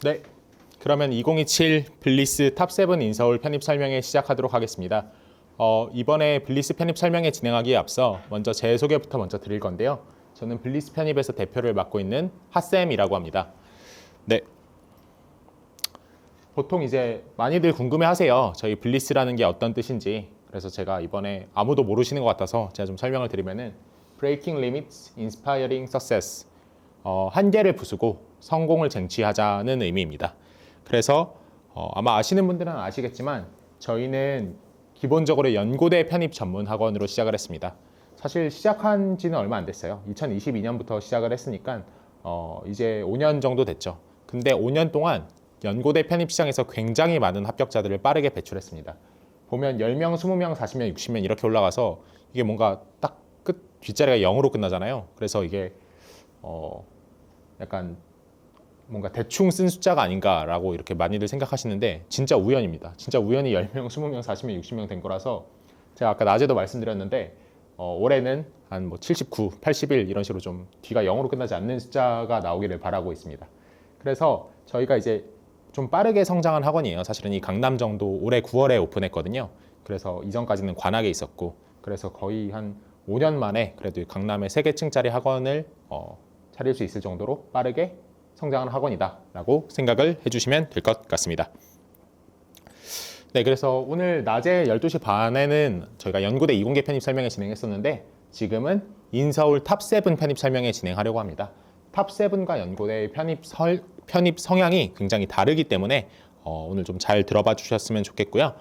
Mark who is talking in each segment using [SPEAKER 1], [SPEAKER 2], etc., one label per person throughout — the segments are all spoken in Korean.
[SPEAKER 1] 네, 그러면 2027 블리스 탑7 인서울 편입 설명회 시작하도록 하겠습니다. 이번에 블리스 편입 설명회 진행하기에 앞서 먼저 제 소개부터 먼저 드릴 건데요. 저는 블리스 편입에서 대표를 맡고 있는 핫쌤이라고 합니다. 네, 보통 이제 많이들 궁금해하세요. 저희 블리스라는 게 어떤 뜻인지. 그래서 제가 이번에 아무도 모르시는 것 같아서 제가 좀 설명을 드리면은 Breaking Limits, Inspiring Success. 한계를 부수고 성공을 쟁취하자는 의미입니다. 그래서 아마 아시는 분들은 아시겠지만 저희는 기본적으로 연고대 편입 전문 학원으로 시작을 했습니다. 사실 시작한 지는 얼마 안 됐어요. 2022년부터 시작을 했으니까 이제 5년 정도 됐죠. 근데 5년 동안 연고대 편입 시장에서 굉장히 많은 합격자들을 빠르게 배출했습니다. 보면 10명, 20명, 40명, 60명 이렇게 올라가서 이게 뭔가 딱 끝 뒷자리가 0으로 끝나잖아요. 그래서 이게 약간 뭔가 대충 쓴 숫자가 아닌가라고 이렇게 많이들 생각하시는데 진짜 우연입니다. 진짜 우연히 10명, 20명, 40명, 60명 된 거라서 제가 아까 낮에도 말씀드렸는데 올해는 한 뭐 79, 81 이런 식으로 좀 뒤가 0으로 끝나지 않는 숫자가 나오기를 바라고 있습니다. 그래서 저희가 이제 좀 빠르게 성장한 학원이에요. 사실은 이 강남정도 올해 9월에 오픈했거든요. 그래서 이전까지는 관악에 있었고 그래서 거의 한 5년 만에 그래도 강남의 3개층짜리 학원을 차릴 수 있을 정도로 빠르게 성장하는 학원이다라고 생각을 해주시면 될 것 같습니다. 네, 그래서 오늘 낮에 12시 반에는 저희가 연고대 이공계 편입 설명회 진행했었는데 지금은 인서울 탑7 편입 설명회 진행하려고 합니다. 탑7과 연고대 편입 성향이 굉장히 다르기 때문에 오늘 좀 잘 들어봐 주셨으면 좋겠고요.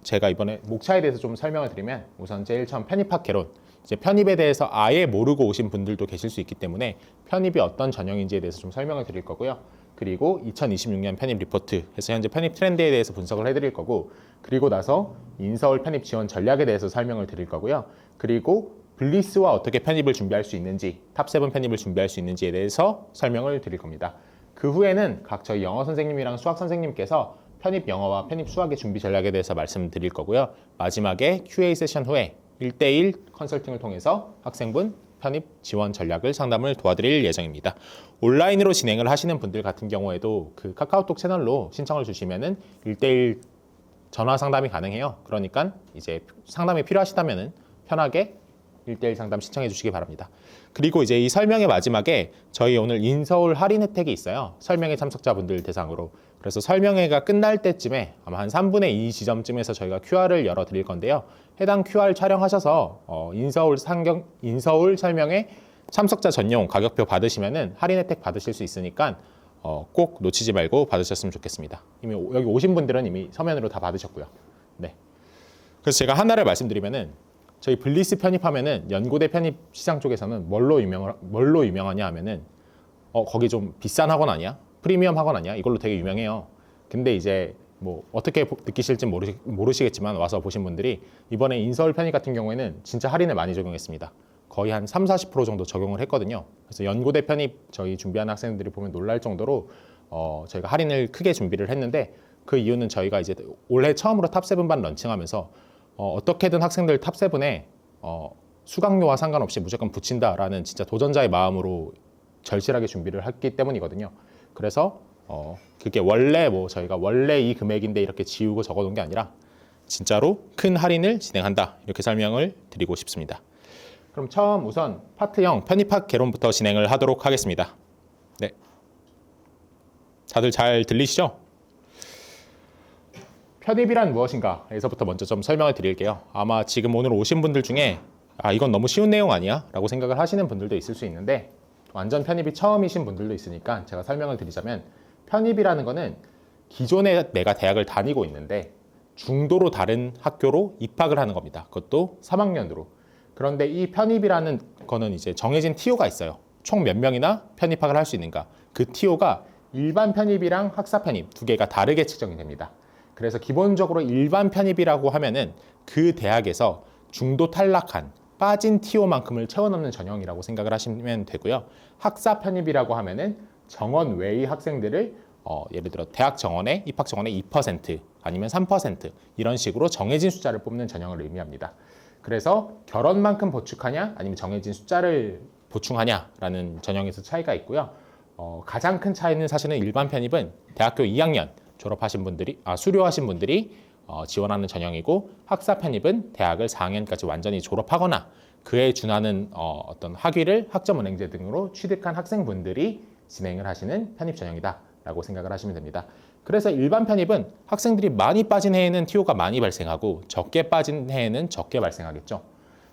[SPEAKER 1] 제가 이번에 목차에 대해서 좀 설명을 드리면 우선 제일 처음 편입학 개론, 이제 편입에 대해서 아예 모르고 오신 분들도 계실 수 있기 때문에 편입이 어떤 전형인지에 대해서 좀 설명을 드릴 거고요. 그리고 2026년 편입 리포트 해서 현재 편입 트렌드에 대해서 분석을 해드릴 거고, 그리고 나서 인서울 편입 지원 전략에 대해서 설명을 드릴 거고요. 그리고 블리스와 어떻게 편입을 준비할 수 있는지, 탑7 편입을 준비할 수 있는지에 대해서 설명을 드릴 겁니다. 그 후에는 각 저희 영어 선생님이랑 수학 선생님께서 편입 영어와 편입 수학의 준비 전략에 대해서 말씀드릴 거고요. 마지막에 QA 세션 후에 1대1 컨설팅을 통해서 학생분 편입 지원 전략을 상담을 도와드릴 예정입니다. 온라인으로 진행을 하시는 분들 같은 경우에도 그 카카오톡 채널로 신청을 주시면은 1대1 전화 상담이 가능해요. 그러니까 이제 상담이 필요하시다면은 편하게 1대1 상담 신청해 주시기 바랍니다. 그리고 이제 이 설명의 마지막에 저희 오늘 인서울 할인 혜택이 있어요. 설명회 참석자분들 대상으로. 그래서 설명회가 끝날 때쯤에 아마 한 3분의 2 지점쯤에서 저희가 QR을 열어 드릴 건데요. 해당 QR 촬영하셔서 인서울 설명회 참석자 전용 가격표 받으시면은 할인 혜택 받으실 수 있으니까 꼭 놓치지 말고 받으셨으면 좋겠습니다. 이미 여기 오신 분들은 이미 서면으로 다 받으셨고요. 네. 그래서 제가 하나를 말씀드리면은 저희 블리스 편입하면은 연고대 편입 시장 쪽에서는 뭘로 유명하냐 하면은 거기 좀 비싼 학원 아니야? 프리미엄 학원 아니야? 이걸로 되게 유명해요. 근데 이제 뭐 어떻게 느끼실지 모르시겠지만 와서 보신 분들이 이번에 인서울 편입 같은 경우에는 진짜 할인을 많이 적용했습니다. 거의 한 30-40% 정도 적용을 했거든요. 그래서 연고대 편입 저희 준비하는 학생들이 보면 놀랄 정도로 저희가 할인을 크게 준비를 했는데 그 이유는 저희가 이제 올해 처음으로 탑7반 런칭하면서 어떻게든 학생들 탑7에 수강료와 상관없이 무조건 붙인다라는 진짜 도전자의 마음으로 절실하게 준비를 했기 때문이거든요. 그래서 그게 원래 저희가 원래 이 금액인데 이렇게 지우고 적어놓은 게 아니라 진짜로 큰 할인을 진행한다, 이렇게 설명을 드리고 싶습니다. 그럼 처음 우선 파트 0 편입학 개론부터 진행을 하도록 하겠습니다. 네, 다들 잘 들리시죠? 편입이란 무엇인가에서부터 먼저 좀 설명을 드릴게요. 아마 지금 오늘 오신 분들 중에 이건 너무 쉬운 내용 아니야? 라고 생각을 하시는 분들도 있을 수 있는데 완전 편입이 처음이신 분들도 있으니까 제가 설명을 드리자면, 편입이라는 거는 기존에 내가 대학을 다니고 있는데 중도로 다른 학교로 입학을 하는 겁니다. 그것도 3학년으로. 그런데 이 편입이라는 거는 이제 정해진 TO가 있어요. 총 몇 명이나 편입학을 할 수 있는가. 그 TO가 일반 편입이랑 학사 편입 두 개가 다르게 측정이 됩니다. 그래서 기본적으로 일반 편입이라고 하면은 그 대학에서 중도 탈락한 빠진 TO만큼을 채워넣는 전형이라고 생각을 하시면 되고요. 학사 편입이라고 하면은 정원 외의 학생들을 예를 들어 대학 정원의 입학 정원의 2% 아니면 3% 이런 식으로 정해진 숫자를 뽑는 전형을 의미합니다. 그래서 결혼만큼 보충하냐 아니면 정해진 숫자를 보충하냐라는 전형에서 차이가 있고요. 가장 큰 차이는 사실은 일반 편입은 대학교 2학년 졸업하신 분들이 수료하신 분들이 지원하는 전형이고, 학사 편입은 대학을 4학년까지 완전히 졸업하거나 그에 준하는 어떤 학위를 학점은행제 등으로 취득한 학생분들이 진행을 하시는 편입 전형이다라고 생각을 하시면 됩니다. 그래서 일반 편입은 학생들이 많이 빠진 해에는 TO가 많이 발생하고 적게 빠진 해에는 적게 발생하겠죠.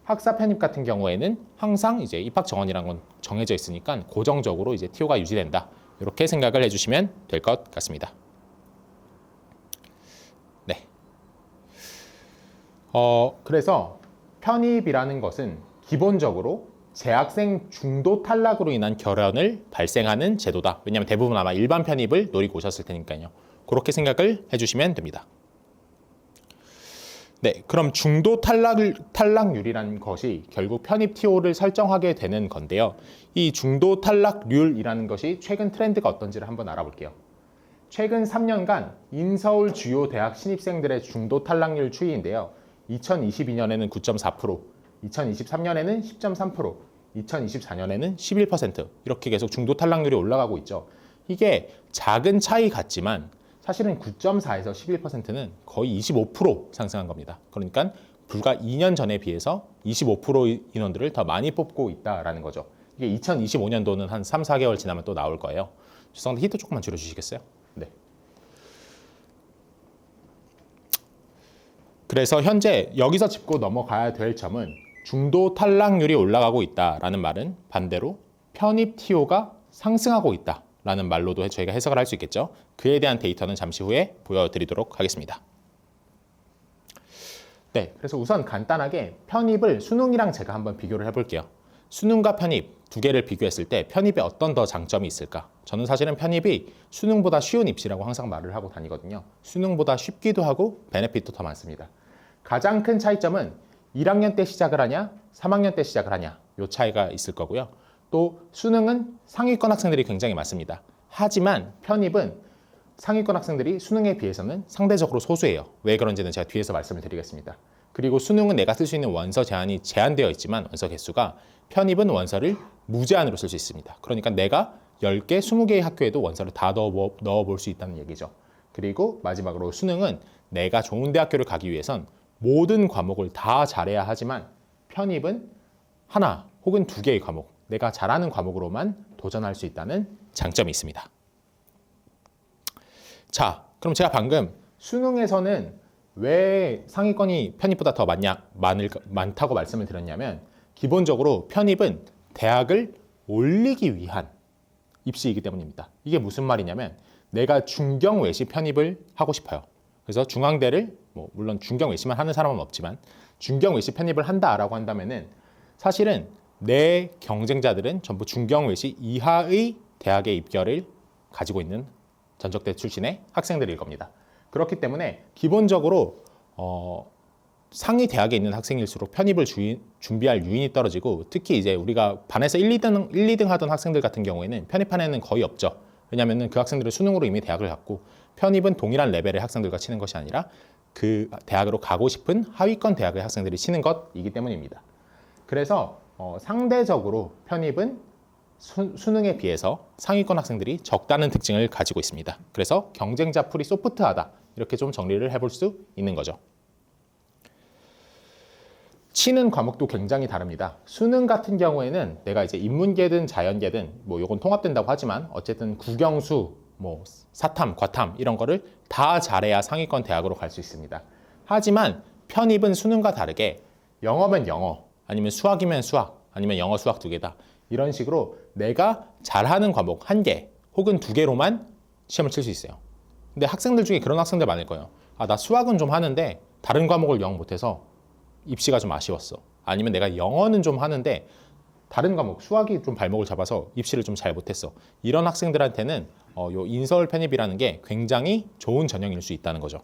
[SPEAKER 1] 학사 편입 같은 경우에는 항상 이제 입학 정원이라는 건 정해져 있으니까 고정적으로 이제 TO가 유지된다. 이렇게 생각을 해주시면 될 것 같습니다. 네. 그래서 편입이라는 것은 기본적으로 재학생 중도 탈락으로 인한 결연을 발생하는 제도다. 왜냐하면 대부분 아마 일반 편입을 노리고 오셨을 테니까요. 그렇게 생각을 해주시면 됩니다. 네, 그럼 중도 탈락률이라는 것이 결국 편입 TO를 설정하게 되는 건데요. 이 중도 탈락률이라는 것이 최근 트렌드가 어떤지를 한번 알아볼게요. 최근 3년간 인서울 주요 대학 신입생들의 중도 탈락률 추이인데요. 2022년에는 9.4%, 2023년에는 10.3%, 2024년에는 11% 이렇게 계속 중도 탈락률이 올라가고 있죠. 이게 작은 차이 같지만 사실은 9.4에서 11%는 거의 25% 상승한 겁니다. 그러니까 불과 2년 전에 비해서 25% 인원들을 더 많이 뽑고 있다라는 거죠. 이게 2025년도는 한 3, 4개월 지나면 또 나올 거예요. 죄송한데 히트 조금만 줄여주시겠어요? 네. 그래서 현재 여기서 짚고 넘어가야 될 점은 중도 탈락률이 올라가고 있다라는 말은 반대로 편입 TO가 상승하고 있다라는 말로도 저희가 해석을 할 수 있겠죠. 그에 대한 데이터는 잠시 후에 보여드리도록 하겠습니다. 네, 그래서 우선 간단하게 편입을 수능이랑 제가 한번 비교를 해볼게요. 수능과 편입 두 개를 비교했을 때 편입에 어떤 더 장점이 있을까? 저는 사실은 편입이 수능보다 쉬운 입시라고 항상 말을 하고 다니거든요. 수능보다 쉽기도 하고 베네핏도 더 많습니다. 가장 큰 차이점은 1학년 때 시작을 하냐, 3학년 때 시작을 하냐, 요 차이가 있을 거고요. 또 수능은 상위권 학생들이 굉장히 많습니다. 하지만 편입은 상위권 학생들이 수능에 비해서는 상대적으로 소수예요. 왜 그런지는 제가 뒤에서 말씀을 드리겠습니다. 그리고 수능은 내가 쓸 수 있는 원서 제한이 제한되어 있지만 원서 개수가, 편입은 원서를 무제한으로 쓸 수 있습니다. 그러니까 내가 10개, 20개의 학교에도 원서를 다 넣어볼 수 있다는 얘기죠. 그리고 마지막으로 수능은 내가 좋은 대학교를 가기 위해선 모든 과목을 다 잘해야 하지만 편입은 하나 혹은 2개의 과목, 내가 잘하는 과목으로만 도전할 수 있다는 장점이 있습니다. 자, 그럼 제가 방금 수능에서는 왜 상위권이 편입보다 더 많다고 말씀을 드렸냐면, 기본적으로 편입은 대학을 올리기 위한 입시이기 때문입니다. 이게 무슨 말이냐면 내가 중경 외시 편입을 하고 싶어요. 그래서 중앙대를 물론 중경 외시만 하는 사람은 없지만 중경 외시 편입을 한다라고 한다면은 사실은 내 경쟁자들은 전부 중경 외시 이하의 대학의 입결을 가지고 있는 전적대 출신의 학생들일 겁니다. 그렇기 때문에 기본적으로 상위 대학에 있는 학생일수록 편입을 준비할 유인이 떨어지고, 특히 이제 우리가 반에서 1, 2등 하던 학생들 같은 경우에는 편입판에는 거의 없죠. 왜냐하면 그 학생들은 수능으로 이미 대학을 갔고, 편입은 동일한 레벨의 학생들과 치는 것이 아니라 그 대학으로 가고 싶은 하위권 대학의 학생들이 치는 것이기 때문입니다. 그래서 상대적으로 편입은 수능에 비해서 상위권 학생들이 적다는 특징을 가지고 있습니다. 그래서 경쟁자 풀이 소프트하다, 이렇게 좀 정리를 해볼 수 있는 거죠. 치는 과목도 굉장히 다릅니다. 수능 같은 경우에는 내가 이제 인문계든 자연계든 요건 통합된다고 하지만 어쨌든 국영수, 사탐, 과탐 이런 거를 다 잘해야 상위권 대학으로 갈 수 있습니다. 하지만 편입은 수능과 다르게 영어면 영어, 아니면 수학이면 수학, 아니면 영어, 수학 2개다. 이런 식으로 내가 잘하는 과목 1개 혹은 2개로만 시험을 칠 수 있어요. 근데 학생들 중에 그런 학생들 많을 거예요. 나 수학은 좀 하는데 다른 과목을 영 못해서 입시가 좀 아쉬웠어. 아니면 내가 영어는 좀 하는데 다른 과목, 수학이 좀 발목을 잡아서 입시를 좀 잘 못했어. 이런 학생들한테는 요 인서울 편입이라는 게 굉장히 좋은 전형일 수 있다는 거죠.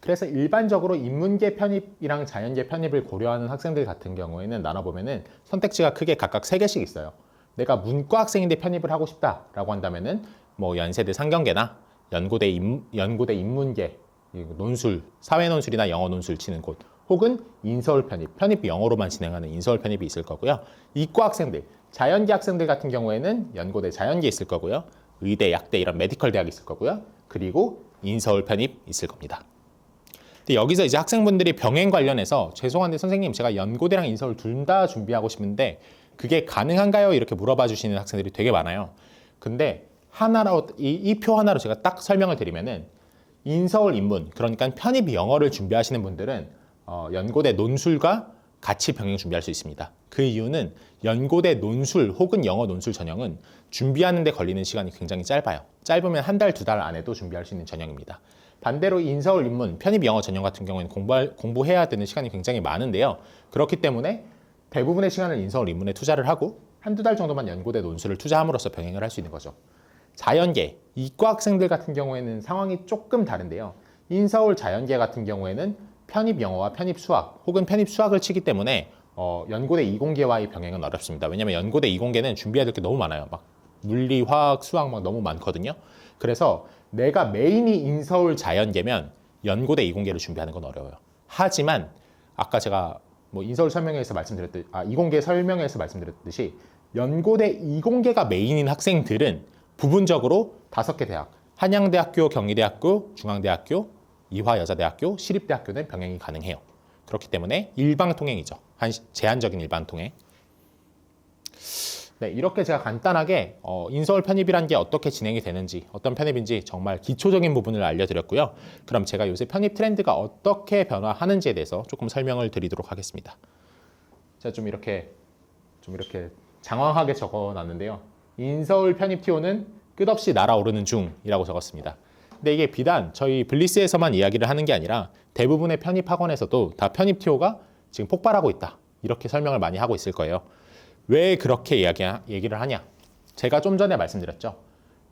[SPEAKER 1] 그래서 일반적으로 인문계 편입이랑 자연계 편입을 고려하는 학생들 같은 경우에는 나눠보면은 선택지가 크게 각각 3개씩 있어요. 내가 문과 학생인데 편입을 하고 싶다라고 한다면은 연세대 상경계나 연고대 인문계 논술, 사회논술이나 영어논술 치는 곳, 혹은 인서울 편입 영어로만 진행하는 인서울 편입이 있을 거고요. 이과 학생들, 자연계 학생들 같은 경우에는 연고대 자연계 있을 거고요. 의대, 약대 이런 메디컬 대학이 있을 거고요. 그리고 인서울 편입 있을 겁니다. 근데 여기서 이제 학생분들이 병행 관련해서 죄송한데 선생님 제가 연고대랑 인서울 둘 다 준비하고 싶은데 그게 가능한가요? 이렇게 물어봐 주시는 학생들이 되게 많아요. 근데 하나로 이 표 하나로 제가 딱 설명을 드리면은 인서울 인문 그러니까 편입 영어를 준비하시는 분들은 연고대 논술과 같이 병행 준비할 수 있습니다. 그 이유는 연고대 논술 혹은 영어 논술 전형은 준비하는 데 걸리는 시간이 굉장히 짧아요. 짧으면 한 달, 두 달 안에도 준비할 수 있는 전형입니다. 반대로 인서울 인문 편입 영어 전형 같은 경우에는 공부해야 되는 시간이 굉장히 많은데요. 그렇기 때문에 대부분의 시간을 인서울 인문에 투자를 하고 한두 달 정도만 연고대 논술을 투자함으로써 병행을 할 수 있는 거죠. 자연계, 이과 학생들 같은 경우에는 상황이 조금 다른데요. 인서울 자연계 같은 경우에는 편입 영어와 편입 수학 혹은 편입 수학을 치기 때문에 연고대 이공계와의 병행은 어렵습니다. 왜냐하면 연고대 이공계는 준비해야 될 게 너무 많아요. 막 물리, 화학, 수학 막 너무 많거든요. 그래서 내가 메인이 인서울 자연계면 연고대 이공계를 준비하는 건 어려워요. 하지만 아까 제가 뭐 인서울 설명회에서 말씀드렸듯이 이공계 설명회에서 말씀드렸듯이 연고대 이공계가 메인인 학생들은 부분적으로 5개 대학, 한양대학교, 경희대학교, 중앙대학교, 이화여자대학교, 시립대학교는 병행이 가능해요. 그렇기 때문에 일방통행이죠. 제한적인 일방통행. 네, 이렇게 제가 간단하게 인서울 편입이란 게 어떻게 진행이 되는지, 어떤 편입인지 정말 기초적인 부분을 알려드렸고요. 그럼 제가 요새 편입 트렌드가 어떻게 변화하는지에 대해서 조금 설명을 드리도록 하겠습니다. 제가 좀 이렇게 장황하게 적어놨는데요. 인서울 편입 TO는 끝없이 날아오르는 중이라고 적었습니다. 근데 이게 비단 저희 블리스에서만 이야기를 하는 게 아니라 대부분의 편입 학원에서도 다 편입 TO가 지금 폭발하고 있다. 이렇게 설명을 많이 하고 있을 거예요. 왜 그렇게 얘기를 하냐? 제가 좀 전에 말씀드렸죠.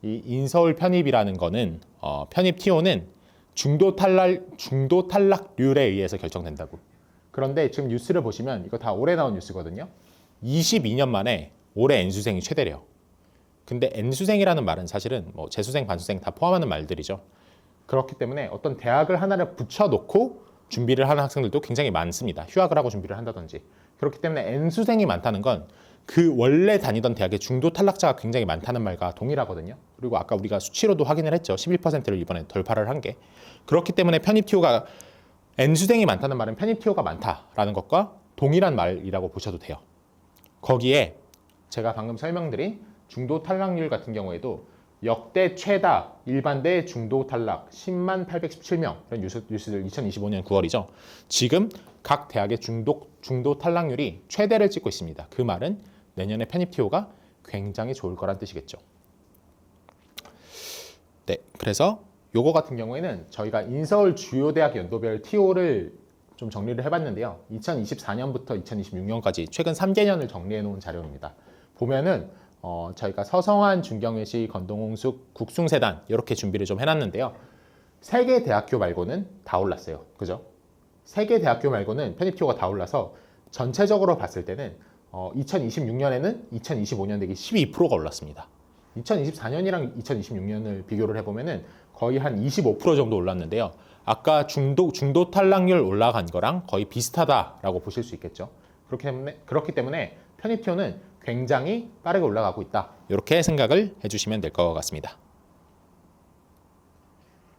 [SPEAKER 1] 이 인서울 편입이라는 거는 편입 TO는 중도 탈락률에 의해서 결정된다고. 그런데 지금 뉴스를 보시면 이거 다 올해 나온 뉴스거든요. 22년 만에 올해 N수생이 최대래요. 근데 N수생이라는 말은 사실은 뭐 재수생, 반수생 다 포함하는 말들이죠. 그렇기 때문에 어떤 대학을 하나를 붙여놓고 준비를 하는 학생들도 굉장히 많습니다. 휴학을 하고 준비를 한다든지. 그렇기 때문에 N수생이 많다는 건 그 원래 다니던 대학의 중도 탈락자가 굉장히 많다는 말과 동일하거든요. 그리고 아까 우리가 수치로도 확인을 했죠. 11%를 이번에 돌파를 한 게. 그렇기 때문에 편입 TO가 N수생이 많다는 말은 편입 TO가 많다라는 것과 동일한 말이라고 보셔도 돼요. 거기에 제가 방금 설명드린 중도 탈락률 같은 경우에도 역대 최다 일반대 중도 탈락 10만 817명 이런 뉴스들 2025년 9월이죠. 지금 각 대학의 중도 탈락률이 최대를 찍고 있습니다. 그 말은 내년에 편입 TO가 굉장히 좋을 거란 뜻이겠죠. 네, 그래서 요거 같은 경우에는 저희가 인서울 주요 대학 연도별 TO를 좀 정리를 해봤는데요. 2024년부터 2026년까지 최근 3개년을 정리해 놓은 자료입니다. 보면은 저희가 서성한, 중경외시, 건동홍숙, 국숭세단 이렇게 준비를 좀 해놨는데요. 3개 대학교 말고는 다 올랐어요. 그죠? 3개 대학교 말고는 편입 TO가 다 올라서 전체적으로 봤을 때는 2026년에는 2025년 대비 12%가 올랐습니다. 2024년이랑 2026년을 비교를 해보면은 거의 한 25% 정도 올랐는데요. 아까 중도 탈락률 올라간 거랑 거의 비슷하다라고 보실 수 있겠죠. 그렇기 때문에 편입 TO는 굉장히 빠르게 올라가고 있다. 이렇게 생각을 해주시면 될 것 같습니다.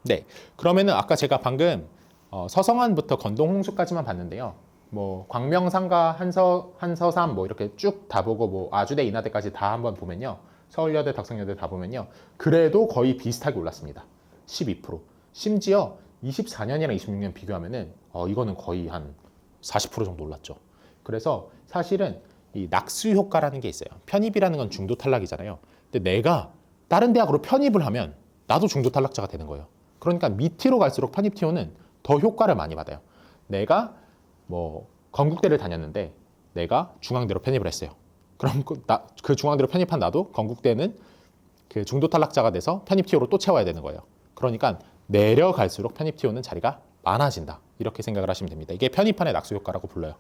[SPEAKER 1] 네, 그러면은 아까 제가 방금 서성안부터 건동홍수까지만 봤는데요. 뭐 광명상가, 한서삼 뭐 이렇게 쭉 다 보고 뭐 아주대, 인하대까지 다 한번 보면요. 서울여대, 덕성여대 다 보면요. 그래도 거의 비슷하게 올랐습니다. 12%. 심지어 24년이랑 26년 비교하면은 이거는 거의 한 40% 정도 올랐죠. 그래서 사실은 이 낙수 효과라는 게 있어요. 편입이라는 건 중도 탈락이잖아요. 근데 내가 다른 대학으로 편입을 하면 나도 중도 탈락자가 되는 거예요. 그러니까 밑으로 갈수록 편입 TO는 더 효과를 많이 받아요. 내가 뭐 건국대를 다녔는데 내가 중앙대로 편입을 했어요. 그럼 그 중앙대로 편입한 나도 건국대는 그 중도 탈락자가 돼서 편입 TO로 또 채워야 되는 거예요. 그러니까 내려갈수록 편입 TO는 자리가 많아진다. 이렇게 생각을 하시면 됩니다. 이게 편입한의 낙수 효과라고 불러요.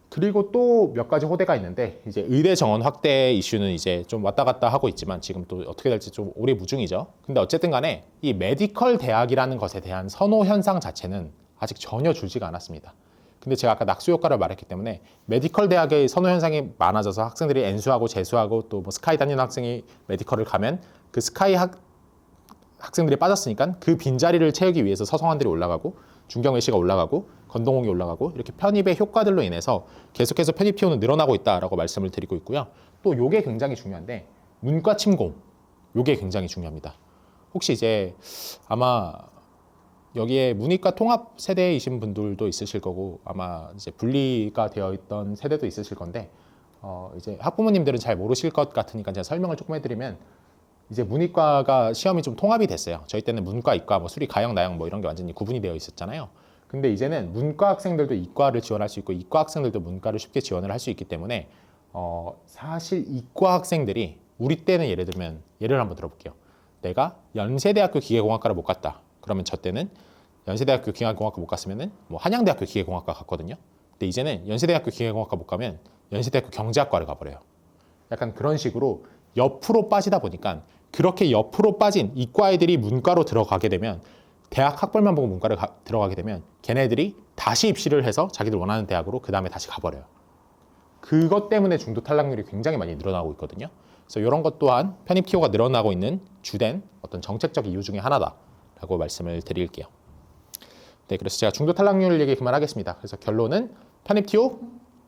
[SPEAKER 1] 그리고 또 몇 가지 호대가 있는데 이제 의대 정원 확대 이슈는 이제 좀 왔다 갔다 하고 있지만 지금 또 어떻게 될지 좀 오리무중이죠. 근데 어쨌든 간에 이 메디컬 대학이라는 것에 대한 선호 현상 자체는 아직 전혀 줄지가 않았습니다. 근데 제가 아까 낙수 효과를 말했기 때문에 메디컬 대학의 선호 현상이 많아져서 학생들이 N수하고 재수하고 또 뭐 스카이 다니는 학생이 메디컬을 가면 그 스카이 학생들이 빠졌으니까 그 빈자리를 채우기 위해서 서성환들이 올라가고 중경외시가 올라가고 건동홍이 올라가고 이렇게 편입의 효과들로 인해서 계속해서 편입 티오는 늘어나고 있다라고 말씀을 드리고 있고요. 또 요게 굉장히 중요한데 문과 침공 요게 굉장히 중요합니다. 혹시 이제 아마 여기에 문이과 통합 세대이신 분들도 있으실 거고 아마 이제 분리가 되어 있던 세대도 있으실 건데 이제 학부모님들은 잘 모르실 것 같으니까 제가 설명을 조금 해드리면 이제 문이과가 시험이 좀 통합이 됐어요. 저희 때는 문과, 이과, 뭐 수리, 가형, 나형 뭐 이런 게 완전히 구분이 되어 있었잖아요. 근데 이제는 문과 학생들도 이과를 지원할 수 있고 이과 학생들도 문과를 쉽게 지원을 할 수 있기 때문에 사실 이과 학생들이 우리 때는 예를 들면 예를 한번 들어볼게요. 내가 연세대학교 기계공학과를 못 갔다. 그러면 저 때는 연세대학교 기계공학과 못 갔으면은 뭐 한양대학교 기계공학과 갔거든요. 근데 이제는 연세대학교 기계공학과 못 가면 연세대학교 경제학과를 가버려요. 약간 그런 식으로 옆으로 빠지다 보니까 그렇게 옆으로 빠진 이과 애들이 문과로 들어가게 되면 대학 학벌만 보고 문과를 들어가게 되면 걔네들이 다시 입시를 해서 자기들 원하는 대학으로 그 다음에 다시 가버려요. 그것 때문에 중도 탈락률이 굉장히 많이 늘어나고 있거든요. 그래서 이런 것 또한 편입 티오가 늘어나고 있는 주된 어떤 정책적 이유 중에 하나다라고 말씀을 드릴게요. 네, 그래서 제가 중도 탈락률 얘기 그만하겠습니다. 그래서 결론은 편입 티오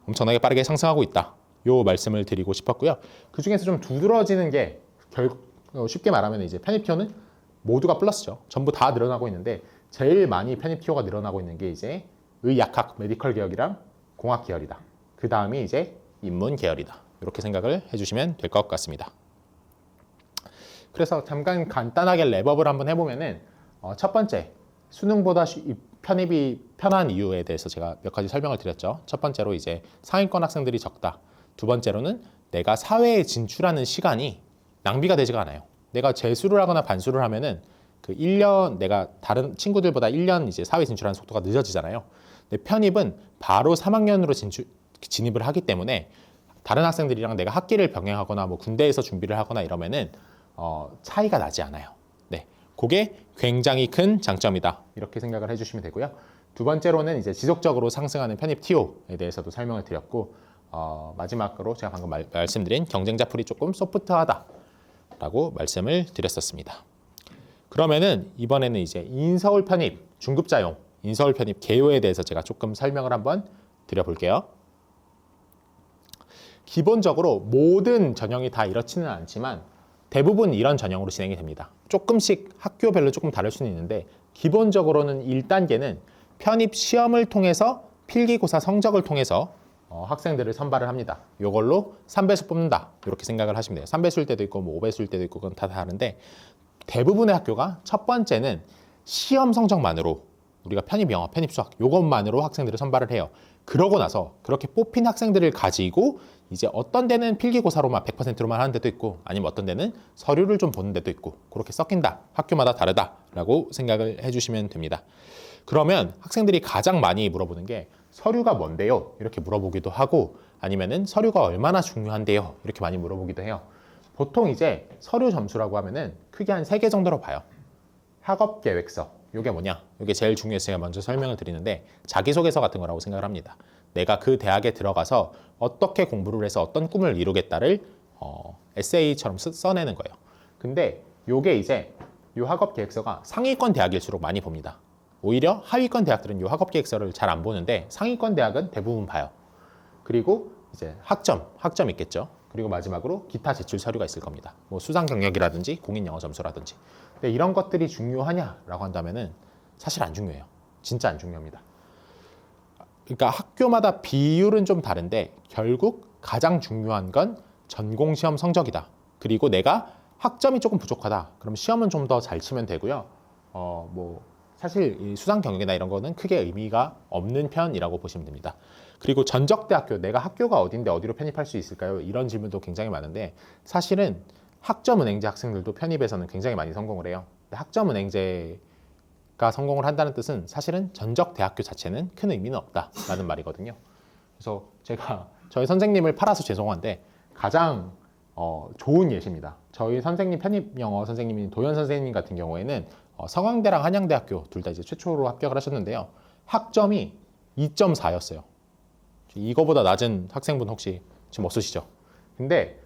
[SPEAKER 1] 엄청나게 빠르게 상승하고 있다. 요 말씀을 드리고 싶었고요. 그 중에서 좀 두드러지는 게 쉽게 말하면 이제 편입 티오는 모두가 플러스죠. 전부 다 늘어나고 있는데 제일 많이 편입 티오가 늘어나고 있는 게 이제 의약학, 메디컬 계열이랑 공학 계열이다. 그 다음이 이제 인문 계열이다. 이렇게 생각을 해주시면 될 것 같습니다. 그래서 잠깐 간단하게 랩업을 한번 해보면은 첫 번째 수능보다 편입이 편한 이유에 대해서 제가 몇 가지 설명을 드렸죠. 첫 번째로 이제 상위권 학생들이 적다. 두 번째로는 내가 사회에 진출하는 시간이 낭비가 되지가 않아요. 내가 재수를 하거나 반수를 하면은 그 1년 내가 다른 친구들보다 1년 이제 사회 진출하는 속도가 늦어지잖아요. 근데 편입은 바로 3학년으로 진입을 하기 때문에 다른 학생들이랑 내가 학기를 병행하거나 뭐 군대에서 준비를 하거나 이러면은 차이가 나지 않아요. 네, 그게 굉장히 큰 장점이다. 이렇게 생각을 해주시면 되고요. 두 번째로는 이제 지속적으로 상승하는 편입 티오에 대해서도 설명을 드렸고 마지막으로 제가 방금 말씀드린 경쟁자 풀이 조금 소프트하다라고 말씀을 드렸었습니다. 그러면은 이번에는 이제 인서울 편입 중급자용 인서울 편입 개요에 대해서 제가 조금 설명을 한번 드려볼게요. 기본적으로 모든 전형이 다 이렇지는 않지만 대부분 이런 전형으로 진행이 됩니다. 조금씩 학교별로 조금 다를 수는 있는데 기본적으로는 1단계는 편입 시험을 통해서 필기고사 성적을 통해서 학생들을 선발을 합니다. 이걸로 3배수 뽑는다. 이렇게 생각을 하시면 돼요. 3배수일 때도 있고 뭐 5배수일 때도 있고 그건 다 다른데 대부분의 학교가 첫 번째는 시험 성적만으로 우리가 편입 영어, 편입 수학 이것만으로 학생들을 선발을 해요. 그러고 나서 그렇게 뽑힌 학생들을 가지고 이제 어떤 데는 필기고사로만 100%로만 하는 데도 있고 아니면 어떤 데는 서류를 좀 보는 데도 있고 그렇게 섞인다. 학교마다 다르다라고 생각을 해주시면 됩니다. 그러면 학생들이 가장 많이 물어보는 게 서류가 뭔데요? 이렇게 물어보기도 하고 아니면은 서류가 얼마나 중요한데요? 이렇게 많이 물어보기도 해요. 보통 이제 서류 점수라고 하면은 크게 한 3개 정도로 봐요. 학업 계획서. 이게 뭐냐? 이게 제일 중요해서 제가 먼저 설명을 드리는데 자기소개서 같은 거라고 생각을 합니다. 내가 그 대학에 들어가서 어떻게 공부를 해서 어떤 꿈을 이루겠다를 에세이처럼 써내는 거예요. 근데 이게 이제 이 학업 계획서가 상위권 대학일수록 많이 봅니다. 오히려 하위권 대학들은 이 학업 계획서를 잘 안 보는데 상위권 대학은 대부분 봐요. 그리고 이제 학점 있겠죠. 그리고 마지막으로 기타 제출 서류가 있을 겁니다. 뭐 수상 경력이라든지 공인 영어 점수라든지. 근데 이런 것들이 중요하냐라고 한다면은 사실 안 중요해요. 진짜 안 중요합니다. 그러니까 학교마다 비율은 좀 다른데 결국 가장 중요한 건 전공 시험 성적이다. 그리고 내가 학점이 조금 부족하다. 그럼 시험은 좀 더 잘 치면 되고요. 뭐 사실 이 수상 경력이나 이런 거는 크게 의미가 없는 편이라고 보시면 됩니다. 그리고 전적대학교, 내가 학교가 어딘데 어디로 편입할 수 있을까요? 이런 질문도 굉장히 많은데 사실은 학점은행제 학생들도 편입에서는 굉장히 많이 성공을 해요. 학점은행제가 성공을 한다는 뜻은 사실은 전적대학교 자체는 큰 의미는 없다라는 말이거든요. 그래서 제가 저희 선생님을 팔아서 죄송한데 가장 좋은 예시입니다. 저희 선생님 편입 영어 선생님인 도현 선생님 같은 경우에는 서강대랑 한양대학교 둘 다 이제 최초로 합격을 하셨는데요. 학점이 2.4였어요. 이거보다 낮은 학생분 혹시 지금 없으시죠? 근데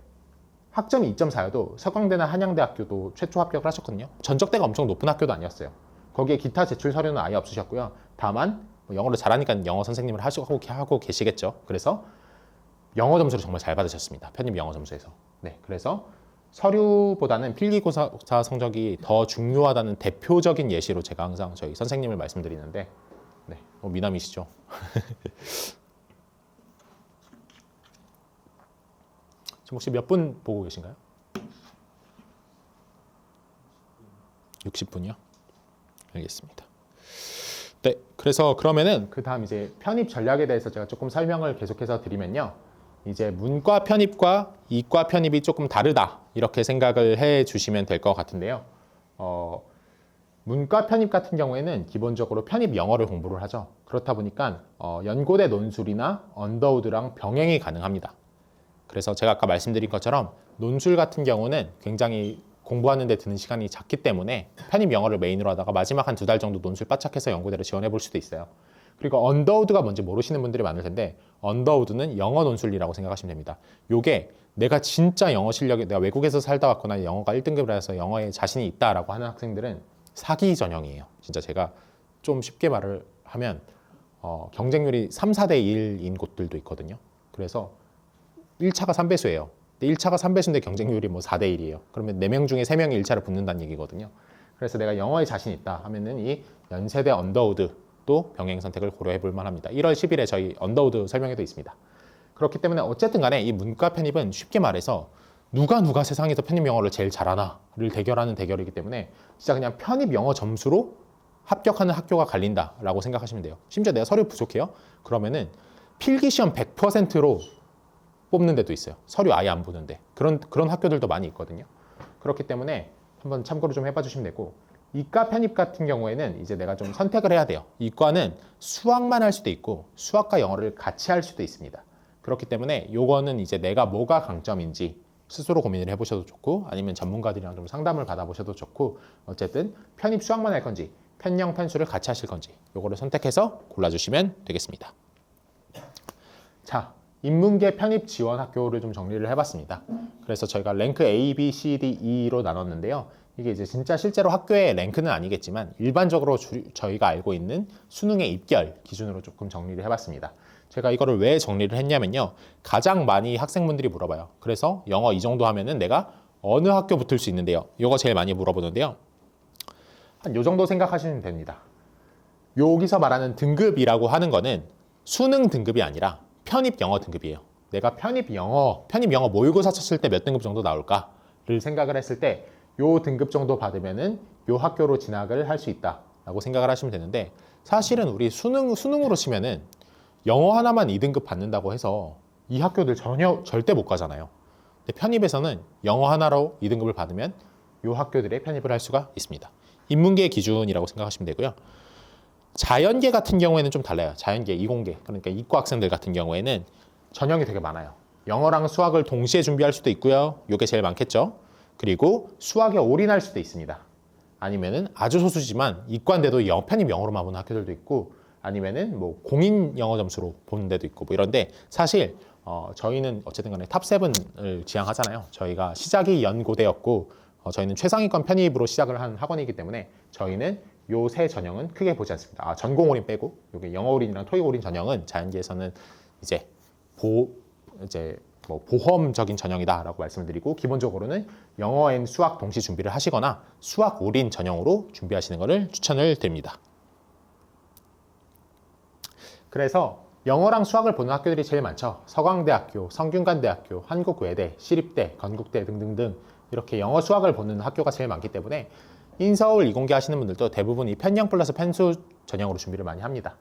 [SPEAKER 1] 학점이 2.4여도 서강대나 한양대학교도 최초 합격을 하셨거든요. 전적대가 엄청 높은 학교도 아니었어요. 거기에 기타 제출 서류는 아예 없으셨고요. 다만 뭐 영어를 잘하니까 영어 선생님을 하고 계시겠죠. 그래서 영어 점수를 정말 잘 받으셨습니다. 편입 영어 점수에서. 네, 그래서 서류보다는 필기고사 성적이 더 중요하다는 대표적인 예시로 제가 항상 저희 선생님을 말씀드리는데, 네, 미남이시죠? 지금 혹시 몇 분 보고 계신가요? 60분이요? 알겠습니다. 네, 그래서 그러면은 그 다음 이제 편입 전략에 대해서 제가 조금 설명을 계속해서 드리면요. 이제 문과 편입과 이과 편입이 조금 다르다 이렇게 생각을 해 주시면 될 것 같은데요. 문과 편입 같은 경우에는 기본적으로 편입 영어를 공부를 하죠. 그렇다 보니까 연고대 논술이나 언더우드랑 병행이 가능합니다. 그래서 제가 아까 말씀드린 것처럼 논술 같은 경우는 굉장히 공부하는 데 드는 시간이 작기 때문에 편입 영어를 메인으로 하다가 마지막 한 2달 정도 논술 바짝해서 연고대를 지원해 볼 수도 있어요. 그리고 언더우드가 뭔지 모르시는 분들이 많을 텐데 언더우드는 영어 논술이라고 생각하시면 됩니다. 요게 내가 진짜 영어 실력이 내가 외국에서 살다 왔거나 영어가 1등급이라 해서 영어에 자신이 있다라고 하는 학생들은 사기 전형이에요. 진짜 제가 좀 쉽게 말을 하면 경쟁률이 3, 4대 1인 곳들도 있거든요. 그래서 1차가 3배수예요. 1차가 3배수인데 경쟁률이 뭐 4대 1이에요. 그러면 4명 중에 3명이 1차를 붙는다는 얘기거든요. 그래서 내가 영어에 자신 있다 하면은 이 연세대 언더우드도 병행 선택을 고려해 볼 만합니다. 1월 10일에 저희 언더우드 설명회도 있습니다. 그렇기 때문에 어쨌든 간에 이 문과 편입은 쉽게 말해서 누가 세상에서 편입 영어를 제일 잘하나를 대결하는 대결이기 때문에 진짜 그냥 편입 영어 점수로 합격하는 학교가 갈린다라고 생각하시면 돼요. 심지어 내가 서류 부족해요? 그러면은 필기시험 100%로 뽑는 데도 있어요. 서류 아예 안 보는데. 그런 학교들도 많이 있거든요. 그렇기 때문에 한번 참고로 좀 해봐 주시면 되고, 이과 편입 같은 경우에는 이제 내가 좀 선택을 해야 돼요. 이과는 수학만 할 수도 있고 수학과 영어를 같이 할 수도 있습니다. 그렇기 때문에 요거는 이제 내가 뭐가 강점인지 스스로 고민을 해보셔도 좋고 아니면 전문가들이랑 좀 상담을 받아보셔도 좋고, 어쨌든 편입 수학만 할 건지 편영 편수를 같이 하실 건지 요거를 선택해서 골라주시면 되겠습니다. 자, 인문계 편입 지원 학교를 좀 정리를 해봤습니다. 그래서 저희가 랭크 A, B, C, D, E로 나눴는데요. 이게 이제 진짜 실제로 학교의 랭크는 아니겠지만 일반적으로 저희가 알고 있는 수능의 입결 기준으로 조금 정리를 해봤습니다. 제가 이거를 왜 정리를 했냐면요. 가장 많이 학생분들이 물어봐요. 그래서 영어 이 정도 하면은 내가 어느 학교 붙을 수 있는데요. 이거 제일 많이 물어보는데요. 한 요 정도 생각하시면 됩니다. 여기서 말하는 등급이라고 하는 거는 수능 등급이 아니라 편입 영어 등급이에요. 내가 편입 영어 모의고사 쳤을 때 몇 등급 정도 나올까를 생각을 했을 때 요 등급 정도 받으면은 요 학교로 진학을 할 수 있다라고 생각을 하시면 되는데, 사실은 우리 수능으로 치면은 영어 하나만 2등급 받는다고 해서 이 학교들 절대 못 가잖아요. 근데 편입에서는 영어 하나로 2등급을 받으면 요 학교들에 편입을 할 수가 있습니다. 인문계 기준이라고 생각하시면 되고요. 자연계 같은 경우에는 좀 달라요. 자연계, 이공계, 그러니까 이과 학생들 같은 경우에는 전형이 되게 많아요. 영어랑 수학을 동시에 준비할 수도 있고요. 이게 제일 많겠죠. 그리고 수학에 올인할 수도 있습니다. 아니면은 아주 소수지만 이과인데도 편입 영어로만 보는 학교들도 있고, 아니면은 뭐 공인 영어 점수로 보는 데도 있고 뭐 이런데, 사실 저희는 어쨌든 간에 탑7을 지향하잖아요. 저희가 시작이 연고대였고 저희는 최상위권 편입으로 시작을 한 학원이기 때문에 저희는 요 세 전형은 크게 보지 않습니다. 전공 올인 빼고 요게 영어 올인이랑 토익 올인 전형은 자연계에서는 이제 보험적인 전형이다라고 말씀을 드리고, 기본적으로는 영어 앤 수학 동시 준비를 하시거나 수학 올인 전형으로 준비하시는 것을 추천을 드립니다. 그래서 영어랑 수학을 보는 학교들이 제일 많죠. 서강대학교, 성균관대학교, 한국외대, 시립대, 건국대 등등등 이렇게 영어 수학을 보는 학교가 제일 많기 때문에 인서울 이공계 하시는 분들도 대부분 이 편영 플러스 편수 전형으로 준비를 많이 합니다.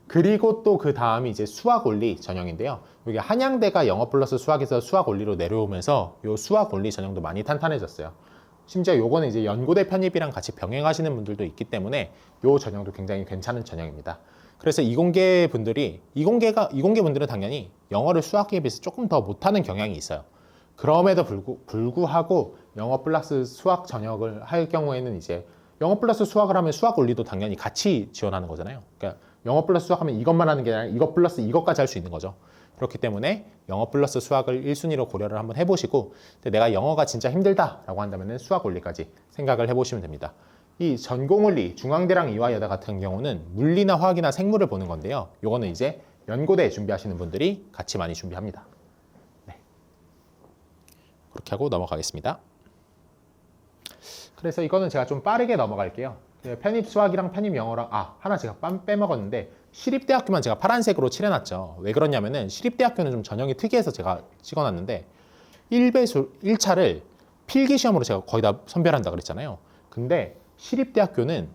[SPEAKER 1] 그리고 또 그 다음이 이제 수학 원리 전형인데요. 여기 한양대가 영어 플러스 수학에서 수학 원리로 내려오면서 요 수학 원리 전형도 많이 탄탄해졌어요. 심지어 요거는 이제 연고대 편입이랑 같이 병행하시는 분들도 있기 때문에 요 전형도 굉장히 괜찮은 전형입니다. 그래서 이공계 분들은 당연히 영어를 수학에 비해서 조금 더 못하는 경향이 있어요. 그럼에도 불구하고 영어 플러스 수학 전형을 할 경우에는 이제 영어 플러스 수학을 하면 수학 원리도 당연히 같이 지원하는 거잖아요. 그러니까 영어 플러스 수학 하면 이것만 하는 게 아니라 이것 플러스 이것까지 할 수 있는 거죠. 그렇기 때문에 영어 플러스 수학을 1순위로 고려를 한번 해보시고, 근데 내가 영어가 진짜 힘들다라고 한다면 수학 원리까지 생각을 해보시면 됩니다. 이 전공원리, 중앙대랑 이화여대 같은 경우는 물리나 화학이나 생물을 보는 건데요. 요거는 이제 연고대 준비하시는 분들이 같이 많이 준비합니다. 네. 그렇게 하고 넘어가겠습니다. 그래서 이거는 제가 좀 빠르게 넘어갈게요. 편입 수학이랑 편입 영어랑 하나 제가 빼먹었는데 시립대학교만 제가 파란색으로 칠해놨죠. 왜 그러냐면은 시립대학교는 좀 전형이 특이해서 제가 찍어놨는데 1차를 필기시험으로 제가 거의 다 선별한다 그랬잖아요. 근데 시립대학교는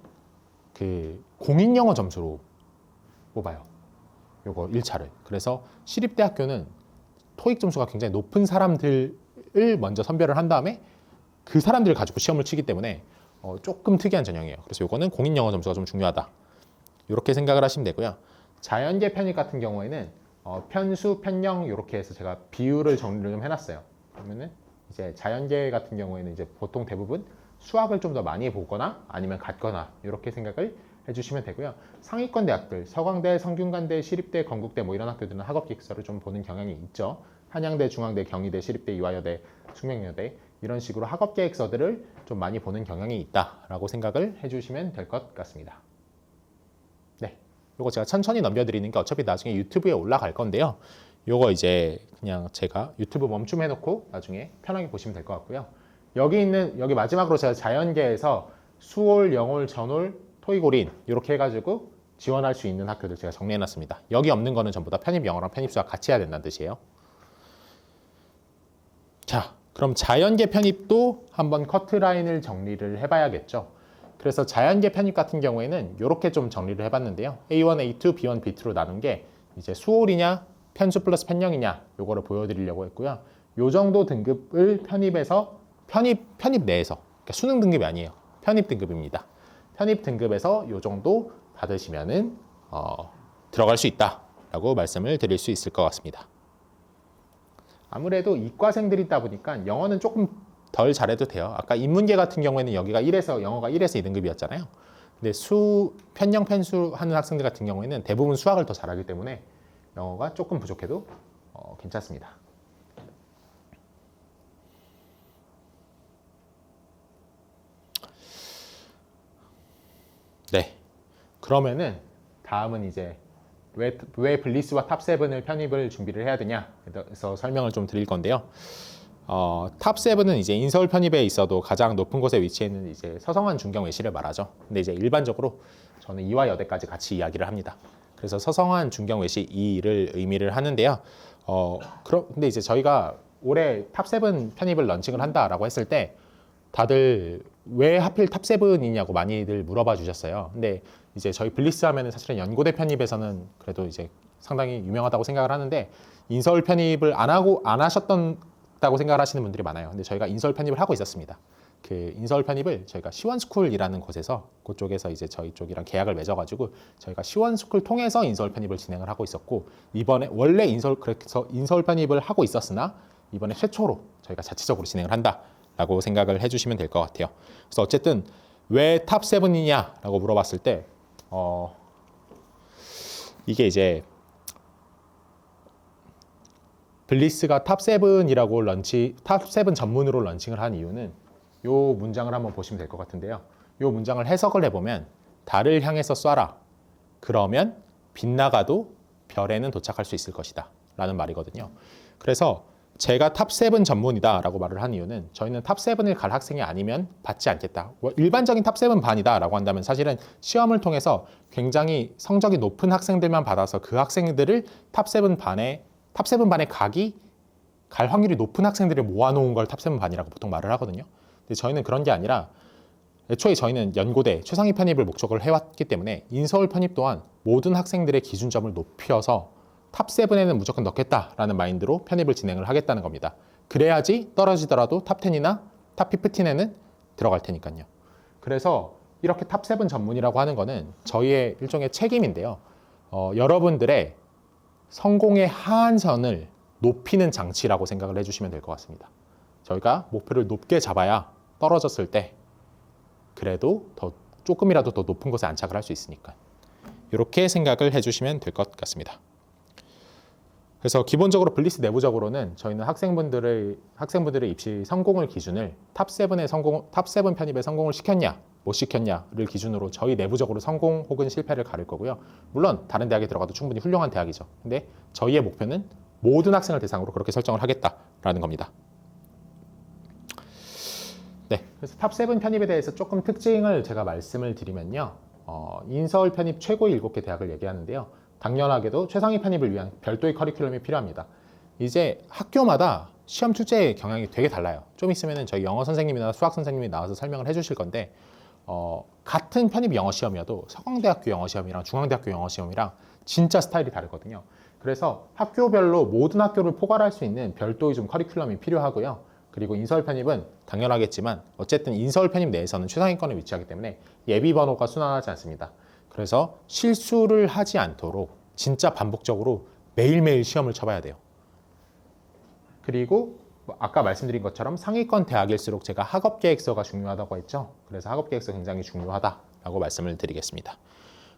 [SPEAKER 1] 그 공인영어 점수로 뽑아요. 요거 1차를. 그래서 시립대학교는 토익 점수가 굉장히 높은 사람들을 먼저 선별을 한 다음에 그 사람들을 가지고 시험을 치기 때문에 조금 특이한 전형이에요. 그래서 요거는 공인영어 점수가 좀 중요하다. 이렇게 생각을 하시면 되고요. 자연계 편입 같은 경우에는 편수, 편영 이렇게 해서 제가 비율을 정리를 좀 해놨어요. 그러면은 이제 자연계 같은 경우에는 이제 보통 대부분 수학을 좀 더 많이 보거나 아니면 같거나 이렇게 생각을 해주시면 되고요. 상위권 대학들, 서강대, 성균관대, 시립대, 건국대 뭐 이런 학교들은 학업 기획서를 좀 보는 경향이 있죠. 한양대, 중앙대, 경희대, 시립대, 이화여대, 숙명여대 이런 식으로 학업 계획서들을 좀 많이 보는 경향이 있다라고 생각을 해주시면 될 것 같습니다. 네, 이거 제가 천천히 넘겨드리는 게 어차피 나중에 유튜브에 올라갈 건데요. 요거 이제 그냥 제가 유튜브 멈춤해놓고 나중에 편하게 보시면 될 것 같고요. 여기 마지막으로 제가 자연계에서 수올, 영올, 전올, 토익, 올인 이렇게 해가지고 지원할 수 있는 학교들 제가 정리해놨습니다. 여기 없는 거는 전부 다 편입 영어랑 편입 수학 같이 해야 된다는 뜻이에요. 자, 그럼 자연계 편입도 한번 커트라인을 정리를 해봐야겠죠. 그래서 자연계 편입 같은 경우에는 이렇게 좀 정리를 해봤는데요. A1, A2, B1, B2로 나눈 게 이제 수올이냐, 편수 플러스 편영이냐 요거를 보여드리려고 했고요. 요 정도 등급을 편입해서 편입 내에서, 그러니까 수능 등급이 아니에요. 편입 등급입니다. 편입 등급에서 요 정도 받으시면은 들어갈 수 있다라고 말씀을 드릴 수 있을 것 같습니다. 아무래도 이과생들이 있다 보니까 영어는 조금 덜 잘해도 돼요. 아까 인문계 같은 경우에는 영어가 1에서 2등급이었잖아요. 근데 편영, 편수 하는 학생들 같은 경우에는 대부분 수학을 더 잘하기 때문에 영어가 조금 부족해도 괜찮습니다. 네, 그러면은 다음은 이제 왜 블리스와 탑7을 편입을 준비를 해야 되냐 그래서 설명을 좀 드릴 건데요. 탑7은 이제 인서울 편입에 있어도 가장 높은 곳에 위치해 있는 이제 서성한 중경 외시를 말하죠. 근데 이제 일반적으로 저는 이화여대까지 같이 이야기를 합니다. 그래서 서성한 중경 외시 2를 의미를 하는데요. 근데 이제 저희가 올해 탑7 편입을 런칭을 한다라고 했을 때 다들 왜 하필 탑7이냐고 많이들 물어봐 주셨어요. 근데 이제 저희 블리스 하면은 사실은 연고대 편입에서는 그래도 이제 상당히 유명하다고 생각을 하는데 인서울 편입을 안 하셨다고 생각을 하시는 분들이 많아요. 근데 저희가 인서울 편입을 하고 있었습니다. 그 인서울 편입을 저희가 시원스쿨이라는 곳에서 그쪽에서 이제 저희 쪽이랑 계약을 맺어가지고 저희가 시원스쿨 통해서 인서울 편입을 진행을 하고 있었고 이번에 원래 인서울 편입을 하고 있었으나 이번에 최초로 저희가 자체적으로 진행을 한다라고 생각을 해주시면 될 것 같아요. 그래서 어쨌든 왜 탑7이냐라고 물어봤을 때 이게 이제 블리스가 탑7이라고 탑7 전문으로 런칭을 한 이유는 요 문장을 한번 보시면 될 것 같은데요. 요 문장을 해석을 해보면 달을 향해서 쏴라. 그러면 빗나가도 별에는 도착할 수 있을 것이다. 라는 말이거든요. 그래서 제가 탑7 전문이다 라고 말을 한 이유는 저희는 탑7을 갈 학생이 아니면 받지 않겠다. 일반적인 탑7 반이다 라고 한다면 사실은 시험을 통해서 굉장히 성적이 높은 학생들만 받아서 그 학생들을 탑7 반에 갈 확률이 높은 학생들을 모아놓은 걸 탑7 반이라고 보통 말을 하거든요. 근데 저희는 그런 게 아니라 애초에 저희는 연고대 최상위 편입을 목적을 해왔기 때문에 인서울 편입 또한 모든 학생들의 기준점을 높여서 탑7에는 무조건 넣겠다라는 마인드로 편입을 진행을 하겠다는 겁니다. 그래야지 떨어지더라도 탑10이나 탑15에는 들어갈 테니까요. 그래서 이렇게 탑7 전문이라고 하는 거는 저희의 일종의 책임인데요. 여러분들의 성공의 하한선을 높이는 장치라고 생각을 해주시면 될 것 같습니다. 저희가 목표를 높게 잡아야 떨어졌을 때 그래도 조금이라도 더 높은 곳에 안착을 할 수 있으니까 이렇게 생각을 해주시면 될 것 같습니다. 그래서 기본적으로 블리스 내부적으로는 저희는 학생분들의 입시 성공을 기준을 탑7 편입에 성공을 시켰냐 못 시켰냐를 기준으로 저희 내부적으로 성공 혹은 실패를 가릴 거고요. 물론 다른 대학에 들어가도 충분히 훌륭한 대학이죠. 근데 저희의 목표는 모든 학생을 대상으로 그렇게 설정을 하겠다라는 겁니다. 네, 그래서 탑7 편입에 대해서 조금 특징을 제가 말씀을 드리면요. 인서울 편입 최고 7개 대학을 얘기하는데요. 당연하게도 최상위 편입을 위한 별도의 커리큘럼이 필요합니다. 이제 학교마다 시험 출제 경향이 되게 달라요. 좀 있으면 저희 영어 선생님이나 수학 선생님이 나와서 설명을 해주실 건데 같은 편입 영어 시험이어도 서강대학교 영어 시험이랑 중앙대학교 영어 시험이랑 진짜 스타일이 다르거든요. 그래서 학교별로 모든 학교를 포괄할 수 있는 별도의 좀 커리큘럼이 필요하고요. 그리고 인서울 편입은 당연하겠지만 어쨌든 인서울 편입 내에서는 최상위권에 위치하기 때문에 예비 번호가 순환하지 않습니다. 그래서 실수를 하지 않도록 진짜 반복적으로 매일매일 시험을 쳐봐야 돼요. 그리고 아까 말씀드린 것처럼 상위권 대학일수록 제가 학업계획서가 중요하다고 했죠. 그래서 학업계획서 굉장히 중요하다라고 말씀을 드리겠습니다.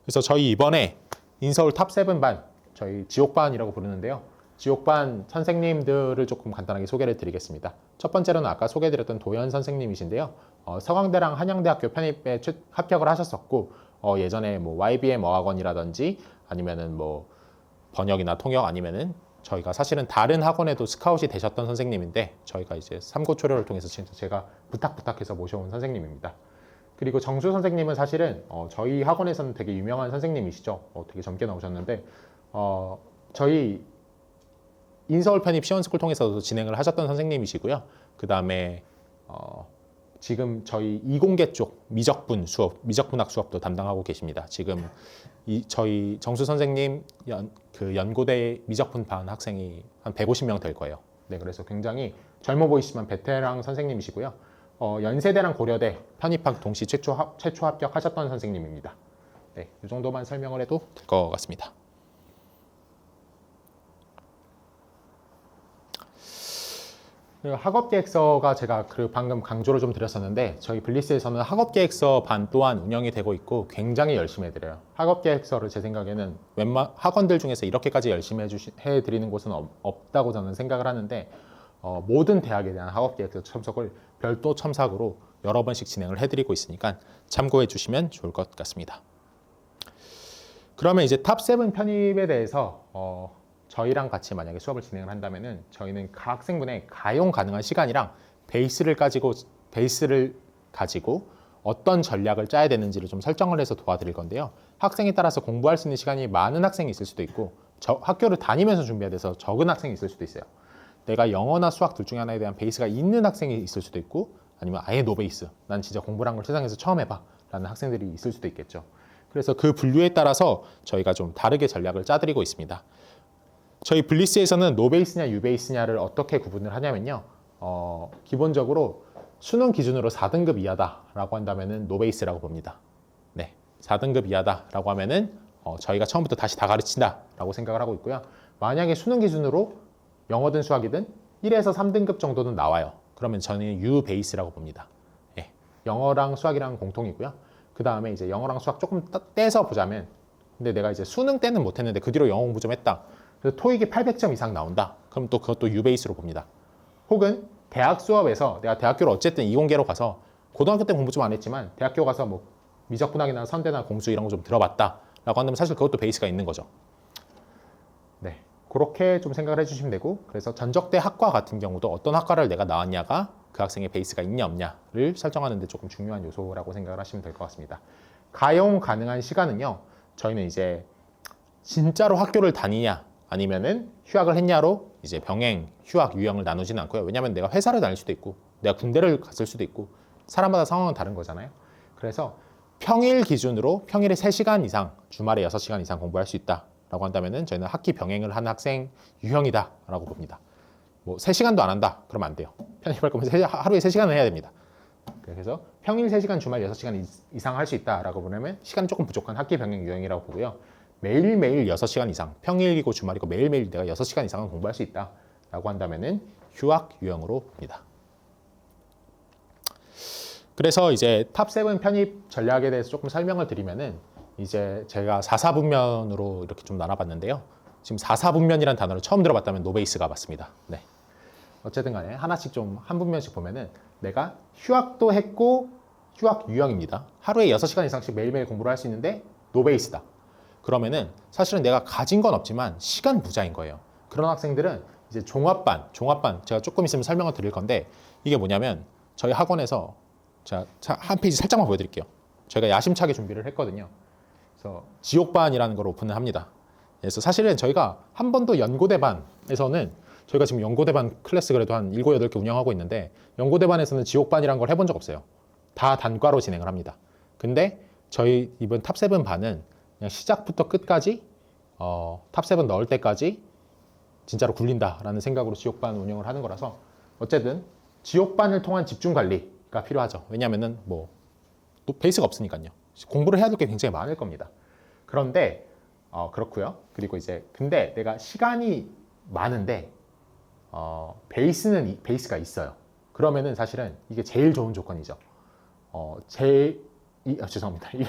[SPEAKER 1] 그래서 저희 이번에 인서울 탑7반, 저희 지옥반이라고 부르는데요. 지옥반 선생님들을 조금 간단하게 소개를 드리겠습니다. 첫 번째로는 아까 소개해드렸던 도현 선생님이신데요. 서강대랑 한양대학교 편입에 합격을 하셨었고 예전에 뭐 YBM 어학원이라든지 아니면은 뭐 번역이나 통역 아니면은 저희가 사실은 다른 학원에도 스카웃이 되셨던 선생님인데 저희가 이제 삼고초려를 통해서 진짜 제가 부탁해서 모셔온 선생님입니다. 그리고 정수 선생님은 사실은 저희 학원에서는 되게 유명한 선생님이시죠. 되게 젊게 나오셨는데 저희 인서울 편입 시원스쿨 통해서도 진행을 하셨던 선생님이시고요. 그 다음에 지금 저희 이공계 쪽 미적분학 수업도 담당하고 계십니다. 지금 저희 정수 선생님 연고대 미적분반 학생이 한 150명 될 거예요. 네, 그래서 굉장히 젊어 보이시지만 베테랑 선생님이시고요. 연세대랑 고려대 편입학 동시 최초 합격하셨던 선생님입니다. 네, 이 정도만 설명을 해도 될 것 같습니다. 학업계획서가 제가 방금 강조를 좀 드렸었는데 저희 블리스에서는 학업계획서 반 또한 운영이 되고 있고 굉장히 열심히 해드려요. 학업계획서를 제 생각에는 웬만 학원들 중에서 이렇게까지 열심히 해드리는 곳은 없다고 저는 생각을 하는데 모든 대학에 대한 학업계획서 첨삭을 별도 첨삭으로 여러 번씩 진행을 해드리고 있으니까 참고해 주시면 좋을 것 같습니다. 그러면 이제 탑7 편입에 대해서 저희랑 같이 만약에 수업을 진행을 한다면은 저희는 각 학생분의 가용 가능한 시간이랑 베이스를 가지고 어떤 전략을 짜야 되는지를 좀 설정을 해서 도와드릴 건데요. 학생에 따라서 공부할 수 있는 시간이 많은 학생이 있을 수도 있고 학교를 다니면서 준비해야 돼서 적은 학생이 있을 수도 있어요. 내가 영어나 수학 둘 중에 하나에 대한 베이스가 있는 학생이 있을 수도 있고 아니면 아예 노 베이스, 난 진짜 공부란 걸 세상에서 처음 해봐 라는 학생들이 있을 수도 있겠죠. 그래서 그 분류에 따라서 저희가 좀 다르게 전략을 짜드리고 있습니다. 저희 블리스에서는 노베이스냐 유베이스냐를 어떻게 구분을 하냐면요. 기본적으로 수능 기준으로 4등급 이하다라고 한다면은 노베이스라고 봅니다. 네, 4등급 이하다라고 하면은 저희가 처음부터 다시 다 가르친다라고 생각을 하고 있고요. 만약에 수능 기준으로 영어든 수학이든 1에서 3등급 정도는 나와요. 그러면 저는 유베이스라고 봅니다. 네, 영어랑 수학이랑 공통이고요. 그 다음에 이제 영어랑 수학 조금 떼서 보자면, 근데 내가 이제 수능 때는 못했는데 그 뒤로 영어 공부 좀 했다. 그래서 토익이 800점 이상 나온다. 그럼 또 그것도 유베이스로 봅니다. 혹은 대학 수업에서 내가 대학교를 어쨌든 이공계로 가서 고등학교 때 공부 좀 안 했지만 대학교 가서 뭐 미적분학이나 선대나 공수 이런 거 좀 들어봤다 라고 한다면 사실 그것도 베이스가 있는 거죠. 네, 그렇게 좀 생각을 해주시면 되고, 그래서 전적대 학과 같은 경우도 어떤 학과를 내가 나왔냐가 그 학생의 베이스가 있냐 없냐를 설정하는 데 조금 중요한 요소라고 생각을 하시면 될 것 같습니다. 가용 가능한 시간은요, 저희는 이제 진짜로 학교를 다니냐 아니면은 휴학을 했냐로 이제 병행, 휴학, 유형을 나누지는 않고요. 왜냐하면 내가 회사를 다닐 수도 있고 내가 군대를 갔을 수도 있고 사람마다 상황은 다른 거잖아요. 그래서 평일 기준으로 평일에 3시간 이상, 주말에 6시간 이상 공부할 수 있다라고 한다면은 저희는 학기 병행을 한 학생 유형이다라고 봅니다. 뭐 3시간도 안 한다 그러면 안 돼요. 편입할 거면 하루에 3시간을 해야 됩니다. 그래서 평일 3시간, 주말 6시간 이상 할 수 있다라고 보면 시간이 조금 부족한 학기 병행 유형이라고 보고요. 매일매일 6시간 이상, 평일이고 주말이고 매일매일 내가 6시간 이상은 공부할 수 있다라고 한다면은 휴학 유형으로 봅니다. 그래서 이제 탑7 편입 전략에 대해서 조금 설명을 드리면은 이제 제가 4사분면으로 이렇게 좀 나눠봤는데요. 지금 4사분면이라는 단어를 처음 들어봤다면 노베이스가 맞습니다. 네. 어쨌든 간에 하나씩 좀 한 분면씩 보면은 내가 휴학도 했고 휴학 유형입니다. 하루에 6시간 이상씩 매일매일 공부를 할 수 있는데 노베이스다. 그러면은 사실은 내가 가진 건 없지만 시간 부자인 거예요. 그런 학생들은 이제 종합반 제가 조금 있으면 설명을 드릴 건데 이게 뭐냐면 저희 학원에서 제가 한 페이지 살짝만 보여드릴게요. 저희가 야심차게 준비를 했거든요. 그래서 지옥반이라는 걸 오픈을 합니다. 그래서 사실은 저희가 한 번도 연고대반에서는 저희가 지금 연고대반 클래스 그래도 한 7, 8개 운영하고 있는데 연고대반에서는 지옥반이라는 걸 해본 적 없어요. 다 단과로 진행을 합니다. 근데 저희 이번 탑7 반은 그냥 시작부터 끝까지 탑7 넣을 때까지 진짜로 굴린다라는 생각으로 지옥반 운영을 하는 거라서 어쨌든 지옥반을 통한 집중 관리가 필요하죠. 왜냐하면은 뭐 또 베이스가 없으니까요. 공부를 해야 될 게 굉장히 많을 겁니다. 그런데 그렇고요. 그리고 이제 근데 내가 시간이 많은데 베이스가 있어요. 그러면은 사실은 이게 제일 좋은 조건이죠. 죄송합니다. 이게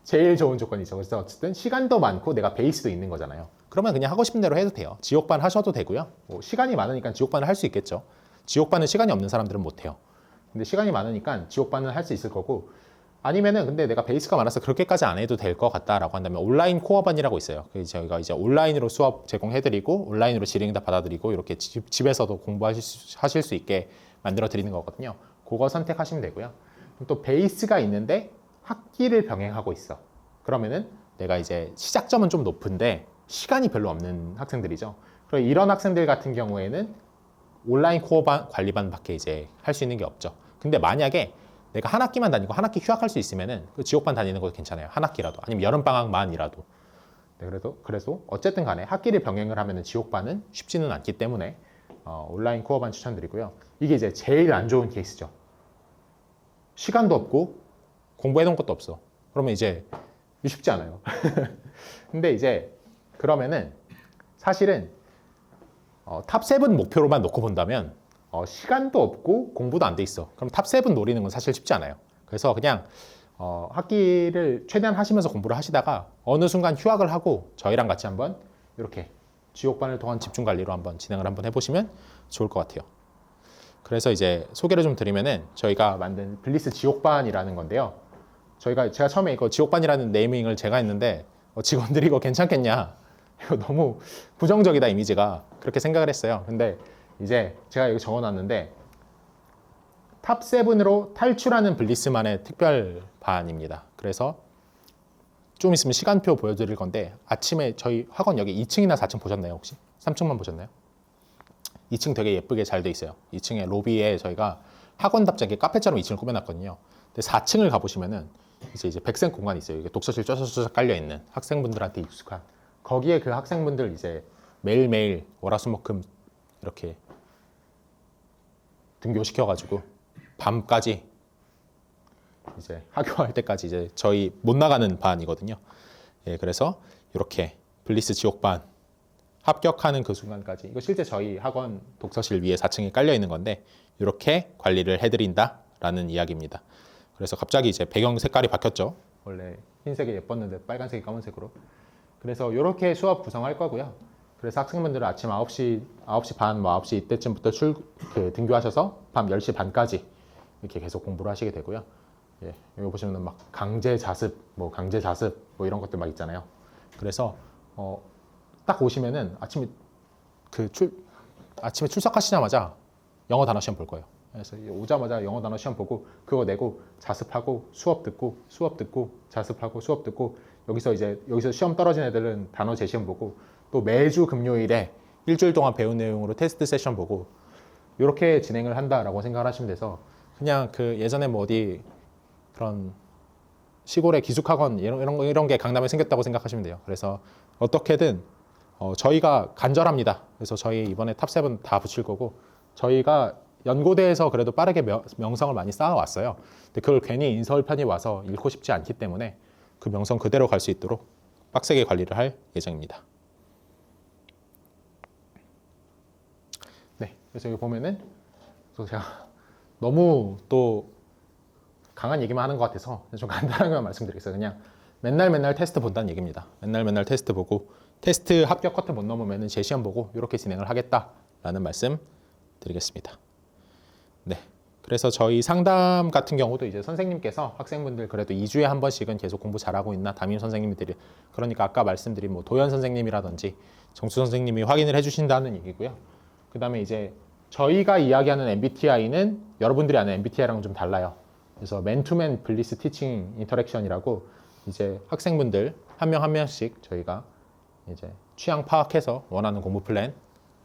[SPEAKER 1] 제일 좋은 조건이죠. 그래서 어쨌든 시간도 많고 내가 베이스도 있는 거잖아요. 그러면 그냥 하고 싶은 대로 해도 돼요. 지옥반 하셔도 되고요. 뭐 시간이 많으니까 지옥반을 할 수 있겠죠. 지옥반은 시간이 없는 사람들은 못 해요. 근데 시간이 많으니까 지옥반은 할 수 있을 거고 아니면은 근데 내가 베이스가 많아서 그렇게까지 안 해도 될 것 같다라고 한다면 온라인 코어반이라고 있어요. 저희가 이제 온라인으로 수업 제공해드리고 온라인으로 질의응답 받아드리고 이렇게 집에서도 공부하실 수 있게 만들어 드리는 거거든요. 그거 선택하시면 되고요. 또 베이스가 있는데 학기를 병행하고 있어. 그러면은 내가 이제 시작점은 좀 높은데 시간이 별로 없는 학생들이죠. 그리고 이런 학생들 같은 경우에는 온라인 코어반 관리반밖에 이제 할 수 있는 게 없죠. 근데 만약에 내가 한 학기만 다니고 한 학기 휴학할 수 있으면은 그 지옥반 다니는 것도 괜찮아요. 한 학기라도 아니면 여름방학만이라도. 네, 그래도 어쨌든 간에 학기를 병행을 하면은 지옥반은 쉽지는 않기 때문에 온라인 코어반 추천드리고요. 이게 이제 제일 안 좋은 케이스죠. 시간도 없고 공부해놓은 것도 없어. 그러면 이제 쉽지 않아요. 근데 이제 그러면은 사실은 탑7 목표로만 놓고 본다면 시간도 없고 공부도 안 돼 있어. 그럼 탑7 노리는 건 사실 쉽지 않아요. 그래서 그냥 학기를 최대한 하시면서 공부를 하시다가 어느 순간 휴학을 하고 저희랑 같이 한번 이렇게 지옥반을 통한 집중 관리로 한번 진행을 한번 해보시면 좋을 것 같아요. 그래서 이제 소개를 좀 드리면은 저희가 만든 블리스 지옥반이라는 건데요. 제가 처음에 이거 지옥반이라는 네이밍을 제가 했는데 직원들이 이거 괜찮겠냐? 이거 너무 부정적이다 이미지가 그렇게 생각을 했어요. 근데 이제 제가 여기 적어놨는데 탑7으로 탈출하는 블리스만의 특별반입니다. 그래서 좀 있으면 시간표 보여드릴 건데 아침에 저희 학원 여기 2층이나 4층 보셨나요 혹시? 3층만 보셨나요? 2층 되게 예쁘게 잘 돼 있어요. 2층에 로비에 저희가 학원답게 카페처럼 2층을 꾸며놨거든요. 근데 4층을 가보시면은 이제 백생 공간이 있어요. 이게 독서실 쫙쫙쫙 깔려 있는 학생분들한테 익숙한 거기에 그 학생분들 이제 매일매일 월화수목금 이렇게 등교시켜가지고 밤까지 이제 학교할 때까지 이제 저희 못 나가는 반이거든요. 예, 그래서 이렇게 블리스 지옥반 합격하는 그 순간까지 이거 실제 저희 학원 독서실 위에 4층에 깔려 있는 건데 이렇게 관리를 해드린다라는 이야기입니다. 그래서 갑자기 이제 배경 색깔이 바뀌었죠. 원래 흰색이 예뻤는데 빨간색이 검은색으로. 그래서 이렇게 수업 구성할 거고요. 그래서 학생분들은 아침 9시 반, 9시 이때쯤부터 등교하셔서 밤 10시 반까지 이렇게 계속 공부를 하시게 되고요. 예, 여기 보시면 막 강제 자습 뭐 이런 것들 막 있잖아요. 그래서 딱 오시면은 아침에 출석하시자마자 영어 단어 시험 볼 거예요. 그래서 오자마자 영어 단어 시험 보고 그거 내고 자습하고 수업 듣고 자습하고 수업 듣고 여기서 시험 떨어진 애들은 단어 재시험 보고 또 매주 금요일에 일주일 동안 배운 내용으로 테스트 세션 보고 이렇게 진행을 한다라고 생각을 하시면 돼서 그냥 그 예전에 뭐 어디 그런 시골의 기숙학원 이런 게 강남에 생겼다고 생각하시면 돼요. 그래서 어떻게든 저희가 간절합니다. 그래서 저희 이번에 탑7 다 붙일 거고 저희가 연고대에서 그래도 빠르게 명성을 많이 쌓아왔어요. 근데 그걸 괜히 인서울편이 와서 잃고 싶지 않기 때문에 그 명성 그대로 갈 수 있도록 빡세게 관리를 할 예정입니다. 네, 그래서 여기 보면은 제가 너무 또 강한 얘기만 하는 것 같아서 좀 간단하게만 말씀드리겠어요. 그냥 맨날 테스트 본다는 얘기입니다. 맨날 테스트 보고 테스트 합격 커트 못 넘으면 재시험 보고 이렇게 진행을 하겠다라는 말씀 드리겠습니다. 네. 그래서 저희 상담 같은 경우도 이제 선생님께서 학생분들 그래도 2주에 한 번씩은 계속 공부 잘하고 있나 담임 선생님들이, 그러니까 아까 말씀드린 뭐 도연 선생님이라든지 정수 선생님이 확인을 해주신다는 얘기고요. 그 다음에 이제 저희가 이야기하는 MBTI는 여러분들이 아는 MBTI랑은 좀 달라요. 그래서 맨투맨 블리스 티칭 인터랙션이라고 이제 학생분들 한 명 한 명씩 저희가 이제 취향 파악해서 원하는 공부 플랜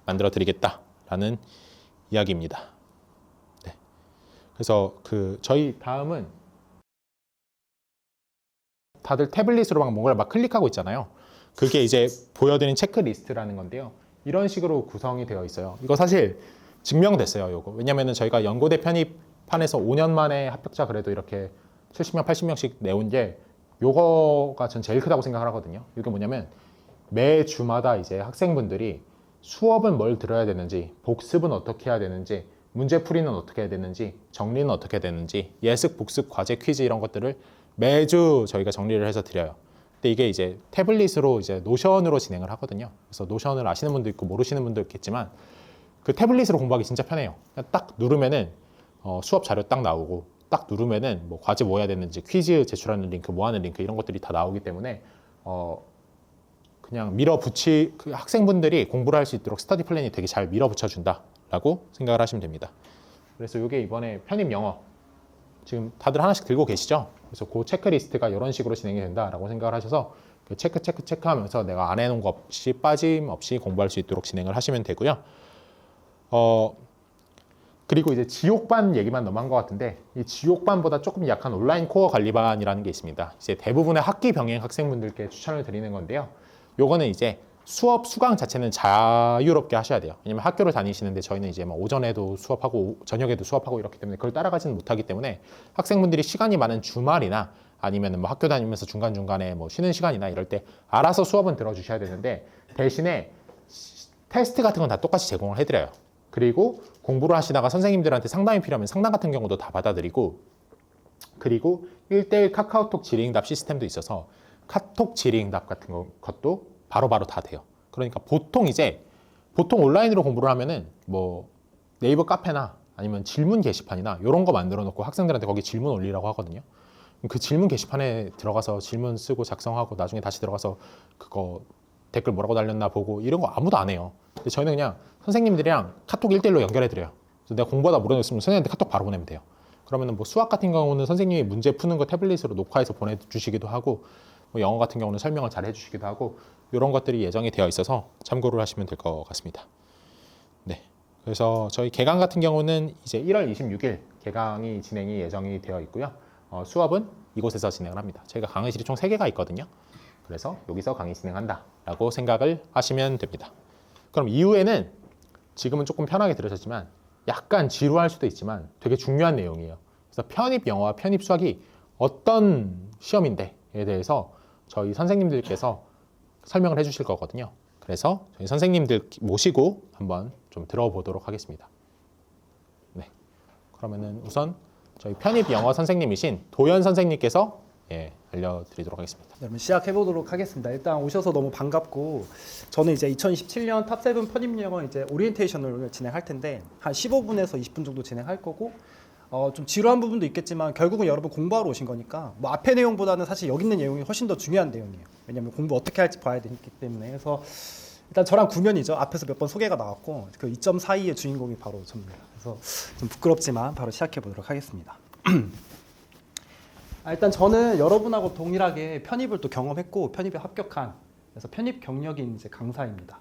[SPEAKER 1] 만들어 드리겠다라는 이야기입니다. 네. 그래서 저희 다음은 다들 태블릿으로 뭔가를 막 클릭하고 있잖아요. 그게 이제 보여드린 체크리스트라는 건데요. 이런 식으로 구성이 되어 있어요. 이거 사실 증명됐어요, 요거. 왜냐면은 저희가 연고대 편입판에서 5년 만에 합격자 그래도 이렇게 70명, 80명씩 내온 게 요거가 전 제일 크다고 생각을 하거든요. 이게 뭐냐면 매 주마다 이제 학생분들이 수업은 뭘 들어야 되는지, 복습은 어떻게 해야 되는지, 문제풀이는 어떻게 해야 되는지, 정리는 어떻게 해야 되는지, 예습, 복습, 과제, 퀴즈 이런 것들을 매주 저희가 정리를 해서 드려요. 근데 이게 이제 태블릿으로 이제 노션으로 진행을 하거든요. 그래서 노션을 아시는 분도 있고 모르시는 분도 있겠지만 그 태블릿으로 공부하기 진짜 편해요. 그냥 딱 누르면은 수업 자료 딱 나오고, 딱 누르면은 뭐 과제 뭐 해야 되는지, 퀴즈 제출하는 링크, 뭐 하는 링크 이런 것들이 다 나오기 때문에 그냥 그 학생분들이 공부를 할 수 있도록 스터디 플랜이 되게 잘 밀어붙여 준다라고 생각을 하시면 됩니다. 그래서 이게 이번에 편입 영어 지금 다들 하나씩 들고 계시죠? 그래서 그 체크리스트가 이런 식으로 진행이 된다라고 생각을 하셔서 체크하면서 내가 안 해놓은 거 없이 빠짐없이 공부할 수 있도록 진행을 하시면 되고요. 그리고 이제 지옥반 얘기만 너무 한 것 같은데, 이 지옥반보다 조금 약한 온라인 코어 관리반이라는 게 있습니다. 이제 대부분의 학기 병행 학생분들께 추천을 드리는 건데요. 요거는 이제 수업 수강 자체는 자유롭게 하셔야 돼요. 왜냐면 학교를 다니시는데 저희는 이제 뭐 오전에도 수업하고 저녁에도 수업하고 이렇기 때문에 그걸 따라가지는 못하기 때문에 학생분들이 시간이 많은 주말이나 아니면 뭐 학교 다니면서 중간중간에 뭐 쉬는 시간이나 이럴 때 알아서 수업은 들어주셔야 되는데, 대신에 테스트 같은 건 다 똑같이 제공을 해드려요. 그리고 공부를 하시다가 선생님들한테 상담이 필요하면 상담 같은 경우도 다 받아드리고, 그리고 1대1 카카오톡 질의응답 시스템도 있어서 카톡 질의응답 같은 것도 바로바로 다 돼요. 그러니까 보통 온라인으로 공부를 하면은 뭐 네이버 카페나 아니면 질문 게시판이나 이런 거 만들어 놓고 학생들한테 거기 질문 올리라고 하거든요. 그 질문 게시판에 들어가서 질문 쓰고 작성하고 나중에 다시 들어가서 그거 댓글 뭐라고 달렸나 보고 이런 거 아무도 안 해요. 근데 저희는 그냥 선생님들이랑 카톡 1대1로 연결해 드려요. 그래서 내가 공부하다 모르겠으면 선생님한테 카톡 바로 보내면 돼요. 그러면은 뭐 수학 같은 경우는 선생님이 문제 푸는 거 태블릿으로 녹화해서 보내주시기도 하고, 뭐 영어 같은 경우는 설명을 잘 해주시기도 하고, 이런 것들이 예정이 되어 있어서 참고를 하시면 될 것 같습니다. 네. 그래서 저희 개강 같은 경우는 이제 1월 26일 개강이 진행이 예정이 되어 있고요. 수업은 이곳에서 진행을 합니다. 저희가 강의실이 총 3개가 있거든요. 그래서 여기서 강의 진행한다라고 생각을 하시면 됩니다. 그럼 이후에는 지금은 조금 편하게 들으셨지만 약간 지루할 수도 있지만 되게 중요한 내용이에요. 그래서 편입 영어와 편입 수학이 어떤 시험인데에 대해서 저희 선생님들께서 설명을 해주실 거거든요. 그래서 저희 선생님들 모시고 한번 좀 들어보도록 하겠습니다. 네. 그러면은 우선 저희 편입 영어 선생님이신 도연 선생님께서 알려드리도록 하겠습니다.
[SPEAKER 2] 네, 그럼 시작해 보도록 하겠습니다. 일단 오셔서 너무 반갑고, 저는 이제 2017년 탑7 편입 영어 이제 오리엔테이션을 진행할 텐데 한 15분에서 20분 정도 진행할 거고, 좀 지루한 부분도 있겠지만 결국은 여러분 공부하러 오신 거니까 뭐 앞에 내용보다는 사실 여기 있는 내용이 훨씬 더 중요한 내용이에요. 왜냐하면 공부 어떻게 할지 봐야 되기 때문에. 그래서 일단 저랑 구면이죠. 앞에서 몇 번 소개가 나왔고 그 2.42의 주인공이 바로 저입니다. 그래서 좀 부끄럽지만 바로 시작해 보도록 하겠습니다. 일단 저는 여러분하고 동일하게 편입을 또 경험했고 편입에 합격한, 그래서 편입 경력인 이제 강사입니다.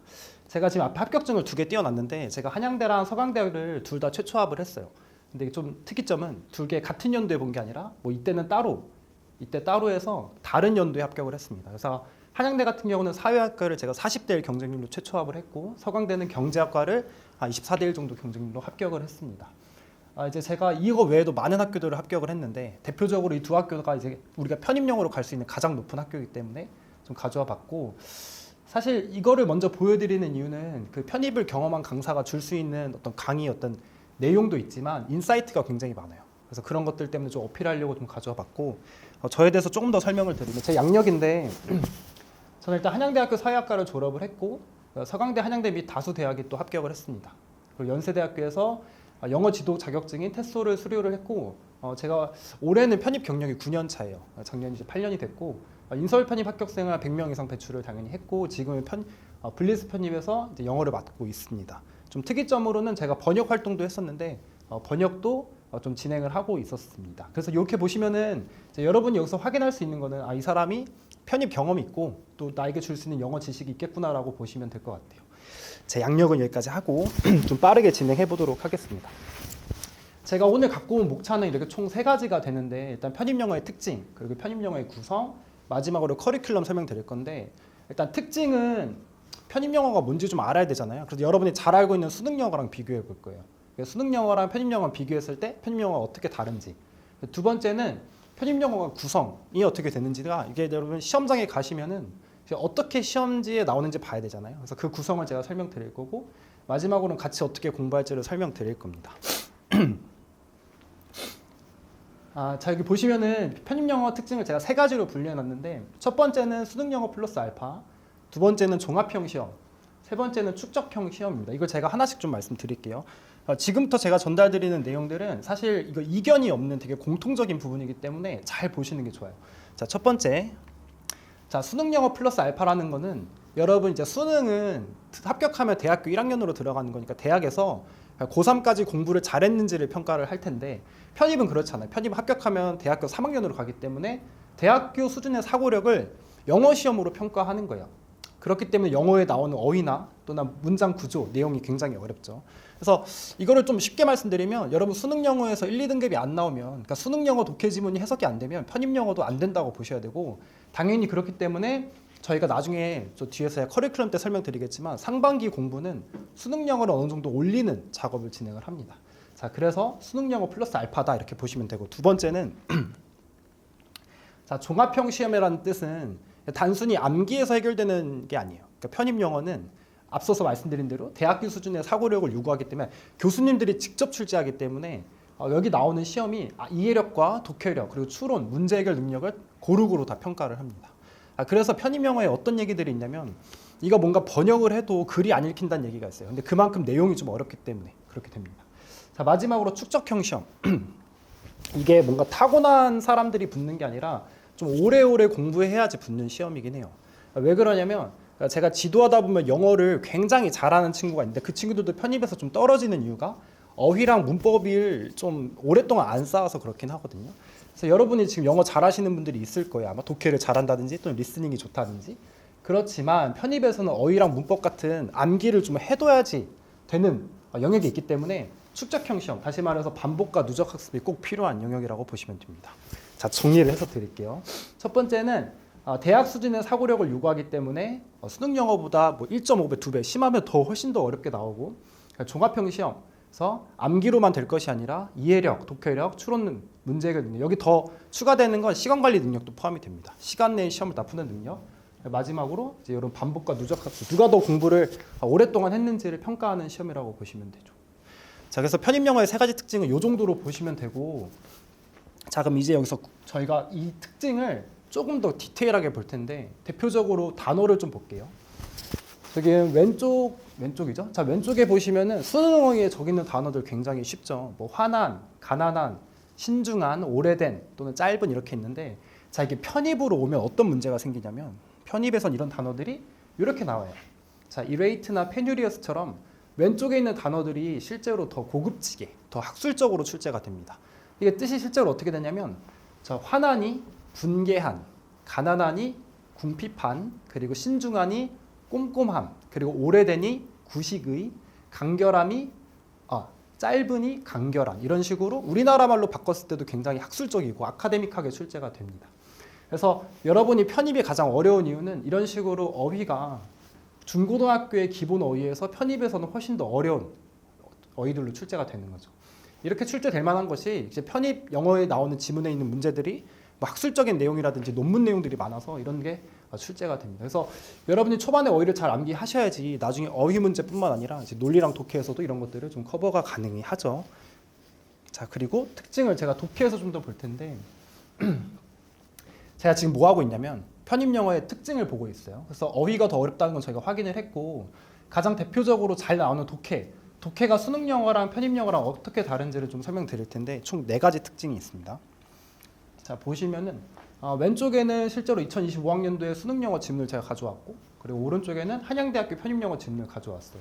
[SPEAKER 2] 제가 지금 앞에 합격증을 2개 띄워놨는데 제가 한양대랑 서강대를 둘 다 최초 합을 했어요. 근데 좀 특이점은 2개 같은 연도에 본 게 아니라 뭐 이때 따로 해서 다른 연도에 합격을 했습니다. 그래서 한양대 같은 경우는 사회학과를 제가 40대 1 경쟁률로 최초 합을 했고, 서강대는 경제학과를 한 24대 1 정도 경쟁률로 합격을 했습니다. 이제 제가 이거 외에도 많은 학교들을 합격을 했는데 대표적으로 이 2 학교가 이제 우리가 편입영어로 갈 수 있는 가장 높은 학교이기 때문에 좀 가져와 봤고, 사실 이거를 먼저 보여드리는 이유는 그 편입을 경험한 강사가 줄 수 있는 어떤 강의 어떤 내용도 있지만 인사이트가 굉장히 많아요. 그래서 그런 것들 때문에 좀 어필하려고 좀 가져와 봤고 저에 대해서 조금 더 설명을 드리면 제 양력인데 저는 일단 한양대학교 사회학과를 졸업을 했고 서강대, 한양대 및 다수 대학에 또 합격을 했습니다. 그리고 연세대학교에서 영어 지도 자격증인 테소를 수료를 했고 제가 올해는 편입 경력이 9년 차예요. 작년이 이제 8년이 됐고 인서울 편입 합격생을 100명 이상 배출을 당연히 했고 지금은 블리스 편입에서 이제 영어를 맡고 있습니다. 좀 특이점으로는 제가 번역 활동도 했었는데 번역도 좀 진행을 하고 있었습니다. 그래서 이렇게 보시면은 이제 여러분이 여기서 확인할 수 있는 거는 이 사람이 편입 경험이 있고 또 나에게 줄 수 있는 영어 지식이 있겠구나라고 보시면 될 것 같아요. 제 양력은 여기까지 하고 좀 빠르게 진행해 보도록 하겠습니다. 제가 오늘 갖고 온 목차는 이렇게 총 3가지가 되는데 일단 편입 영어의 특징, 그리고 편입 영어의 구성, 마지막으로 커리큘럼 설명드릴 건데 일단 특징은 편입 영어가 뭔지 좀 알아야 되잖아요. 그래서 여러분이 잘 알고 있는 수능 영어랑 비교해 볼 거예요. 수능 영어랑 편입 영어 비교했을 때 편입 영어가 어떻게 다른지. 두 번째는 편입 영어가 구성이 어떻게 되는지가 이게 여러분 시험장에 가시면은 어떻게 시험지에 나오는지 봐야 되잖아요. 그래서 그 구성을 제가 설명드릴 거고 마지막으로는 같이 어떻게 공부할지를 설명드릴 겁니다. 자 여기 보시면은 편입 영어 특징을 제가 3가지로 분류해놨는데 첫 번째는 수능 영어 플러스 알파, 두 번째는 종합형 시험, 세 번째는 축적형 시험입니다. 이걸 제가 하나씩 좀 말씀드릴게요. 지금부터 제가 전달드리는 내용들은 사실 이거 이견이 없는 되게 공통적인 부분이기 때문에 잘 보시는 게 좋아요. 자, 첫 번째. 자, 수능 영어 플러스 알파라는 거는 여러분 이제 수능은 합격하면 대학교 1학년으로 들어가는 거니까 대학에서 고3까지 공부를 잘했는지를 평가를 할 텐데 편입은 그렇잖아요. 편입 합격하면 대학교 3학년으로 가기 때문에 대학교 수준의 사고력을 영어 시험으로 평가하는 거예요. 그렇기 때문에 영어에 나오는 어휘나 또는 문장 구조, 내용이 굉장히 어렵죠. 그래서 이거를 좀 쉽게 말씀드리면 여러분 수능 영어에서 1, 2등급이 안 나오면 그러니까 수능 영어 독해 지문이 해석이 안 되면 편입 영어도 안 된다고 보셔야 되고 당연히 그렇기 때문에 저희가 나중에 저 뒤에서 커리큘럼 때 설명드리겠지만 상반기 공부는 수능 영어를 어느 정도 올리는 작업을 진행을 합니다. 자, 그래서 수능 영어 플러스 알파다 이렇게 보시면 되고 두 번째는 자, 종합형 시험이라는 뜻은 단순히 암기해서 해결되는 게 아니에요. 그러니까 편입 영어는 앞서서 말씀드린 대로 대학교 수준의 사고력을 요구하기 때문에 교수님들이 직접 출제하기 때문에 여기 나오는 시험이 이해력과 독해력 그리고 추론, 문제 해결 능력을 고루고루 다 평가를 합니다. 그래서 편입 영어에 어떤 얘기들이 있냐면 이거 뭔가 번역을 해도 글이 안 읽힌다는 얘기가 있어요. 근데 그만큼 내용이 좀 어렵기 때문에 그렇게 됩니다. 자, 마지막으로 축적형 시험. 이게 뭔가 타고난 사람들이 붙는 게 아니라 좀 오래오래 공부해야지 붙는 시험이긴 해요. 왜 그러냐면 제가 지도하다 보면 영어를 굉장히 잘하는 친구가 있는데 그 친구들도 편입에서 좀 떨어지는 이유가 어휘랑 문법을 좀 오랫동안 안 쌓아서 그렇긴 하거든요. 그래서 여러분이 지금 영어 잘하시는 분들이 있을 거예요. 아마 독해를 잘한다든지 또는 리스닝이 좋다든지. 그렇지만 편입에서는 어휘랑 문법 같은 암기를 좀 해둬야지 되는 영역이 있기 때문에 축적형 시험, 다시 말해서 반복과 누적 학습이 꼭 필요한 영역이라고 보시면 됩니다. 자, 정리를 해서 드릴게요. 첫 번째는 대학 수준의 사고력을 요구하기 때문에 수능 영어보다 뭐 1.5배, 2배, 심하면 훨씬 더 어렵게 나오고 종합형 시험에서 암기로만 될 것이 아니라 이해력, 독해력, 추론, 문제 해결 능력 여기 더 추가되는 건 시간 관리 능력도 포함이 됩니다. 시간 내에 시험을 다 푸는 능력. 마지막으로 이제 이런 반복과 누적 학습 누가 더 공부를 오랫동안 했는지를 평가하는 시험이라고 보시면 되죠. 자, 그래서 편입 영어의 3가지 특징은 이 정도로 보시면 되고 자, 그럼 이제 여기서 저희가 이 특징을 조금 더 디테일하게 볼 텐데 대표적으로 단어를 좀 볼게요. 저기 왼쪽이죠? 자, 왼쪽에 보시면은 수능 어휘에 적혀 있는 단어들 굉장히 쉽죠. 뭐 화난, 가난한, 신중한, 오래된 또는 짧은 이렇게 있는데 자, 이게 편입으로 오면 어떤 문제가 생기냐면 편입에선 이런 단어들이 이렇게 나와요. 자, 이레이트나 페뉴리어스처럼 왼쪽에 있는 단어들이 실제로 더 고급지게, 더 학술적으로 출제가 됩니다. 이게 뜻이 실제로 어떻게 되냐면 자, 화난이 분개한, 가난하니 궁핍한, 그리고 신중하니 꼼꼼함, 그리고 오래되니 구식의, 간결함이 짧으니 간결한 이런 식으로 우리나라 말로 바꿨을 때도 굉장히 학술적이고 아카데믹하게 출제가 됩니다. 그래서 여러분이 편입이 가장 어려운 이유는 이런 식으로 어휘가 중고등학교의 기본 어휘에서 편입에서는 훨씬 더 어려운 어휘들로 출제가 되는 거죠. 이렇게 출제될 만한 것이 이제 편입 영어에 나오는 지문에 있는 문제들이 뭐 학술적인 내용이라든지 논문 내용들이 많아서 이런 게 출제가 됩니다. 그래서 여러분이 초반에 어휘를 잘 암기하셔야지 나중에 어휘 문제뿐만 아니라 이제 논리랑 독해에서도 이런 것들을 좀 커버가 가능하죠. 자, 그리고 특징을 제가 독해에서 좀 더 볼 텐데 제가 지금 뭐 하고 있냐면 편입 영어의 특징을 보고 있어요. 그래서 어휘가 더 어렵다는 건 저희가 확인을 했고 가장 대표적으로 잘 나오는 독해가 수능 영어랑 편입 영어랑 어떻게 다른지를 좀 설명드릴 텐데 총 4가지 특징이 있습니다. 자, 보시면은 왼쪽에는 실제로 2025학년도에 수능 영어 지문을 제가 가져왔고 그리고 오른쪽에는 한양대학교 편입 영어 지문을 가져왔어요.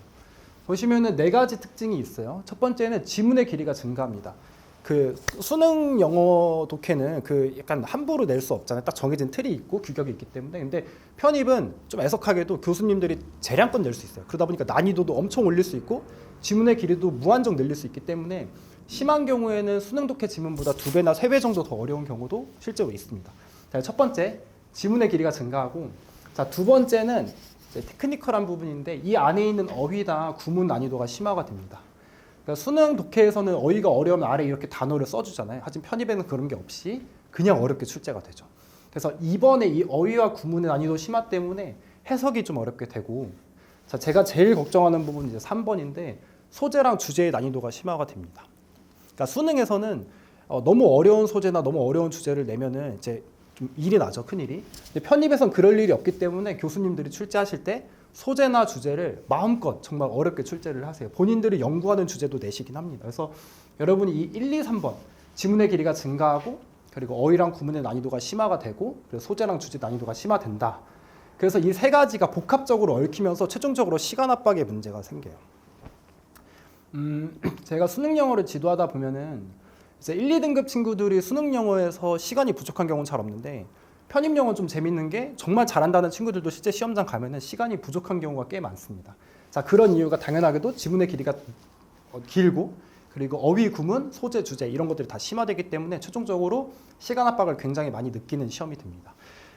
[SPEAKER 2] 보시면은 4가지 특징이 있어요. 첫 번째는 지문의 길이가 증가합니다. 그 수능 영어 독해는 그 약간 함부로 낼 수 없잖아요. 딱 정해진 틀이 있고 규격이 있기 때문에. 근데 편입은 좀 애석하게도 교수님들이 재량껏 낼 수 있어요. 그러다 보니까 난이도도 엄청 올릴 수 있고 지문의 길이도 무한정 늘릴 수 있기 때문에 심한 경우에는 수능 독해 지문보다 2배나 3배 정도 더 어려운 경우도 실제로 있습니다. 자, 첫 번째, 지문의 길이가 증가하고 자, 두 번째는 테크니컬한 부분인데 이 안에 있는 어휘나 구문 난이도가 심화가 됩니다. 그러니까 수능 독해에서는 어휘가 어려우면 아래 이렇게 단어를 써주잖아요. 하지만 편입에는 그런 게 없이 그냥 어렵게 출제가 되죠. 그래서 이번에 이 어휘와 구문의 난이도 심화 때문에 해석이 좀 어렵게 되고 자, 제가 제일 걱정하는 부분은 이제 3번인데 소재랑 주제의 난이도가 심화가 됩니다. 그러니까 수능에서는 너무 어려운 소재나 너무 어려운 주제를 내면은 이제 좀 일이 나죠, 큰일이. 근데 편입에선 그럴 일이 없기 때문에 교수님들이 출제하실 때 소재나 주제를 마음껏 정말 어렵게 출제를 하세요. 본인들이 연구하는 주제도 내시긴 합니다. 그래서 여러분이 이 1, 2, 3번 지문의 길이가 증가하고 그리고 어휘랑 구문의 난이도가 심화가 되고 그리고 소재랑 주제 난이도가 심화된다. 그래서 이 3가지가 복합적으로 얽히면서 최종적으로 시간 압박의 문제가 생겨요. 제가 수능 영어를 지도하다 보면은 이제 1, 2등급 친구들이 수능 영어에서 시간이 부족한 경우는 잘 없는데 편입 영어 좀 재밌는 게 정말 잘한다는 친구들도 실제 시험장 가면은 시간이 부족한 경우가 꽤 많습니다. 자, 그런 이유가 당연하게도 지문의 길이가 길고 그리고 어휘, 구문, 소재, 주제 이런 것들이 다 심화되기 때문에 최종적으로 시간 압박을 굉장히 많이 느끼는 시험이 됩니다.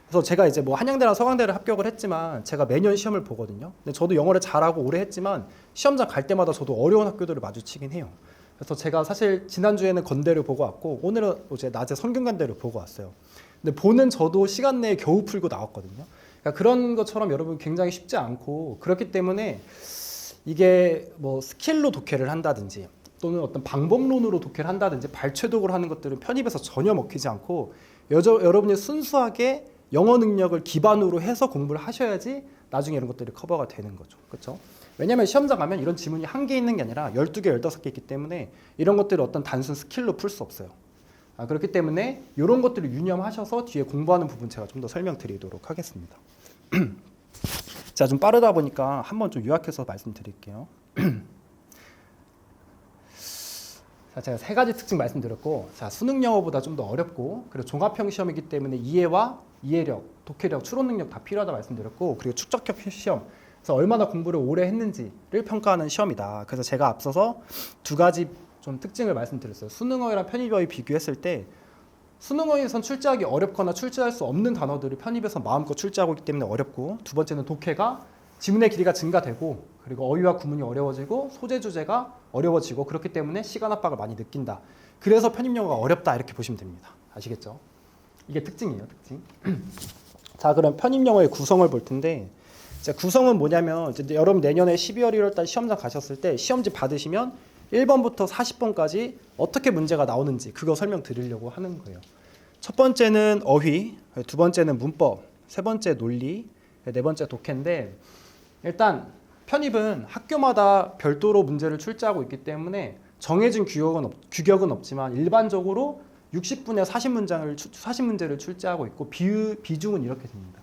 [SPEAKER 2] 그래서 제가 이제 뭐 한양대랑 서강대를 합격을 했지만 제가 매년 시험을 보거든요. 근데 저도 영어를 잘하고 오래 했지만 시험장 갈 때마다 저도 어려운 학교들을 마주치긴 해요. 그래서 제가 사실 지난주에는 건대를 보고 왔고 오늘은 어제 낮에 성균관대를 보고 왔어요. 근데 보는 저도 시간 내에 겨우 풀고 나왔거든요. 그러니까 그런 것처럼 여러분 굉장히 쉽지 않고 그렇기 때문에 이게 뭐 스킬로 독해를 한다든지 또는 어떤 방법론으로 독해를 한다든지 발췌독을 하는 것들은 편입에서 전혀 먹히지 않고 여러분이 순수하게 영어 능력을 기반으로 해서 공부를 하셔야지 나중에 이런 것들이 커버가 되는 거죠. 그렇죠? 왜냐하면 시험장 가면 이런 지문이 1개 있는 게 아니라 12개, 15개 있기 때문에 이런 것들을 어떤 단순 스킬로 풀 수 없어요. 그렇기 때문에 이런 것들을 유념하셔서 뒤에 공부하는 부분 제가 좀 더 설명드리도록 하겠습니다. 자, 좀 빠르다 보니까 한번 좀 요약해서 말씀드릴게요. 자, 제가 3가지 특징 말씀드렸고, 자, 수능 영어보다 좀 더 어렵고, 그리고 종합형 시험이기 때문에 이해와 이해력, 독해력, 추론 능력 다 필요하다 말씀드렸고, 그리고 축적형 시험, 그래서 얼마나 공부를 오래 했는지를 평가하는 시험이다. 그래서 제가 앞서서 2가지 좀 특징을 말씀드렸어요. 수능어휘랑 편입어휘 비교했을 때 수능어휘에선 출제하기 어렵거나 출제할 수 없는 단어들을 편입에서 마음껏 출제하고 있기 때문에 어렵고, 두 번째는 독해가 지문의 길이가 증가되고 그리고 어휘와 구문이 어려워지고 소재 주제가 어려워지고 그렇기 때문에 시간 압박을 많이 느낀다. 그래서 편입 영어가 어렵다 이렇게 보시면 됩니다. 아시겠죠? 이게 특징이에요, 특징. 자, 그럼 편입 영어의 구성을 볼 텐데 이제 구성은 뭐냐면 이제 여러분 내년에 12월 1월 달 시험장 가셨을 때 시험지 받으시면 1번부터 40번까지 어떻게 문제가 나오는지 그거 설명드리려고 하는 거예요. 첫 번째는 어휘, 두 번째는 문법, 세 번째 논리, 네 번째 독해인데 일단 편입은 학교마다 별도로 문제를 출제하고 있기 때문에 정해진 규격은 없지만 일반적으로 60분에 40문제를 출제하고 있고 비중은 이렇게 됩니다.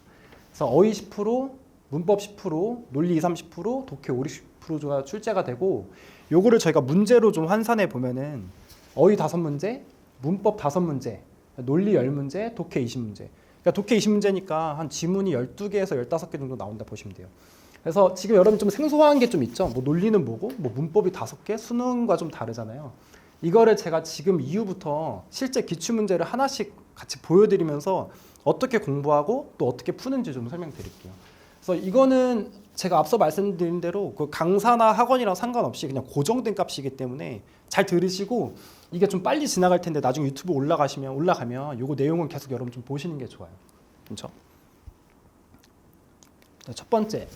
[SPEAKER 2] 그래서 어휘 10%, 문법 10%, 논리 20, 30%, 독해 50%가 출제가 되고 요거를 저희가 문제로 좀 환산해 보면은 어휘 5문제, 문법 5문제, 논리 10문제, 독해 20문제. 그러니까 독해 20문제니까 한 지문이 12개에서 15개 정도 나온다 보시면 돼요. 그래서 지금 여러분 좀 생소한 게 좀 있죠. 뭐 논리는 뭐고, 뭐 문법이 5개, 수능과 좀 다르잖아요. 이거를 제가 지금 이후부터 실제 기출문제를 하나씩 같이 보여드리면서 어떻게 공부하고 또 어떻게 푸는지 좀 설명드릴게요. 그래서 이거는 제가 앞서 말씀드린 대로 그 강사나 학원이랑 상관없이 그냥 고정된 값이기 때문에 잘 들으시고 이게 좀 빨리 지나갈 텐데 나중에 유튜브 올라가면 요거 내용은 계속 여러분 좀 보시는 게 좋아요. 그렇죠? 첫 번째,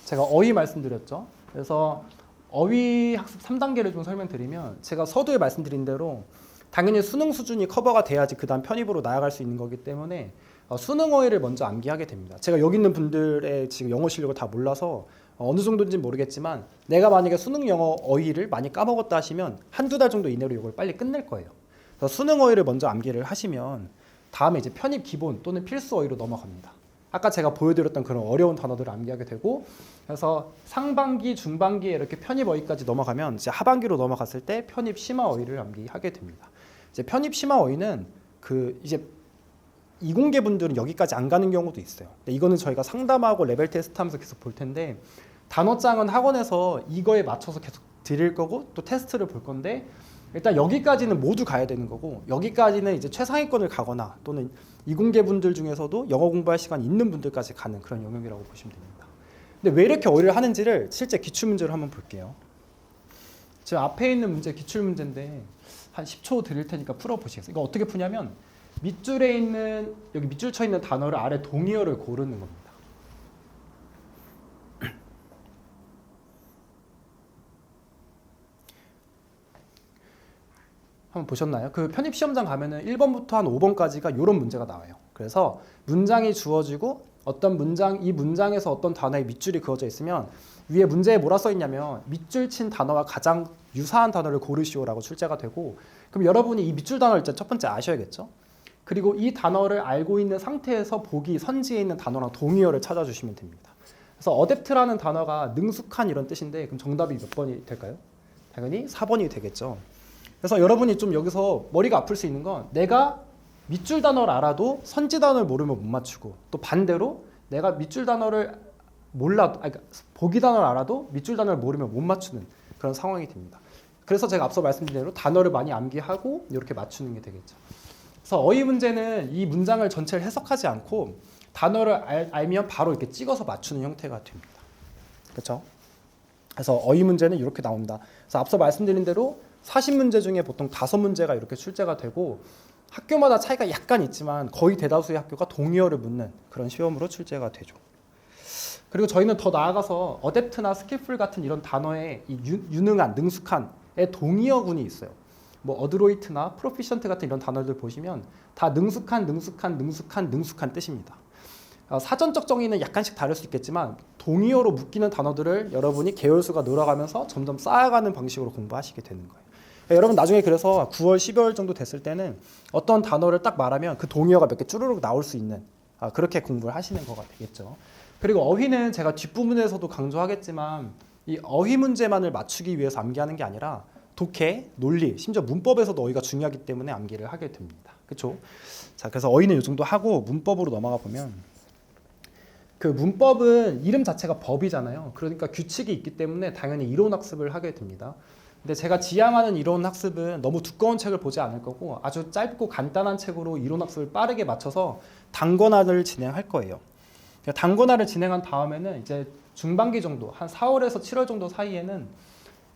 [SPEAKER 2] 제가 어휘 말씀드렸죠. 그래서 어휘 학습 3단계를 좀 설명드리면 제가 서두에 말씀드린 대로 당연히 수능 수준이 커버가 돼야지 그 다음 편입으로 나아갈 수 있는 거기 때문에 수능 어휘를 먼저 암기하게 됩니다. 제가 여기 있는 분들의 지금 영어 실력을 다 몰라서 어느 정도인지 모르겠지만 내가 만약에 수능 영어 어휘를 많이 까먹었다 하시면 한두 달 정도 이내로 이걸 빨리 끝낼 거예요. 그래서 수능 어휘를 먼저 암기를 하시면 다음에 이제 편입 기본 또는 필수 어휘로 넘어갑니다. 아까 제가 보여드렸던 그런 어려운 단어들을 암기하게 되고 그래서 상반기, 중반기에 이렇게 편입 어휘까지 넘어가면 이제 하반기로 넘어갔을 때 편입 심화 어휘를 암기하게 됩니다. 이제 편입 심화 어휘는 그 이제 이공계 분들은 여기까지 안 가는 경우도 있어요. 근데 이거는 저희가 상담하고 레벨 테스트하면서 계속 볼 텐데 단어장은 학원에서 이거에 맞춰서 계속 드릴 거고 또 테스트를 볼 건데 일단 여기까지는 모두 가야 되는 거고 여기까지는 이제 최상위권을 가거나 또는 이공계 분들 중에서도 영어 공부할 시간이 있는 분들까지 가는 그런 영역이라고 보시면 됩니다. 근데 왜 이렇게 어휘를 하는지를 실제 기출문제로 한번 볼게요. 지금 앞에 있는 문제 기출문제인데 한 10초 드릴 테니까 풀어보시겠어요? 이거 어떻게 푸냐면 밑줄에 있는 여기 밑줄 쳐 있는 단어를 아래 동의어를 고르는 겁니다. 한번 보셨나요? 그 편입 시험장 가면은 1번부터 한 5번까지가 이런 문제가 나와요. 그래서 문장이 주어지고 어떤 문장 이 문장에서 어떤 단어의 밑줄이 그어져 있으면 위에 문제에 뭐라 써 있냐면 밑줄 친 단어와 가장 유사한 단어를 고르시오라고 출제가 되고 그럼 여러분이 이 밑줄 단어를 일단 첫 번째 아셔야겠죠? 그리고 이 단어를 알고 있는 상태에서 보기 선지에 있는 단어랑 동의어를 찾아주시면 됩니다. 그래서 어댑트라는 단어가 능숙한 이런 뜻인데 그럼 정답이 몇 번이 될까요? 당연히 4번이 되겠죠. 그래서 여러분이 좀 여기서 머리가 아플 수 있는 건 내가 밑줄 단어를 알아도 선지 단어를 모르면 못 맞추고 또 반대로 내가 밑줄 단어를 몰라도 그러니까 보기 단어를 알아도 밑줄 단어를 모르면 못 맞추는 그런 상황이 됩니다. 그래서 제가 앞서 말씀드린 대로 단어를 많이 암기하고 이렇게 맞추는 게 되겠죠. 그래서 어휘 문제는 이 문장을 전체를 해석하지 않고 단어를 알면 바로 이렇게 찍어서 맞추는 형태가 됩니다. 그렇죠? 그래서 어휘 문제는 이렇게 나온다. 그래서 앞서 말씀드린 대로 40문제 중에 보통 5문제가 이렇게 출제가 되고 학교마다 차이가 약간 있지만 거의 대다수의 학교가 동의어를 묻는 그런 시험으로 출제가 되죠. 그리고 저희는 더 나아가서 어댑트나 스킬풀 같은 이런 단어의 이 유능한, 능숙한의 동의어군이 있어요. 뭐 어드로이트나 프로피션트 같은 이런 단어들 보시면 다 능숙한 뜻입니다. 사전적 정의는 약간씩 다를 수 있겠지만 동의어로 묶이는 단어들을 여러분이 계열수가 늘어가면서 점점 쌓아가는 방식으로 공부하시게 되는 거예요. 여러분 나중에 그래서 9월, 12월 정도 됐을 때는 어떤 단어를 딱 말하면 그 동의어가 몇 개 쭈루룩 나올 수 있는 그렇게 공부를 하시는 거가 되겠죠. 그리고 어휘는 제가 뒷부분에서도 강조하겠지만 이 어휘 문제만을 맞추기 위해서 암기하는 게 아니라 독해, 논리, 심지어 문법에서도 어휘가 중요하기 때문에 암기를 하게 됩니다. 그렇죠? 자, 그래서 어휘는 이 정도 하고 문법으로 넘어가 보면 그 문법은 이름 자체가 법이잖아요. 그러니까 규칙이 있기 때문에 당연히 이론 학습을 하게 됩니다. 근데 제가 지향하는 이론 학습은 너무 두꺼운 책을 보지 않을 거고 아주 짧고 간단한 책으로 이론 학습을 빠르게 맞춰서 단권화를 진행할 거예요. 단권화를 진행한 다음에는 이제 중반기 정도, 한 4월에서 7월 정도 사이에는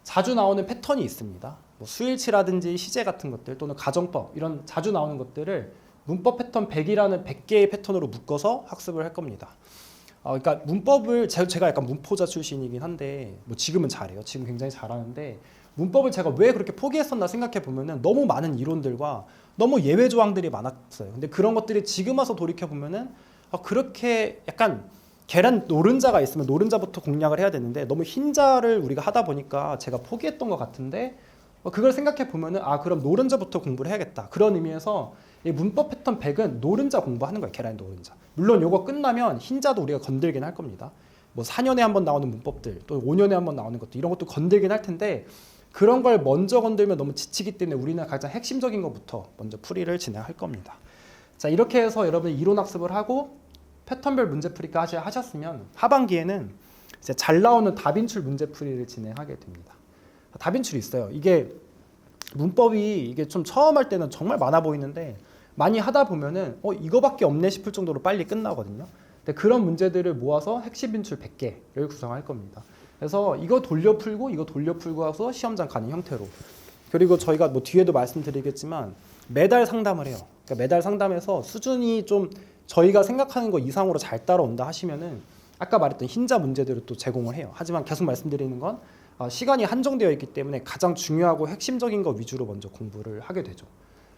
[SPEAKER 2] 자주 나오는 패턴이 있습니다. 뭐 수일치라든지 시제 같은 것들 또는 가정법 이런 자주 나오는 것들을 문법 패턴 100이라는 100개의 패턴으로 묶어서 학습을 할 겁니다. 그러니까 문법을 제가 약간 문포자 출신이긴 한데 뭐 지금은 잘해요. 지금 굉장히 잘하는데 문법을 제가 왜 그렇게 포기했었나 생각해 보면은 너무 많은 이론들과 너무 예외 조항들이 많았어요. 근데 그런 것들이 지금 와서 돌이켜 보면은 그렇게 약간 계란 노른자가 있으면 노른자부터 공략을 해야 되는데 너무 흰자를 우리가 하다 보니까 제가 포기했던 것 같은데 그걸 생각해 보면은 그럼 노른자부터 공부를 해야겠다. 그런 의미에서 이 문법 패턴 100은 노른자 공부하는 거예요. 계란 노른자. 물론 요거 끝나면 흰자도 우리가 건들긴 할 겁니다. 뭐 4년에 한 번 나오는 문법들 또 5년에 한 번 나오는 것도 이런 것도 건들긴 할 텐데 그런 걸 먼저 건들면 너무 지치기 때문에 우리는 가장 핵심적인 것부터 먼저 풀이를 진행할 겁니다. 자, 이렇게 해서 여러분이 이론 학습을 하고 패턴별 문제풀이까지 하셨으면 하반기에는 이제 잘 나오는 다빈출 문제풀이를 진행하게 됩니다. 다빈출이 있어요. 이게 문법이 이게 좀 처음 할 때는 정말 많아 보이는데 많이 하다 보면은 이거밖에 없네 싶을 정도로 빨리 끝나거든요. 근데 그런 문제들을 모아서 핵심 빈출 100개를 구성할 겁니다. 그래서 이거 돌려 풀고 해서 시험장 가는 형태로. 그리고 저희가 뭐 뒤에도 말씀드리겠지만 매달 상담을 해요. 그러니까 매달 상담해서 수준이 좀 저희가 생각하는 거 이상으로 잘 따라온다 하시면은 아까 말했던 흰자 문제들을 또 제공을 해요. 하지만 계속 말씀드리는 건 시간이 한정되어 있기 때문에 가장 중요하고 핵심적인 거 위주로 먼저 공부를 하게 되죠.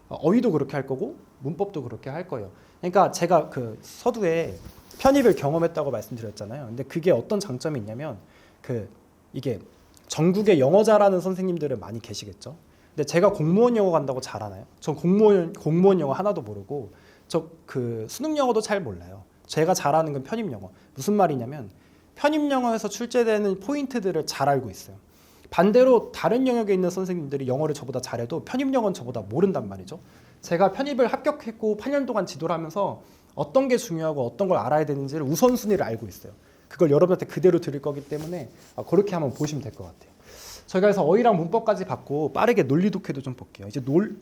[SPEAKER 2] 어휘도 그렇게 할 거고 문법도 그렇게 할 거예요. 그러니까 제가 그 서두에 편입을 경험했다고 말씀드렸잖아요. 근데 그게 어떤 장점이 있냐면 이게 전국에 영어 잘하는 선생님들은 많이 계시겠죠. 근데 제가 공무원 영어 간다고 잘하나요? 전 공무원 영어 하나도 모르고 저 그 수능 영어도 잘 몰라요. 제가 잘하는 건 편입 영어. 무슨 말이냐면 편입 영어에서 출제되는 포인트들을 잘 알고 있어요. 반대로 다른 영역에 있는 선생님들이 영어를 저보다 잘해도 편입 영어는 저보다 모른단 말이죠. 제가 편입을 합격했고 8년 동안 지도를 하면서 어떤 게 중요하고 어떤 걸 알아야 되는지를 우선순위를 알고 있어요. 그걸 여러분한테 그대로 드릴 거기 때문에 그렇게 한번 보시면 될 것 같아요. 저희가 그래서 어휘랑 문법까지 받고 빠르게 논리 독해도 좀 볼게요. 이제 문법을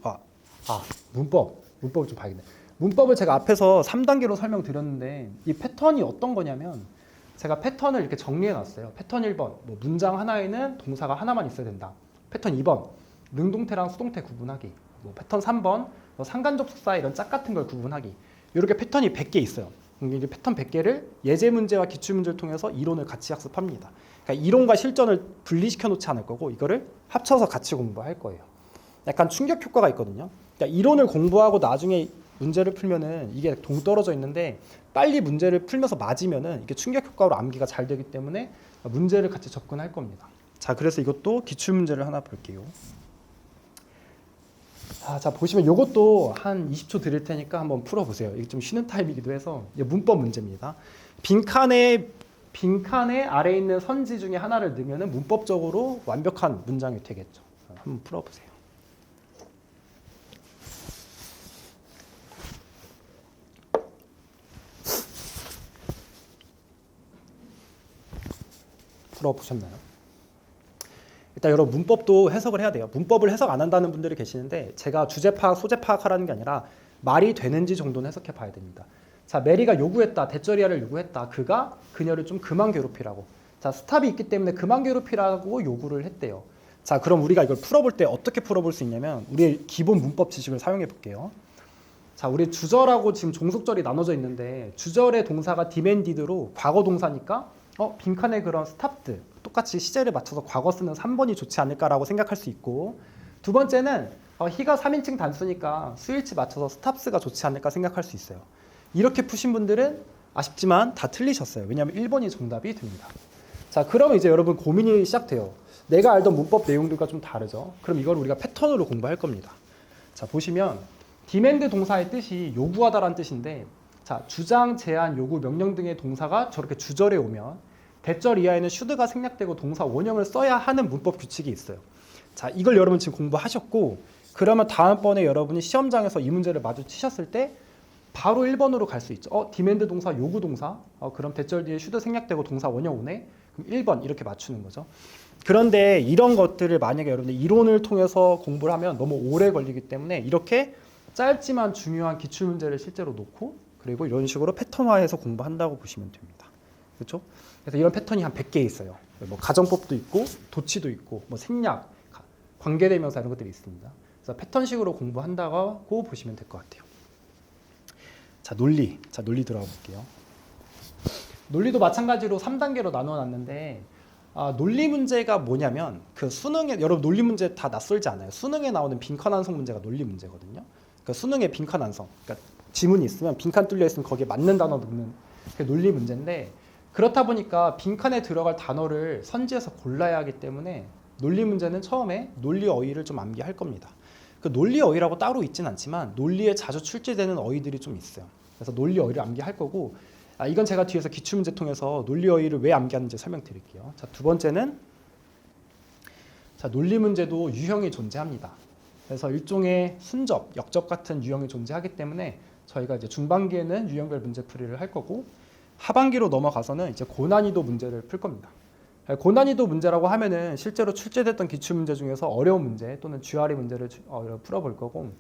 [SPEAKER 2] 좀 봐야겠네. 문법을 제가 앞에서 3단계로 설명드렸는데 이 패턴이 어떤 거냐면 제가 패턴을 이렇게 정리해 놨어요. 패턴 1번, 뭐 문장 하나에는 동사가 하나만 있어야 된다. 패턴 2번, 능동태랑 수동태 구분하기. 뭐 패턴 3번, 뭐 상관접속사 이런 짝 같은 걸 구분하기. 이렇게 패턴이 100개 있어요. 이 패턴 100개를 예제 문제와 기출 문제를 통해서 이론을 같이 학습합니다. 그러니까 이론과 실전을 분리시켜 놓지 않을 거고 이거를 합쳐서 같이 공부할 거예요. 약간 충격 효과가 있거든요. 그러니까 이론을 공부하고 나중에 문제를 풀면은 이게 동떨어져 있는데 빨리 문제를 풀면서 맞으면은 이게 충격 효과로 암기가 잘 되기 때문에 문제를 같이 접근할 겁니다. 자, 그래서 이것도 기출 문제를 하나 볼게요. 자, 보시면 이것도 한 20초 드릴 테니까 한번 풀어보세요. 이게 좀 쉬는 타임이기도 해서 문법 문제입니다. 빈칸에 아래에 있는 선지 중에 하나를 넣으면 문법적으로 완벽한 문장이 되겠죠. 한번 풀어보세요. 풀어보셨나요? 일단 여러분 문법도 해석을 해야 돼요. 문법을 해석 안 한다는 분들이 계시는데 제가 주제 파악, 소재 파악하라는 게 아니라 말이 되는지 정도는 해석해 봐야 됩니다. 자, 메리가 요구했다. 대절이야를 요구했다. 그가 그녀를 좀 그만 괴롭히라고. 자, 스탑이 있기 때문에 그만 괴롭히라고 요구를 했대요. 자, 그럼 우리가 이걸 풀어볼 때 어떻게 풀어볼 수 있냐면 우리의 기본 문법 지식을 사용해 볼게요. 자, 우리 주절하고 지금 종속절이 나눠져 있는데 주절의 동사가 디맨디드로 과거 동사니까 빈칸에 그런 스탑드 똑같이 시제를 맞춰서 과거 쓰는 3번이 좋지 않을까라고 생각할 수 있고 두 번째는 히가 3인칭 단수니까 스위치 맞춰서 스탑스가 좋지 않을까 생각할 수 있어요. 이렇게 푸신 분들은 아쉽지만 다 틀리셨어요. 왜냐하면 1번이 정답이 됩니다. 자, 그러면 이제 여러분 고민이 시작돼요. 내가 알던 문법 내용들과 좀 다르죠. 그럼 이걸 우리가 패턴으로 공부할 겁니다. 자, 보시면 디맨드 동사의 뜻이 요구하다라는 뜻인데 자, 주장, 제안, 요구, 명령 등의 동사가 저렇게 주절에 오면 대절 이하에는 should가 생략되고 동사 원형을 써야 하는 문법 규칙이 있어요. 자, 이걸 여러분 지금 공부하셨고 그러면 다음번에 여러분이 시험장에서 이 문제를 마주치셨을 때 바로 1번으로 갈 수 있죠. 디맨드 동사, 요구 동사. 그럼 대절 뒤에 should 생략되고 동사 원형 오네. 그럼 1번 이렇게 맞추는 거죠. 그런데 이런 것들을 만약에 여러분들 이론을 통해서 공부를 하면 너무 오래 걸리기 때문에 이렇게 짧지만 중요한 기출 문제를 실제로 놓고 그리고 이런 식으로 패턴화해서 공부한다고 보시면 됩니다. 그렇죠? 그래서 이런 패턴이 한 100개 있어요. 뭐 가정법도 있고 도치도 있고 뭐 생략, 관계대명사 이런 것들이 있습니다. 그래서 패턴식으로 공부한다고 보시면 될 것 같아요. 자, 논리 들어가 볼게요. 논리도 마찬가지로 3단계로 나눠놨는데 논리 문제가 뭐냐면 그 수능에 여러분 논리 문제 다 낯설지 않아요. 수능에 나오는 빈칸 완성 문제가 논리 문제거든요. 그러니까 수능에 빈칸 완성, 그러니까 지문이 있으면 빈칸 뚫려 있으면 거기에 맞는 단어 넣는 그 논리 문제인데 그렇다 보니까 빈칸에 들어갈 단어를 선지에서 골라야 하기 때문에 논리 문제는 처음에 논리 어휘를 좀 암기할 겁니다. 그 논리 어휘라고 따로 있진 않지만 논리에 자주 출제되는 어휘들이 좀 있어요. 그래서 논리 어휘를 암기할 거고 이건 제가 뒤에서 기출문제 통해서 논리 어휘를 왜 암기하는지 설명드릴게요. 자, 두 번째는 자, 논리 문제도 유형이 존재합니다. 그래서 일종의 순접, 역접 같은 유형이 존재하기 때문에 저희가 이제 중반기에는 유형별 문제풀이를 할 거고 하반기로 넘어가서는 이제 고난이도 문제를 풀 겁니다. 고난이도 문제라고 하면은 실제로 출제됐던 기출 문제 중에서 어려운 문제 또는 GRE 문제를 풀어볼 거고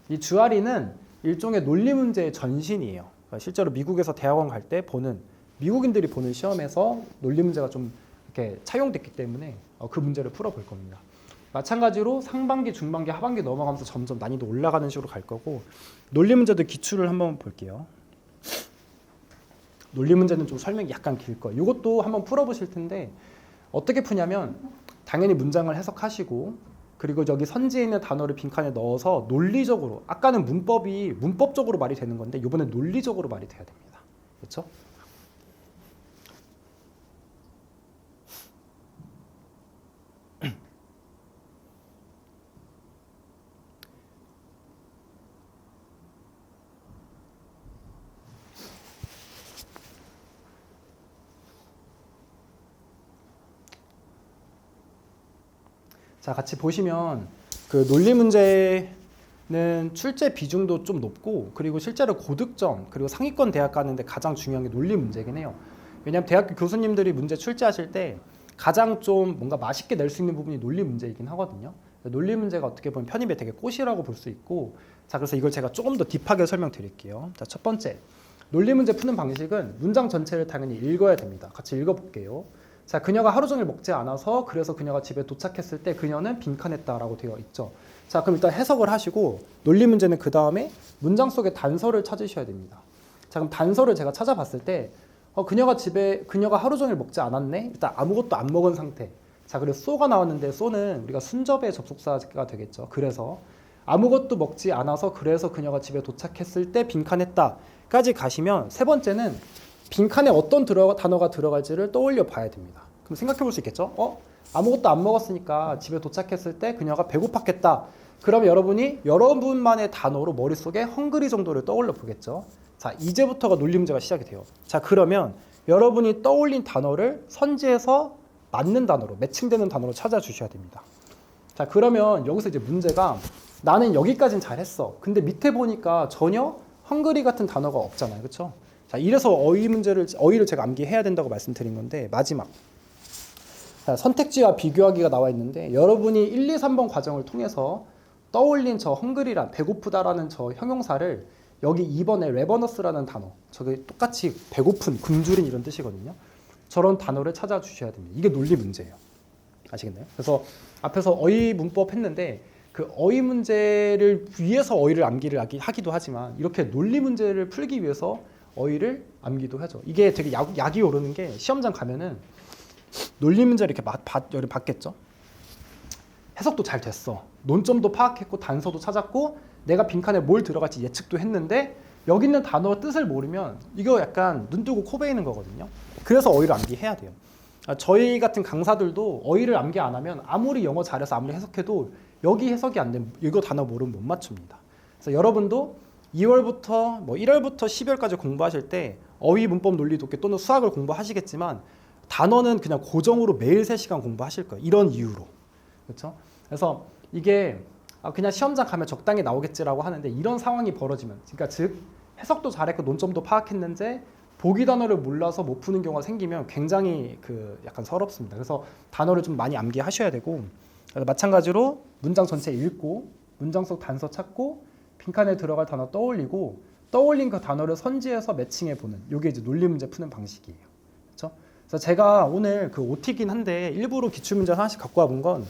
[SPEAKER 2] 이 GRE는 일종의 논리 문제의 전신이에요. 그러니까 실제로 미국에서 대학원 갈 때 보는 미국인들이 보는 시험에서 논리 문제가 좀 이렇게 차용됐기 때문에 그 문제를 풀어볼 겁니다. 마찬가지로 상반기, 중반기, 하반기 넘어가면서 점점 난이도 올라가는 식으로 갈 거고 논리 문제도 기출을 한번 볼게요. 논리 문제는 좀 설명이 약간 길 거예요. 이것도 한번 풀어보실 텐데 어떻게 푸냐면 당연히 문장을 해석하시고 그리고 저기 선지에 있는 단어를 빈칸에 넣어서 논리적으로 아까는 문법적으로 말이 되는 건데 이번엔 논리적으로 말이 돼야 됩니다. 그렇죠? 자, 같이 보시면 그 논리 문제는 출제 비중도 좀 높고 그리고 실제로 고득점 그리고 상위권 대학 가는데 가장 중요한 게 논리 문제긴 해요. 왜냐하면 대학교 교수님들이 문제 출제하실 때 가장 좀 뭔가 맛있게 낼 수 있는 부분이 논리 문제이긴 하거든요. 논리 문제가 어떻게 보면 편입에 되게 꽃이라고 볼 수 있고, 자, 그래서 이걸 제가 조금 더 딥하게 설명드릴게요. 자, 첫 번째, 논리 문제 푸는 방식은 문장 전체를 당연히 읽어야 됩니다. 같이 읽어볼게요. 자, 그녀가 하루 종일 먹지 않아서 그래서 그녀가 집에 도착했을 때 그녀는 빈칸했다라고 되어 있죠. 자, 그럼 일단 해석을 하시고 논리 문제는 그 다음에 문장 속의 단서를 찾으셔야 됩니다. 자, 그럼 단서를 제가 찾아봤을 때 그녀가 하루 종일 먹지 않았네. 일단 아무것도 안 먹은 상태. 자, 그래서 쏘가 나왔는데 쏘는 우리가 순접의 접속사가 되겠죠. 그래서 아무것도 먹지 않아서 그래서 그녀가 집에 도착했을 때 빈칸했다까지 가시면 세 번째는 빈칸에 어떤 단어가 들어갈지를 떠올려 봐야 됩니다. 그럼 생각해 볼 수 있겠죠? 아무것도 안 먹었으니까 집에 도착했을 때 그녀가 배고팠겠다. 그럼 여러분이 여러분만의 단어로 머릿속에 헝그리 정도를 떠올려 보겠죠. 자, 이제부터가 논리 문제가 시작이 돼요. 자, 그러면 여러분이 떠올린 단어를 선지에서 맞는 단어로, 매칭되는 단어로 찾아주셔야 됩니다. 자, 그러면 여기서 이제 문제가 나는 여기까진 잘했어. 근데 밑에 보니까 전혀 헝그리 같은 단어가 없잖아요. 그렇죠? 자, 이래서 어휘를 제가 암기해야 된다고 말씀드린 건데, 마지막. 자, 선택지와 비교하기가 나와 있는데, 여러분이 1, 2, 3번 과정을 통해서 떠올린 저 헝그리란, 배고프다라는 저 형용사를 여기 2번에 레버너스라는 단어, 저게 똑같이 배고픈, 굶주린 이런 뜻이거든요. 저런 단어를 찾아주셔야 됩니다. 이게 논리 문제예요. 아시겠나요? 그래서 앞에서 어휘 문법 했는데, 그 어휘 문제를 위해서 어휘를 암기를 하기도 하지만, 이렇게 논리 문제를 풀기 위해서 어휘를 암기도 하죠. 이게 되게 약이 오르는 게 시험장 가면은 논리 문제를 이렇게 받겠죠. 해석도 잘 됐어. 논점도 파악했고 단서도 찾았고 내가 빈칸에 뭘 들어갈지 예측도 했는데 여기 있는 단어 뜻을 모르면 이거 약간 눈 뜨고 코 베이는 거거든요. 그래서 어휘를 암기해야 돼요. 저희 같은 강사들도 어휘를 암기 안 하면 아무리 영어 잘해서 아무리 해석해도 여기 해석이 안 되면 이거 단어 모르면 못 맞춥니다. 그래서 여러분도 2월부터 1월부터 12월까지 공부하실 때 어휘 문법 논리 독해 또는 수학을 공부하시겠지만 단어는 그냥 고정으로 매일 3시간 공부하실 거예요. 이런 이유로. 그렇죠? 그래서 이게 그냥 시험장 가면 적당히 나오겠지라고 하는데 이런 상황이 벌어지면, 그러니까 즉 해석도 잘했고 논점도 파악했는데 보기 단어를 몰라서 못 푸는 경우가 생기면 굉장히 약간 서럽습니다. 그래서 단어를 좀 많이 암기하셔야 되고, 마찬가지로 문장 전체 읽고 문장 속 단서 찾고 빈칸에 들어갈 단어 떠올리고 떠올린 그 단어를 선지해서 매칭해 보는, 이게 이제 논리 문제 푸는 방식이에요. 그렇죠? 그래서 제가 오늘 그 OT긴 한데 일부러 기출 문제 하나씩 갖고 와본 건,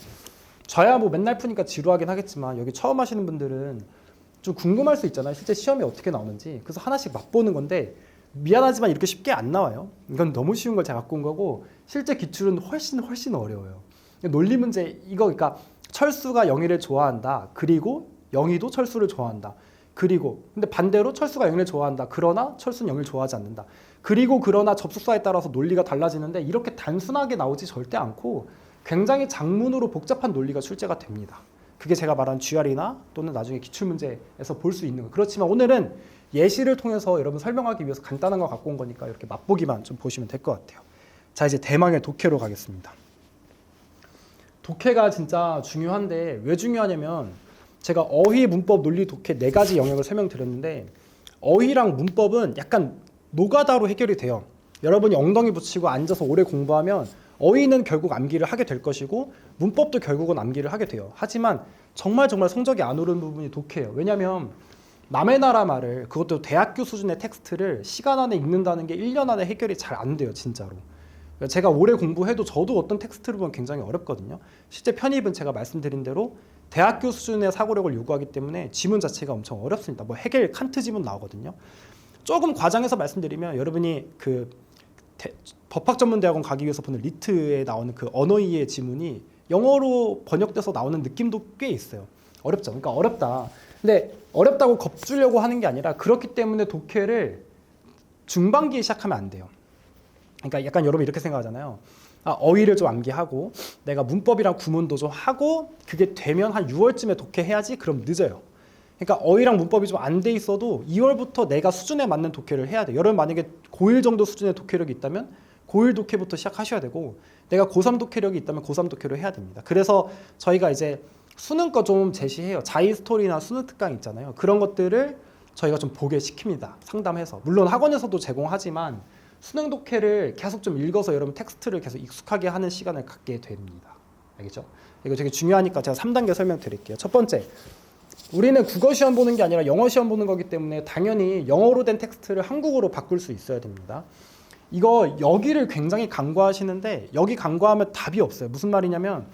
[SPEAKER 2] 저야 뭐 맨날 푸니까 지루하긴 하겠지만 여기 처음 하시는 분들은 좀 궁금할 수 있잖아요. 실제 시험이 어떻게 나오는지. 그래서 하나씩 맛보는 건데 미안하지만 이렇게 쉽게 안 나와요. 이건 너무 쉬운 걸 제가 갖고 온 거고 실제 기출은 훨씬 어려워요. 논리 문제 이거, 그러니까 철수가 영희를 좋아한다. 그리고 영희도 철수를 좋아한다. 그리고 근데 반대로 철수가 영희를 좋아한다. 그러나 철수는 영희를 좋아하지 않는다. 그리고 그러나 접속사에 따라서 논리가 달라지는데 이렇게 단순하게 나오지 절대 않고 굉장히 장문으로 복잡한 논리가 출제가 됩니다. 그게 제가 말한 GR이나 또는 나중에 기출문제에서 볼 수 있는 거. 그렇지만 오늘은 예시를 통해서 여러분 설명하기 위해서 간단한 거 갖고 온 거니까 이렇게 맛보기만 좀 보시면 될 것 같아요. 자, 이제 대망의 독해로 가겠습니다. 독해가 진짜 중요한데 왜 중요하냐면 제가 어휘, 문법, 논리, 독해 4가지 영역을 설명드렸는데 어휘랑 문법은 약간 노가다로 해결이 돼요. 여러분이 엉덩이 붙이고 앉아서 오래 공부하면 어휘는 결국 암기를 하게 될 것이고 문법도 결국은 암기를 하게 돼요. 하지만 정말 성적이 안 오르는 부분이 독해예요. 왜냐하면 남의 나라 말을, 그것도 대학교 수준의 텍스트를 시간 안에 읽는다는 게 1년 안에 해결이 잘 안 돼요. 진짜로. 제가 오래 공부해도 저도 어떤 텍스트를 보면 굉장히 어렵거든요. 실제 편입은 제가 말씀드린 대로 대학교 수준의 사고력을 요구하기 때문에 지문 자체가 엄청 어렵습니다. 뭐 헤겔, 칸트 지문 나오거든요. 조금 과장해서 말씀드리면 여러분이 법학전문대학원 가기 위해서 보는 리트에 나오는 그 언어이해 지문이 영어로 번역돼서 나오는 느낌도 꽤 있어요. 어렵죠. 그러니까 어렵다. 근데 어렵다고 겁주려고 하는 게 아니라 그렇기 때문에 독해를 중반기에 시작하면 안 돼요. 그러니까 약간 여러분 이렇게 생각하잖아요. 어휘를 좀 암기하고 내가 문법이랑 구문도 좀 하고 그게 되면 한 6월쯤에 독해해야지. 그럼 늦어요. 그러니까 어휘랑 문법이 좀 안 돼 있어도 2월부터 내가 수준에 맞는 독해를 해야 돼요. 여러분 만약에 고1 정도 수준의 독해력이 있다면 고1 독해부터 시작하셔야 되고 내가 고3 독해력이 있다면 고3 독해를 해야 됩니다. 그래서 저희가 이제 수능 거 좀 제시해요. 자이 스토리나 수능 특강 있잖아요. 그런 것들을 저희가 좀 보게 시킵니다. 상담해서. 물론 학원에서도 제공하지만 수능 독해를 계속 좀 읽어서 여러분 텍스트를 계속 익숙하게 하는 시간을 갖게 됩니다. 알겠죠? 이거 되게 중요하니까 제가 3단계 설명드릴게요. 첫 번째, 우리는 국어 시험 보는 게 아니라 영어 시험 보는 거기 때문에 당연히 영어로 된 텍스트를 한국어로 바꿀 수 있어야 됩니다. 이거 여기를 굉장히 간과하시는데 여기 간과하면 답이 없어요. 무슨 말이냐면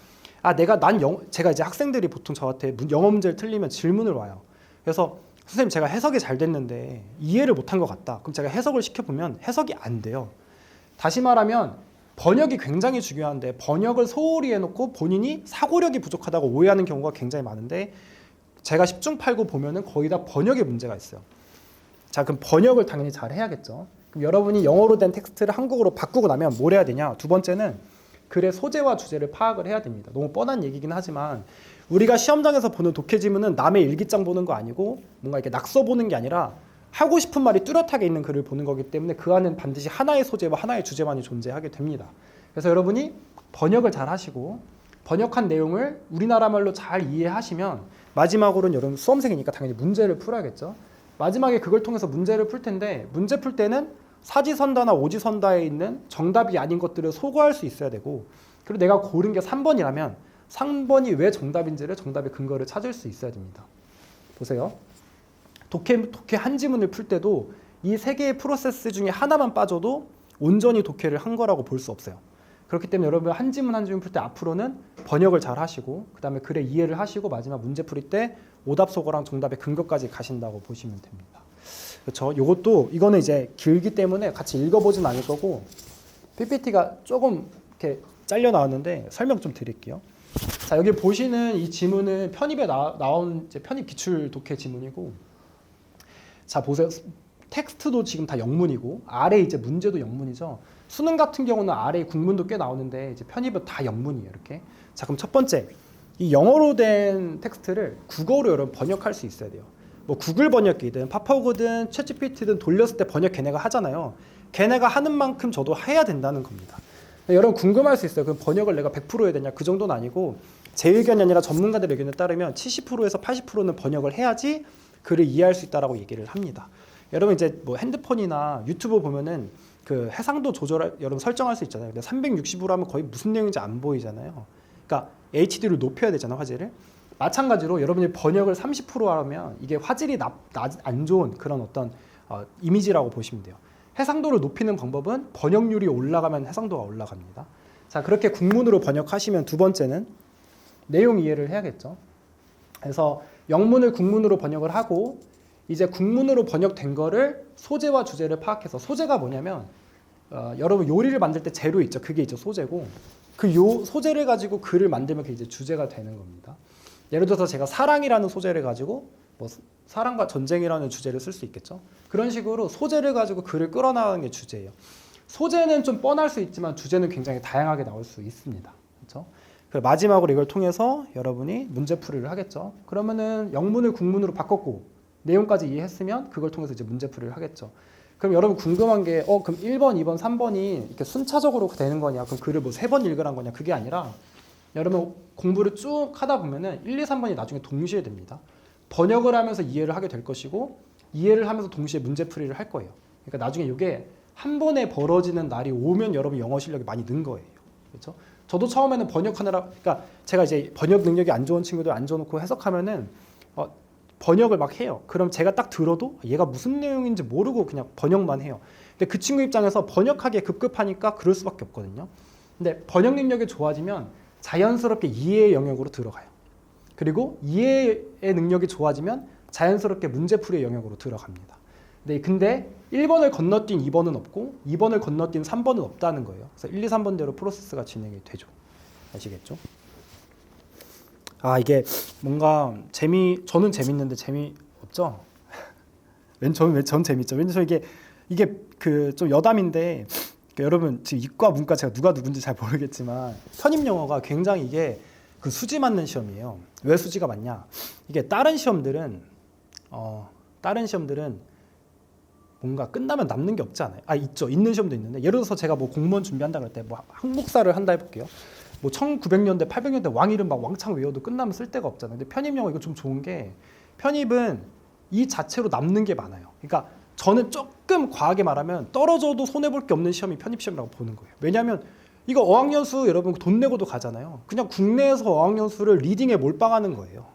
[SPEAKER 2] 제가 이제 학생들이 보통 저한테 영어 문제를 틀리면 질문을 와요. 그래서 선생님 제가 해석이 잘 됐는데 이해를 못한 것 같다. 그럼 제가 해석을 시켜보면 해석이 안 돼요. 다시 말하면 번역이 굉장히 중요한데 번역을 소홀히 해놓고 본인이 사고력이 부족하다고 오해하는 경우가 굉장히 많은데 제가 10중 8구 보면은 거의 다 번역에 문제가 있어요. 자, 그럼 번역을 당연히 잘 해야겠죠. 그럼 여러분이 영어로 된 텍스트를 한국어로 바꾸고 나면 뭘 해야 되냐? 두 번째는 글의 소재와 주제를 파악을 해야 됩니다. 너무 뻔한 얘기긴 하지만 우리가 시험장에서 보는 독해 지문은 남의 일기장 보는 거 아니고 뭔가 이렇게 낙서 보는 게 아니라 하고 싶은 말이 뚜렷하게 있는 글을 보는 거기 때문에 그 안은 반드시 하나의 소재와 하나의 주제만이 존재하게 됩니다. 그래서 여러분이 번역을 잘 하시고 번역한 내용을 우리나라 말로 잘 이해하시면 마지막으로는 여러분 수험생이니까 당연히 문제를 풀어야겠죠. 마지막에 그걸 통해서 문제를 풀 텐데 문제 풀 때는 사지선다나 오지선다에 있는 정답이 아닌 것들을 소거할 수 있어야 되고 그리고 내가 고른 게 3번이라면 3번이 왜 정답인지를 정답의 근거를 찾을 수 있어야 됩니다. 보세요. 독해 한 지문을 풀 때도 이 세 개의 프로세스 중에 하나만 빠져도 온전히 독해를 한 거라고 볼 수 없어요. 그렇기 때문에 여러분 한 지문 한 지문 풀 때 앞으로는 번역을 잘 하시고 그 다음에 글의 이해를 하시고 마지막 문제 풀이 때 오답 소거랑 정답의 근거까지 가신다고 보시면 됩니다. 그렇죠? 이거는 이제 길기 때문에 같이 읽어보진 않을 거고 PPT가 조금 이렇게 잘려 나왔는데 설명 좀 드릴게요. 자, 여기 보시는 이 지문은 편입에 나온 이제 편입 기출 독해 지문이고, 자 보세요. 텍스트도 지금 다 영문이고 아래 이제 문제도 영문이죠. 수능 같은 경우는 아래 국문도 꽤 나오는데 이제 편입은 다 영문이에요. 이렇게. 자, 그럼 첫 번째, 이 영어로 된 텍스트를 국어로 여러분 번역할 수 있어야 돼요. 뭐 구글 번역기든 파파고든 챗GPT든 돌렸을 때 번역 걔네가 하잖아요. 걔네가 하는 만큼 저도 해야 된다는 겁니다. 여러분 궁금할 수 있어요. 그럼 번역을 내가 100% 해야 되냐? 그 정도는 아니고 제 의견이 아니라 전문가들 의견에 따르면 70%에서 80%는 번역을 해야지 글을 이해할 수 있다라고 얘기를 합니다. 여러분 이제 뭐 핸드폰이나 유튜브 보면은 그 해상도 여러분 설정할 수 있잖아요. 근데 360으로 하면 거의 무슨 내용인지 안 보이잖아요. 그러니까 HD를 높여야 되잖아, 화질을. 마찬가지로 여러분이 번역을 30% 하면 이게 화질이 안 좋은 그런 어떤 이미지라고 보시면 돼요. 해상도를 높이는 방법은 번역률이 올라가면 해상도가 올라갑니다. 자, 그렇게 국문으로 번역하시면 두 번째는 내용 이해를 해야겠죠. 그래서 영문을 국문으로 번역을 하고 이제 국문으로 번역된 거를 소재와 주제를 파악해서 소재가 뭐냐면 여러분 요리를 만들 때 재료 있죠. 그게 이제 소재고 그 소재를 가지고 글을 만들면 그게 이제 주제가 되는 겁니다. 예를 들어서 제가 사랑이라는 소재를 가지고 뭐 사랑과 전쟁이라는 주제를 쓸 수 있겠죠. 그런 식으로 소재를 가지고 글을 끌어나가는 게 주제예요. 소재는 좀 뻔할 수 있지만 주제는 굉장히 다양하게 나올 수 있습니다. 그렇죠? 마지막으로 이걸 통해서 여러분이 문제풀이를 하겠죠. 그러면은 영문을 국문으로 바꿨고 내용까지 이해했으면 그걸 통해서 이제 문제풀이를 하겠죠. 그럼 여러분 궁금한 게 그럼 1번, 2번, 3번이 이렇게 순차적으로 되는 거냐? 그럼 글을 뭐 3번 읽으란 거냐? 그게 아니라 여러분 공부를 쭉 하다 보면은 1, 2, 3번이 나중에 동시에 됩니다. 번역을 하면서 이해를 하게 될 것이고 이해를 하면서 동시에 문제풀이를 할 거예요. 그러니까 나중에 이게 한 번에 벌어지는 날이 오면 여러분 영어 실력이 많이 는 거예요. 그렇죠? 저도 처음에는 번역하느라, 그러니까 제가 이제 번역 능력이 안 좋은 친구들 앉아놓고 해석하면은 번역을 막 해요. 그럼 제가 딱 들어도 얘가 무슨 내용인지 모르고 그냥 번역만 해요. 근데 그 친구 입장에서 번역하기에 급급하니까 그럴 수밖에 없거든요. 근데 번역 능력이 좋아지면 자연스럽게 이해의 영역으로 들어가요. 그리고 이해의 능력이 좋아지면 자연스럽게 문제풀이의 영역으로 들어갑니다. 근데 1번을 건너뛴 2번은 없고 2번을 건너뛴 3번은 없다는 거예요. 그래서 1, 2, 3번대로 프로세스가 진행이 되죠. 아시겠죠? 이게 뭔가 저는 재밌는데 재미없죠? 전 재밌죠. 왠지 이게 그 좀 여담인데 여러분 지금 이과 문과 제가 누가 누군지 잘 모르겠지만 편입 영어가 굉장히 이게 그 수지 맞는 시험이에요. 왜 수지가 맞냐? 이게 다른 시험들은 뭔가 끝나면 남는 게 없지 않아요? 있죠. 있는 시험도 있는데 예를 들어서 제가 뭐 공무원 준비한다 그럴 때 뭐 항목사를 한다 해볼게요. 뭐 1900년대, 800년대 왕 이름 막 왕창 외워도 끝나면 쓸 데가 없잖아요. 근데 편입 영어 이거 좀 좋은 게 편입은 이 자체로 남는 게 많아요. 그러니까 저는 조금 과하게 말하면 떨어져도 손해볼 게 없는 시험이 편입 시험이라고 보는 거예요. 왜냐하면 이거 어학연수 여러분 돈 내고도 가잖아요. 그냥 국내에서 어학연수를 리딩에 몰빵하는 거예요.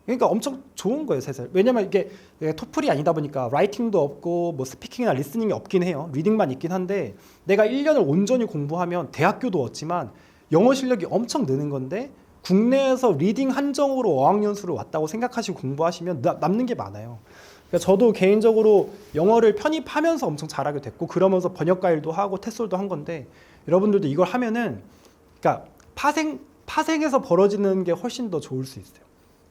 [SPEAKER 2] 그러니까 엄청 좋은 거예요, 사실. 왜냐면 이게 토플이 아니다 보니까 라이팅도 없고 뭐 스피킹이나 리스닝이 없긴 해요. 리딩만 있긴 한데 내가 1년을 온전히 공부하면 대학교도 얻지만 영어 실력이 엄청 느는 건데 국내에서 리딩 한정으로 어학연수를 왔다고 생각하시고 공부하시면 남는 게 많아요. 그러니까 저도 개인적으로 영어를 편입하면서 엄청 잘하게 됐고 그러면서 번역가 일도 하고 테솔도 한 건데 여러분들도 이걸 하면은 그러니까 파생에서 벌어지는 게 훨씬 더 좋을 수 있어요.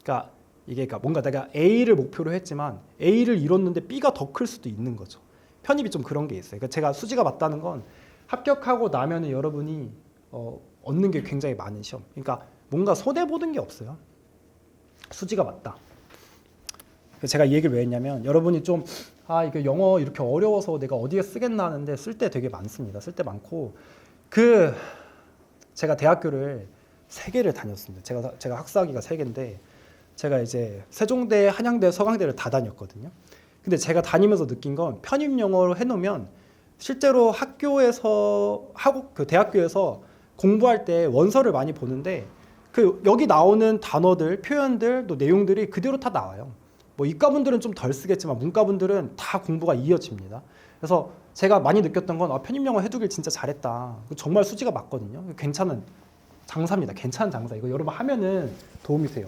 [SPEAKER 2] 그러니까 이게 뭔가 내가 A를 목표로 했지만 A를 이뤘는데 B가 더 클 수도 있는 거죠. 편입이 좀 그런 게 있어요. 그러니까 제가 수지가 맞다는 건 합격하고 나면은 여러분이 얻는 게 굉장히 많은 시험. 그러니까 뭔가 손해 보는 게 없어요. 수지가 맞다. 제가 이 얘기를 왜 했냐면 여러분이 좀 이거 영어 이렇게 어려워서 내가 어디에 쓰겠나 하는데 쓸 때 되게 많습니다. 쓸 때 많고 제가 대학교를 3개를 다녔습니다. 제가 학사학위가 3개인데 제가 이제 세종대, 한양대, 서강대를 다 다녔거든요. 근데 제가 다니면서 느낀 건 편입 영어로 해놓으면 실제로 학교에서 대학교에서 공부할 때 원서를 많이 보는데 여기 나오는 단어들, 표현들, 또 내용들이 그대로 다 나와요. 뭐 이과분들은 좀 덜 쓰겠지만 문과분들은 다 공부가 이어집니다. 그래서 제가 많이 느꼈던 건 편입 영어 해두길 진짜 잘했다. 정말 수지가 맞거든요. 괜찮은 장사입니다. 괜찮은 장사. 이거 여러분 하면은 도움이 돼요.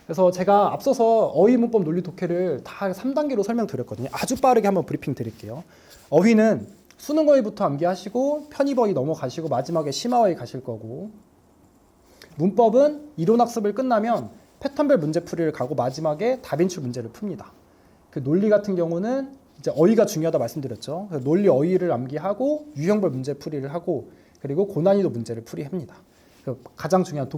[SPEAKER 2] 그래서 제가 앞서서 어휘 문법 논리 독해를 다 3단계로 설명드렸거든요. 아주 빠르게 한번 브리핑 드릴게요. 어휘는 수능 어휘부터 암기하시고 편입 어휘 넘어가시고 마지막에 심화 어휘 가실 거고, 문법은 이론 학습을 끝나면 패턴별 문제풀이를 가고 마지막에 답인출 문제를 풉니다. 그 논리 같은 경우는 이제 어휘가 중요하다 말씀드렸죠. 논리 어휘를 암기하고 유형별 문제풀이를 하고 그리고 고난이도 문제를 풀이합니다. 가장 중요한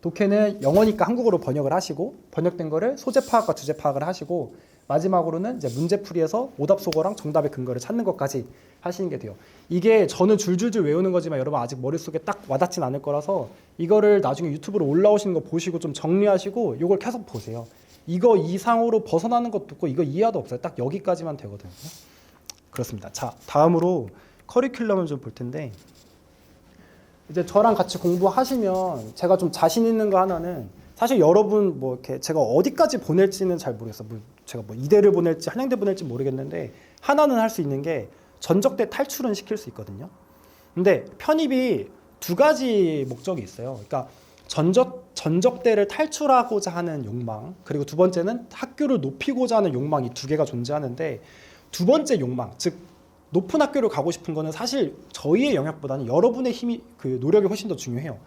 [SPEAKER 2] 독해는 영어니까 한국어로 번역을 하시고 번역된 거를 소재 파악과 주제 파악을 하시고 마지막으로는 이제 문제풀이에서 오답 소거랑 정답의 근거를 찾는 것까지 하시는 게 돼요. 이게 저는 줄줄줄 외우는 거지만 여러분 아직 머릿속에 딱 와닿진 않을 거라서 이거를 나중에 유튜브로 올라오시는 거 보시고 좀 정리하시고 이걸 계속 보세요. 이거 이상으로 벗어나는 것도 없고 이거 이하도 없어요. 딱 여기까지만 되거든요. 그렇습니다. 자, 다음으로 커리큘럼을 좀 볼 텐데 이제 저랑 같이 공부하시면 제가 좀 자신 있는 거 하나는 사실 여러분 뭐 이렇게 제가 어디까지 보낼지는 잘 모르겠어요. 제가 이대를 보낼지 한양대 보낼지 모르겠는데 하나는 할 수 있는 게 전적대 탈출은 시킬 수 있거든요. 근데 편입이 2가지 목적이 있어요. 그러니까 전적대를 탈출하고자 하는 욕망, 그리고 두 번째는 학교를 높이고자 하는 욕망, 이 2개가 존재하는데 두 번째 욕망, 즉 높은 학교를 가고 싶은 거는 사실 저희의 영역보다는 여러분의 힘이 노력이 훨씬 더 중요해요.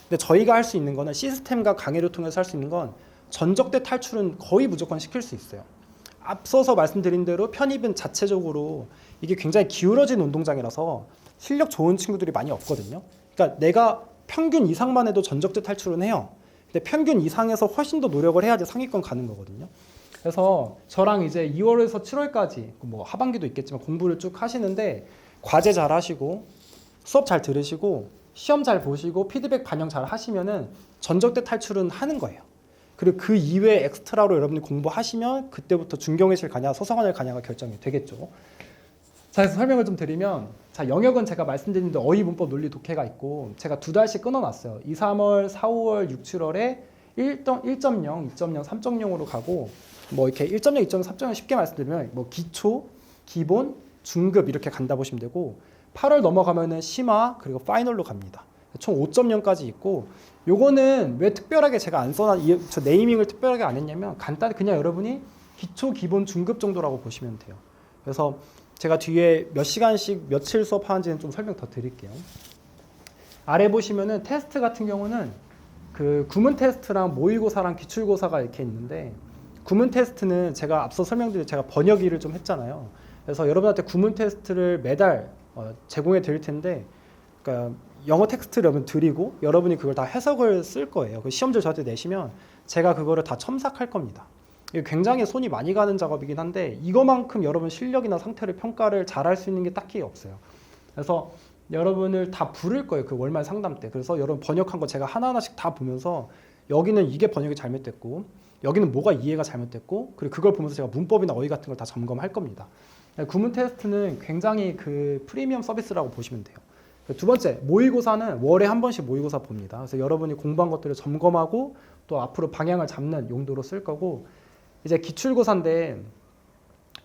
[SPEAKER 2] 근데 저희가 할 수 있는 거는 시스템과 강의를 통해서 할 수 있는 건 전적대 탈출은 거의 무조건 시킬 수 있어요. 앞서서 말씀드린 대로 편입은 자체적으로 이게 굉장히 기울어진 운동장이라서 실력 좋은 친구들이 많이 없거든요. 그러니까 내가 평균 이상만 해도 전적대 탈출은 해요. 근데 평균 이상에서 훨씬 더 노력을 해야지 상위권 가는 거거든요. 그래서 저랑 이제 2월에서 7월까지 뭐 하반기도 있겠지만 공부를 쭉 하시는데 과제 잘 하시고 수업 잘 들으시고 시험 잘 보시고 피드백 반영 잘 하시면은 전적대 탈출은 하는 거예요. 그리고 그 이외에 엑스트라로 여러분이 공부하시면 그때부터 중경외실 가냐 서성원을 가냐가 결정이 되겠죠. 자, 그래서 설명을 좀 드리면 자, 영역은 제가 말씀드린 대로 어휘 문법 논리 독해가 있고 제가 2달씩 끊어놨어요. 2, 3월, 4, 5월, 6, 7월에 1.0, 2.0, 3.0으로 가고 뭐 이렇게 1.0, 2.0, 3.0 쉽게 말씀드리면 뭐 기초, 기본, 중급 이렇게 간다 보시면 되고 8월 넘어가면은 심화 그리고 파이널로 갑니다. 총 5.0까지 있고 요거는 왜 특별하게 제가 안 저 네이밍을 특별하게 안 했냐면 간단히 그냥 여러분이 기초, 기본, 중급 정도라고 보시면 돼요. 그래서 제가 뒤에 몇 시간씩 며칠 수업하는지는 좀 설명 더 드릴게요. 아래 보시면은 테스트 같은 경우는 그 구문 테스트랑 모의고사랑 기출고사가 이렇게 있는데 구문 테스트는 제가 앞서 설명드린 제가 번역 일을 좀 했잖아요. 그래서 여러분한테 구문 테스트를 매달 제공해 드릴 텐데 그러니까 영어 텍스트를 여러분 드리고 여러분이 그걸 다 해석을 쓸 거예요. 그 시험지를 저한테 내시면 제가 그거를 다 첨삭할 겁니다. 이게 굉장히 손이 많이 가는 작업이긴 한데 이거만큼 여러분 실력이나 상태를 평가를 잘할 수 있는 게 딱히 없어요. 그래서 여러분을 다 부를 거예요. 그 월말 상담 때. 그래서 여러분 번역한 거 제가 하나하나씩 다 보면서 여기는 이게 번역이 잘못됐고 여기는 뭐가 이해가 잘못됐고 그리고 그걸 보면서 제가 문법이나 어휘 같은 걸 다 점검할 겁니다. 구문 테스트는 굉장히 그 프리미엄 서비스라고 보시면 돼요. 두 번째, 모의고사는 월에 한 번씩 모의고사 봅니다. 그래서 여러분이 공부한 것들을 점검하고 또 앞으로 방향을 잡는 용도로 쓸 거고 이제 기출고사인데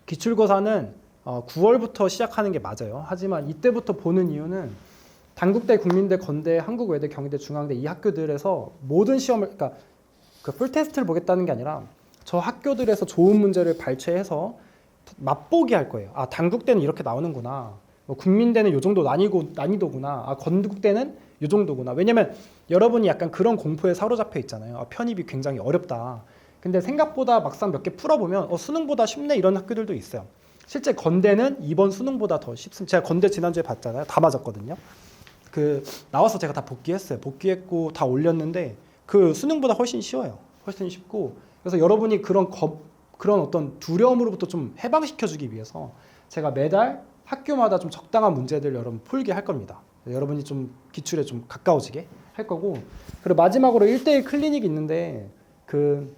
[SPEAKER 2] 기출고사는 9월부터 시작하는 게 맞아요. 하지만 이때부터 보는 이유는 단국대, 국민대, 건대, 한국외대, 경희대, 중앙대 이 학교들에서 모든 시험을 그러니까 그 풀테스트를 보겠다는 게 아니라 저 학교들에서 좋은 문제를 발췌해서 맛보기 할 거예요. 아, 단국대는 이렇게 나오는구나. 국민대는 이 정도 난이도구나. 아, 건국대는 이 정도구나. 왜냐면 여러분이 약간 그런 공포에 사로잡혀 있잖아요. 아, 편입이 굉장히 어렵다. 근데 생각보다 막상 몇 개 풀어보면 수능보다 쉽네 이런 학교들도 있어요. 실제 건대는 이번 수능보다 더 쉽습니다. 제가 건대 지난주에 봤잖아요. 다 맞았거든요. 그 나와서 제가 다 복귀했어요. 복귀했고 다 올렸는데 그 수능보다 훨씬 쉬워요. 훨씬 쉽고 그래서 여러분이 그런 어떤 두려움으로부터 좀 해방시켜주기 위해서 제가 매달 학교마다 좀 적당한 문제들 여러분 풀게 할 겁니다. 여러분이 좀 기출에 좀 가까워지게 할 거고 그리고 마지막으로 1대1 클리닉이 있는데 그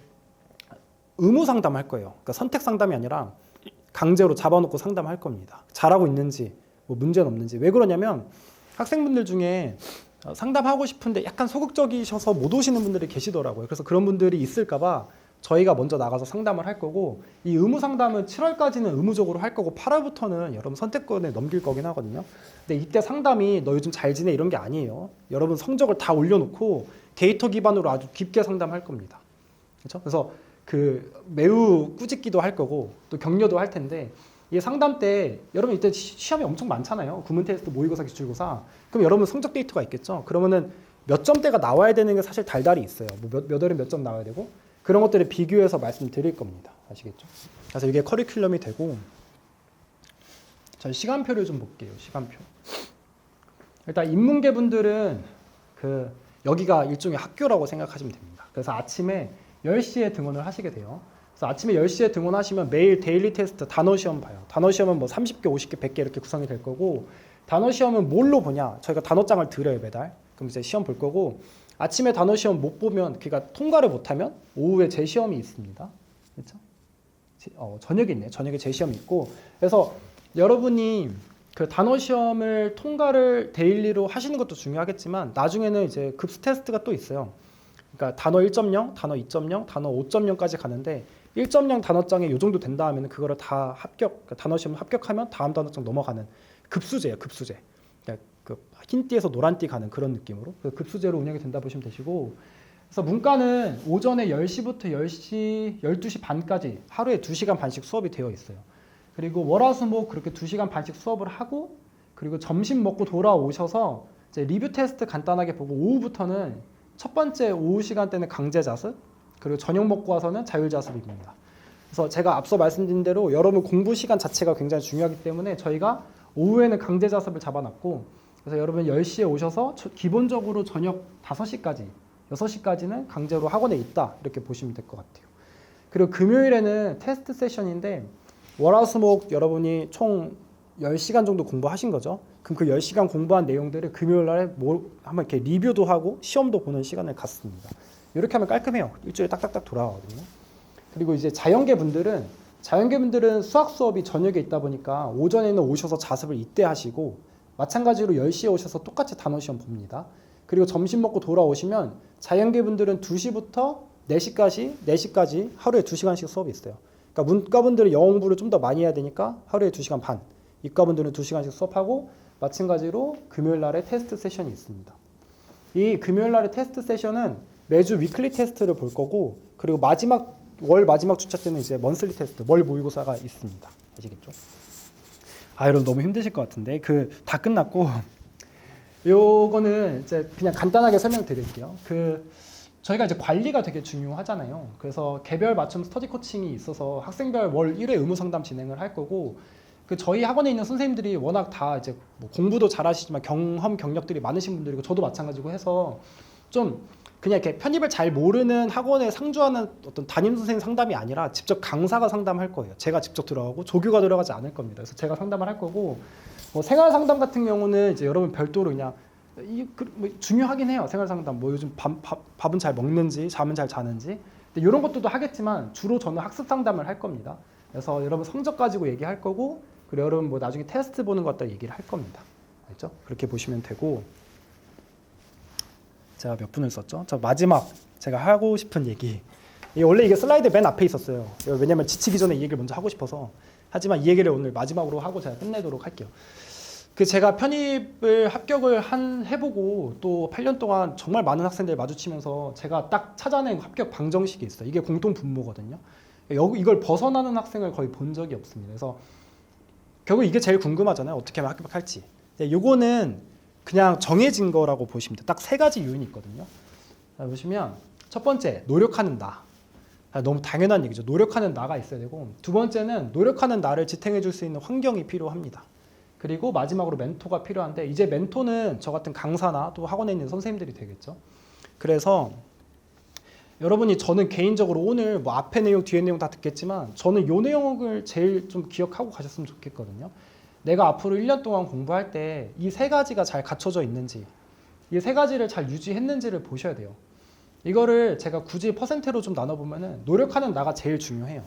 [SPEAKER 2] 의무 상담할 거예요. 그러니까 선택 상담이 아니라 강제로 잡아놓고 상담할 겁니다. 잘하고 있는지 뭐 문제는 없는지. 왜 그러냐면 학생분들 중에 상담하고 싶은데 약간 소극적이셔서 못 오시는 분들이 계시더라고요. 그래서 그런 분들이 있을까 봐 저희가 먼저 나가서 상담을 할 거고 이 의무 상담은 7월까지는 의무적으로 할 거고 8월부터는 여러분 선택권에 넘길 거긴 하거든요. 근데 이때 상담이 너 요즘 잘 지내 이런 게 아니에요. 여러분 성적을 다 올려놓고 데이터 기반으로 아주 깊게 상담할 겁니다. 그렇죠? 그래서 그 매우 꾸짖기도 할 거고 또 격려도 할 텐데 이 상담 때 여러분 이때 시험이 엄청 많잖아요. 구문 테스트, 모의고사, 기출고사. 그럼 여러분 성적 데이터가 있겠죠. 그러면은 몇 점대가 나와야 되는 게 사실 달달이 있어요. 뭐 몇 월에 몇 점 나와야 되고 그런 것들을 비교해서 말씀드릴 겁니다. 아시겠죠? 그래서 이게 커리큘럼이 되고 전 시간표를 좀 볼게요. 시간표. 일단 인문계 분들은 그 여기가 일종의 학교라고 생각하시면 됩니다. 그래서 아침에 10시에 등원을 하시게 돼요. 그래서 아침에 10시에 등원하시면 매일 데일리 테스트 단어 시험 봐요. 단어 시험은 뭐 30개, 50개, 100개 이렇게 구성이 될 거고 단어 시험은 뭘로 보냐? 저희가 단어장을 드려요, 매달. 그럼 이제 시험 볼 거고 아침에 단어 시험 못 보면 그러니까 통과를 못 하면 오후에 재시험이 있습니다. 그렇죠? 저녁에 있네요. 저녁에 재시험이 있고 그래서 여러분이 그 단어 시험을 통과를 데일리로 하시는 것도 중요하겠지만 나중에는 이제 급수 테스트가 또 있어요. 그러니까 단어 1.0, 단어 2.0, 단어 5.0까지 가는데 1.0 단어장에 이 정도 된다 하면 그거를 다 그러니까 단어 시험 합격하면 다음 단어장 넘어가는 급수제예요, 급수제. 그러니까 그 흰띠에서 노란띠 가는 그런 느낌으로 급수제로 운영이 된다 보시면 되시고 그래서 문과는 오전에 10시부터 12시 반까지 하루에 2시간 반씩 수업이 되어 있어요. 그리고 월화수목 그렇게 2시간 반씩 수업을 하고 그리고 점심 먹고 돌아오셔서 이제 리뷰 테스트 간단하게 보고 오후부터는 첫 번째 오후 시간대는 강제 자습 그리고 저녁 먹고 와서는 자율 자습입니다. 그래서 제가 앞서 말씀드린 대로 여러분 공부 시간 자체가 굉장히 중요하기 때문에 저희가 오후에는 강제 자습을 잡아놨고 그래서 여러분 10시에 오셔서 기본적으로 저녁 5시까지 6시까지는 강제로 학원에 있다 이렇게 보시면 될 것 같아요. 그리고 금요일에는 테스트 세션인데 월화수목 여러분이 총 10시간 정도 공부하신 거죠. 그럼 그 10시간 공부한 내용들을 금요일 날에 한번 이렇게 리뷰도 하고 시험도 보는 시간을 갖습니다. 이렇게 하면 깔끔해요. 일주일에 딱딱딱 돌아가거든요. 그리고 이제 자연계 분들은 수학 수업이 저녁에 있다 보니까 오전에는 오셔서 자습을 이때 하시고 마찬가지로 10시에 오셔서 똑같이 단어 시험 봅니다. 그리고 점심 먹고 돌아오시면 자연계 분들은 2시부터 4시까지 하루에 2시간씩 수업이 있어요. 그러니까 문과분들은 영어 공부를 좀 더 많이 해야 되니까 하루에 2시간 반. 이과분들은 2시간씩 수업하고 마찬가지로 금요일 날에 테스트 세션이 있습니다. 이 금요일 날의 테스트 세션은 매주 위클리 테스트를 볼 거고 그리고 월 마지막 주차 때는 이제 먼슬리 테스트, 월 모의고사가 있습니다. 아시겠죠? 여러분 너무 힘드실 것 같은데 다 끝났고 요거는 이제 그냥 간단하게 설명드릴게요. 저희가 이제 관리가 되게 중요하잖아요. 그래서 개별 맞춤 스터디 코칭이 있어서 학생별 월 1회 의무 상담 진행을 할 거고, 그 저희 학원에 있는 선생님들이 워낙 다 이제 뭐 공부도 잘하시지만 경험 경력들이 많으신 분들이고 저도 마찬가지고 해서 좀 그냥 이렇게 편입을 잘 모르는 학원에 상주하는 어떤 담임 선생님 상담이 아니라 직접 강사가 상담할 거예요. 제가 직접 들어가고 조교가 들어가지 않을 겁니다. 그래서 제가 상담을 할 거고, 뭐 생활 상담 같은 경우는 이제 여러분 별도로 그냥 뭐 중요하긴 해요. 생활 상담 뭐 요즘 밥은 잘 먹는지 잠은 잘 자는지, 근데 이런 것들도 하겠지만 주로 저는 학습 상담을 할 겁니다. 그래서 여러분 성적 가지고 얘기할 거고, 그리고 여러분 뭐 나중에 테스트 보는 것들 얘기를 할 겁니다. 알죠? 그렇게 보시면 되고, 제가 몇 분을 썼죠? 저 마지막 제가 하고 싶은 얘기, 원래 이게 슬라이드 맨 앞에 있었어요. 왜냐면 지치기 전에 이 얘기를 먼저 하고 싶어서. 하지만 이 얘기를 오늘 마지막으로 하고 제가 끝내도록 할게요. 그 제가 편입을 합격을 해보고 또 8년 동안 정말 많은 학생들 마주치면서 제가 딱 찾아낸 합격 방정식이 있어요. 이게 공통 분모거든요. 이걸 벗어나는 학생을 거의 본 적이 없습니다. 그래서 결국 이게 제일 궁금하잖아요. 어떻게 하면 합격할지. 요거는 그냥 정해진 거라고 보시면 돼요. 딱 세 가지 요인이 있거든요. 자, 보시면 첫 번째, 노력하는 나. 너무 당연한 얘기죠. 노력하는 나가 있어야 되고, 두 번째는 노력하는 나를 지탱해 줄 수 있는 환경이 필요합니다. 그리고 마지막으로 멘토가 필요한데, 이제 멘토는 저 같은 강사나 또 학원에 있는 선생님들이 되겠죠. 그래서 여러분이, 저는 개인적으로 오늘 뭐 앞에 내용 뒤에 내용 다 듣겠지만 저는 요 내용을 제일 좀 기억하고 가셨으면 좋겠거든요. 내가 앞으로 1년 동안 공부할 때 이 세 가지가 잘 갖춰져 있는지, 이 세 가지를 잘 유지했는지를 보셔야 돼요. 이거를 제가 굳이 퍼센트로 좀 나눠보면은 노력하는 나가 제일 중요해요.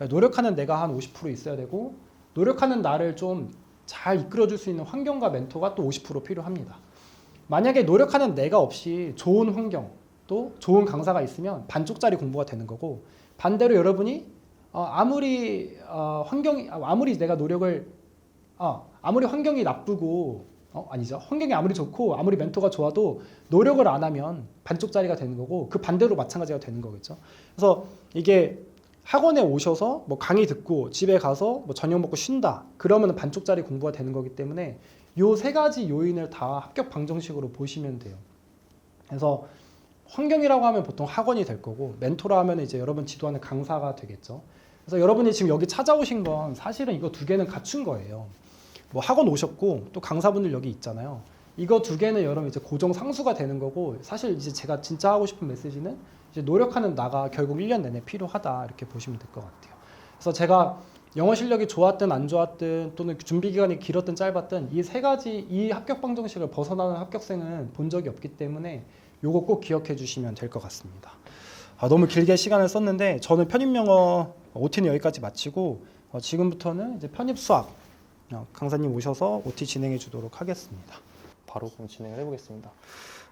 [SPEAKER 2] 노력하는 내가 한 50% 있어야 되고, 노력하는 나를 좀 잘 이끌어줄 수 있는 환경과 멘토가 또 50% 필요합니다. 만약에 노력하는 내가 없이 좋은 환경, 또 좋은 강사가 있으면 반쪽짜리 공부가 되는 거고, 반대로 여러분이 아무리 내가 노력을 아무리 환경이 나쁘고 아니죠. 환경이 아무리 좋고 아무리 멘토가 좋아도 노력을 안 하면 반쪽짜리가 되는 거고, 그 반대로 마찬가지가 되는 거겠죠. 그래서 이게 학원에 오셔서 뭐 강의 듣고 집에 가서 뭐 저녁 먹고 쉰다, 그러면 반쪽짜리 공부가 되는 거기 때문에 요 세 가지 요인을 다 합격 방정식으로 보시면 돼요. 그래서 환경이라고 하면 보통 학원이 될 거고, 멘토라 하면 이제 여러분 지도하는 강사가 되겠죠. 그래서 여러분이 지금 여기 찾아오신 건 사실은 이거 두 개는 갖춘 거예요. 뭐 학원 오셨고 또 강사분들 여기 있잖아요. 이거 두 개는 여러분 이제 고정 상수가 되는 거고, 사실 이제 제가 진짜 하고 싶은 메시지는 이제 노력하는 나가 결국 1년 내내 필요하다, 이렇게 보시면 될 것 같아요. 그래서 제가 영어 실력이 좋았든 안 좋았든 또는 준비 기간이 길었든 짧았든 이 세 가지, 이 합격 방정식을 벗어나는 합격생은 본 적이 없기 때문에 요거 꼭 기억해 주시면 될 것 같습니다. 너무 길게 시간을 썼는데 저는 편입 영어 OT는 여기까지 마치고 지금부터는 이제 편입 수학 강사님 오셔서 OT 진행해 주도록 하겠습니다.
[SPEAKER 3] 바로 그럼 진행을 해보겠습니다.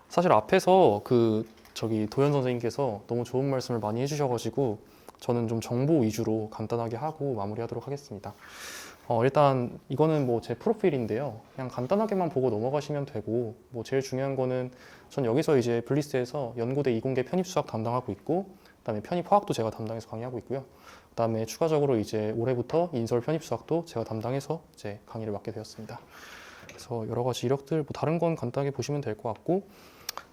[SPEAKER 3] 사실 앞에서 도현 선생님께서 너무 좋은 말씀을 많이 해주셔가지고 저는 좀 정보 위주로 간단하게 하고 마무리하도록 하겠습니다. 일단 이거는 뭐 제 프로필인데요. 그냥 간단하게만 보고 넘어가시면 되고, 뭐 제일 중요한 거는 전 여기서 이제 블리스에서 연고대 이공계 편입 수학 담당하고 있고, 그다음에 편입 화학도 제가 담당해서 강의하고 있고요. 그다음에 추가적으로 이제 올해부터 인설 편입 수학도 제가 담당해서 이제 강의를 맡게 되었습니다. 그래서 여러 가지 이력들, 뭐 다른 건 간단하게 보시면 될 것 같고,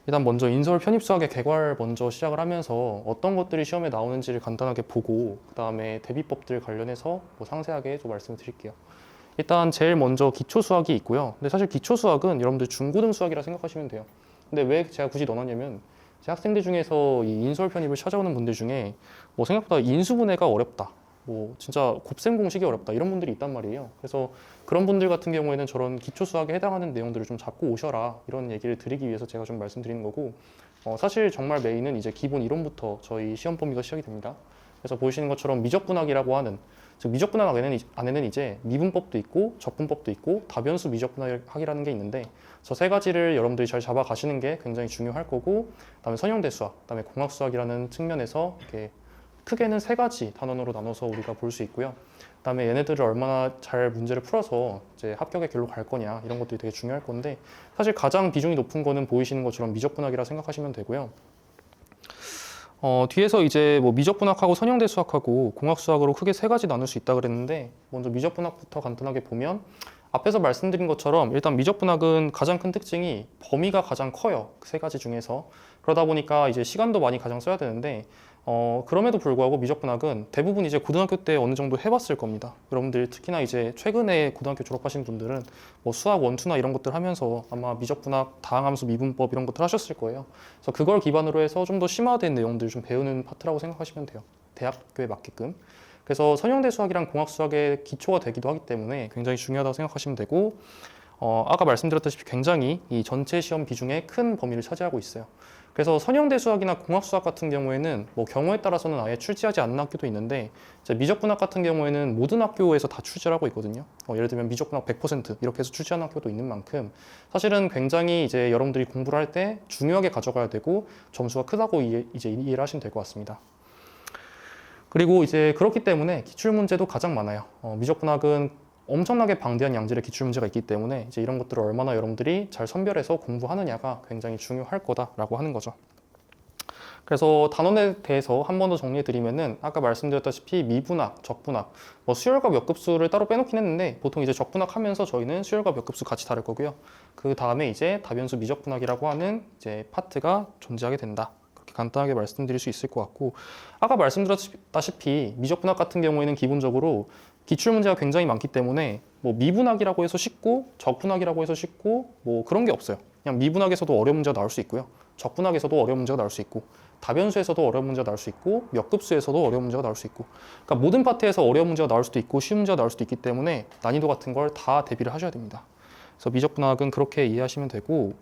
[SPEAKER 3] 일단 먼저 인설 편입 수학의 개괄 먼저 시작을 하면서 어떤 것들이 시험에 나오는지를 간단하게 보고, 그 다음에 대비법들 관련해서 뭐 상세하게 좀 말씀을 드릴게요. 일단 제일 먼저 기초 수학이 있고요. 근데 사실 기초 수학은 여러분들 중고등 수학이라 생각하시면 돼요. 근데 왜 제가 굳이 넣어놨냐면, 제 학생들 중에서 이 인설 편입을 찾아오는 분들 중에 뭐 생각보다 인수분해가 어렵다, 뭐 진짜 곱셈 공식이 어렵다, 이런 분들이 있단 말이에요. 그래서 그런 분들 같은 경우에는 저런 기초 수학에 해당하는 내용들을 좀 잡고 오셔라, 이런 얘기를 드리기 위해서 제가 좀 말씀드리는 거고, 사실 정말 메인은 이제 기본 이론부터 저희 시험 범위가 시작이 됩니다. 그래서 보시는 것처럼 미적분학이라고 하는, 즉 미적분학 안에는 이제 미분법도 있고 적분법도 있고 다변수 미적분학이라는 게 있는데, 저 세 가지를 여러분들이 잘 잡아 가시는 게 굉장히 중요할 거고, 그다음에 선형대 수학, 그다음에 공학 수학이라는 측면에서 이렇게 크게는 세 가지 단원으로 나눠서 우리가 볼 수 있고요. 그다음에 얘네들을 얼마나 잘 문제를 풀어서 이제 합격의 길로 갈 거냐, 이런 것들이 되게 중요할 건데, 사실 가장 비중이 높은 거는 보이시는 것처럼 미적분학이라 생각하시면 되고요. 뒤에서 이제 뭐 미적분학하고 선형대 수학하고 공학 수학으로 크게 세 가지 나눌 수 있다 그랬는데, 먼저 미적분학부터 간단하게 보면 앞에서 말씀드린 것처럼 일단 미적분학은 가장 큰 특징이 범위가 가장 커요. 그 세 가지 중에서. 그러다 보니까 이제 시간도 많이 가장 써야 되는데 그럼에도 불구하고 미적분학은 대부분 이제 고등학교 때 어느 정도 해봤을 겁니다. 여러분들 특히나 이제 최근에 고등학교 졸업하신 분들은 뭐 수학 원투나 이런 것들 하면서 아마 미적분학, 다항함수, 미분법 이런 것들 하셨을 거예요. 그래서 그걸 기반으로 해서 좀 더 심화된 내용들 좀 배우는 파트라고 생각하시면 돼요. 대학교에 맞게끔. 그래서 선형대 수학이랑 공학 수학의 기초가 되기도 하기 때문에 굉장히 중요하다고 생각하시면 되고 아까 말씀드렸다시피 굉장히 이 전체 시험 비중의 큰 범위를 차지하고 있어요. 그래서 선형대 수학이나 공학 수학 같은 경우에는 뭐 경우에 따라서는 아예 출제하지 않는 학교도 있는데 이제 미적분학 같은 경우에는 모든 학교에서 다 출제를 하고 있거든요. 예를 들면 미적분학 100% 이렇게 해서 출제하는 학교도 있는 만큼 사실은 굉장히 이제 여러분들이 공부를 할 때 중요하게 가져가야 되고 점수가 크다고 이해를 하시면 될 것 같습니다. 그리고 이제 그렇기 때문에 기출문제도 가장 많아요. 미적분학은 엄청나게 방대한 양질의 기출문제가 있기 때문에 이제 이런 것들을 얼마나 여러분들이 잘 선별해서 공부하느냐가 굉장히 중요할 거다라고 하는 거죠. 그래서 단원에 대해서 한 번 더 정리해 드리면은 아까 말씀드렸다시피 미분학, 적분학, 뭐 수열과 몇 급수를 따로 빼놓긴 했는데 보통 이제 적분학 하면서 저희는 수열과 몇 급수 같이 다룰 거고요. 그 다음에 이제 다변수 미적분학이라고 하는 이제 파트가 존재하게 된다. 그렇게 간단하게 말씀드릴 수 있을 것 같고 아까 말씀드렸다시피 미적분학 같은 경우에는 기본적으로 기출 문제가 굉장히 많기 때문에 뭐 미분학이라고 해서 쉽고 적분학이라고 해서 쉽고 뭐 그런 게 없어요. 그냥 미분학에서도 어려운 문제가 나올 수 있고요. 적분학에서도 어려운 문제가 나올 수 있고 다변수에서도 어려운 문제가 나올 수 있고 몇 급수에서도 어려운 문제가 나올 수 있고 그러니까 모든 파트에서 어려운 문제가 나올 수도 있고 쉬운 문제가 나올 수도 있기 때문에 난이도 같은 걸 다 대비를 하셔야 됩니다. 그래서 미적분학은 그렇게 이해하시면 되고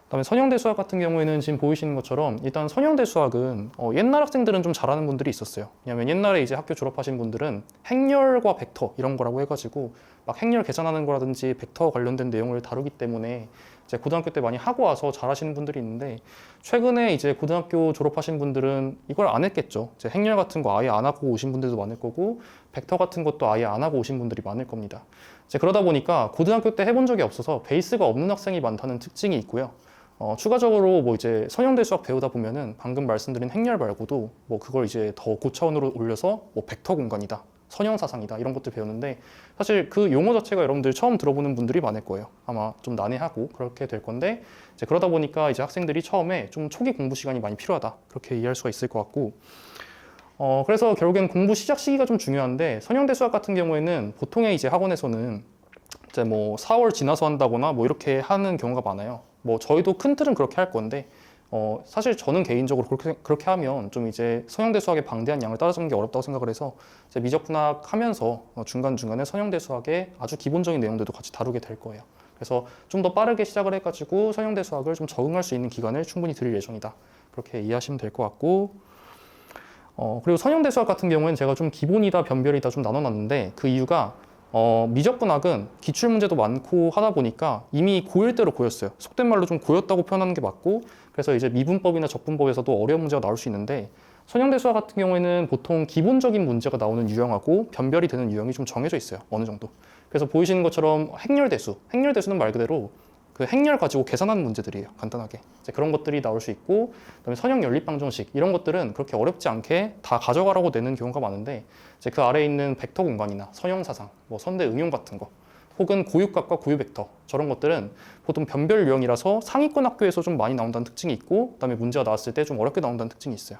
[SPEAKER 3] 그다음에 선형대 수학 같은 경우에는 지금 보이시는 것처럼 일단 선형대 수학은 옛날 학생들은 좀 잘하는 분들이 있었어요. 왜냐하면 옛날에 이제 학교 졸업하신 분들은 행렬과 벡터 이런 거라고 해가지고 막 행렬 계산하는 거라든지 벡터 관련된 내용을 다루기 때문에 이제 고등학교 때 많이 하고 와서 잘하시는 분들이 있는데 최근에 이제 고등학교 졸업하신 분들은 이걸 안 했겠죠. 이제 행렬 같은 거 아예 안 하고 오신 분들도 많을 거고 벡터 같은 것도 아예 안 하고 오신 분들이 많을 겁니다. 이제 그러다 보니까 고등학교 때 해본 적이 없어서 베이스가 없는 학생이 많다는 특징이 있고요. 추가적으로 뭐 이제 선형대 수학 배우다 보면은 방금 말씀드린 행렬 말고도 뭐 그걸 이제 더 고차원으로 올려서 뭐 벡터 공간이다, 선형 사상이다 이런 것들 배우는데 사실 그 용어 자체가 여러분들 처음 들어보는 분들이 많을 거예요. 아마 좀 난해하고 그렇게 될 건데 이제 그러다 보니까 이제 학생들이 처음에 좀 초기 공부 시간이 많이 필요하다 그렇게 이해할 수가 있을 것 같고 그래서 결국엔 공부 시작 시기가 좀 중요한데 선형대 수학 같은 경우에는 보통의 이제 학원에서는 이제 뭐 4월 지나서 한다거나 뭐 이렇게 하는 경우가 많아요. 뭐 저희도 큰 틀은 그렇게 할 건데 사실 저는 개인적으로 그렇게 하면 좀 이제 선형대 수학의 방대한 양을 따라잡는 게 어렵다고 생각을 해서 이제 미적분학 하면서 중간중간에 선형대 수학의 아주 기본적인 내용들도 같이 다루게 될 거예요. 그래서 좀 더 빠르게 시작을 해가지고 선형대 수학을 좀 적응할 수 있는 기간을 충분히 드릴 예정이다. 그렇게 이해하시면 될 것 같고 그리고 선형대 수학 같은 경우에는 제가 좀 기본이다 변별이다 좀 나눠놨는데 그 이유가 미적분학은 기출문제도 많고 하다 보니까 이미 고일 대로 고였어요. 속된 말로 좀 고였다고 표현하는 게 맞고 그래서 이제 미분법이나 적분법에서도 어려운 문제가 나올 수 있는데 선형대 수학 같은 경우에는 보통 기본적인 문제가 나오는 유형하고 변별이 되는 유형이 좀 정해져 있어요. 어느 정도. 그래서 보이시는 것처럼 행렬대수는 말 그대로 그 행렬 가지고 계산하는 문제들이에요. 간단하게. 이제 그런 것들이 나올 수 있고 그다음에 선형 연립방정식 이런 것들은 그렇게 어렵지 않게 다 가져가라고 내는 경우가 많은데 이제 그 아래에 있는 벡터 공간이나 선형 사상, 뭐 선대 응용 같은 거 혹은 고유값과 고유벡터 저런 것들은 보통 변별 유형이라서 상위권 학교에서 좀 많이 나온다는 특징이 있고 그다음에 문제가 나왔을 때 좀 어렵게 나온다는 특징이 있어요.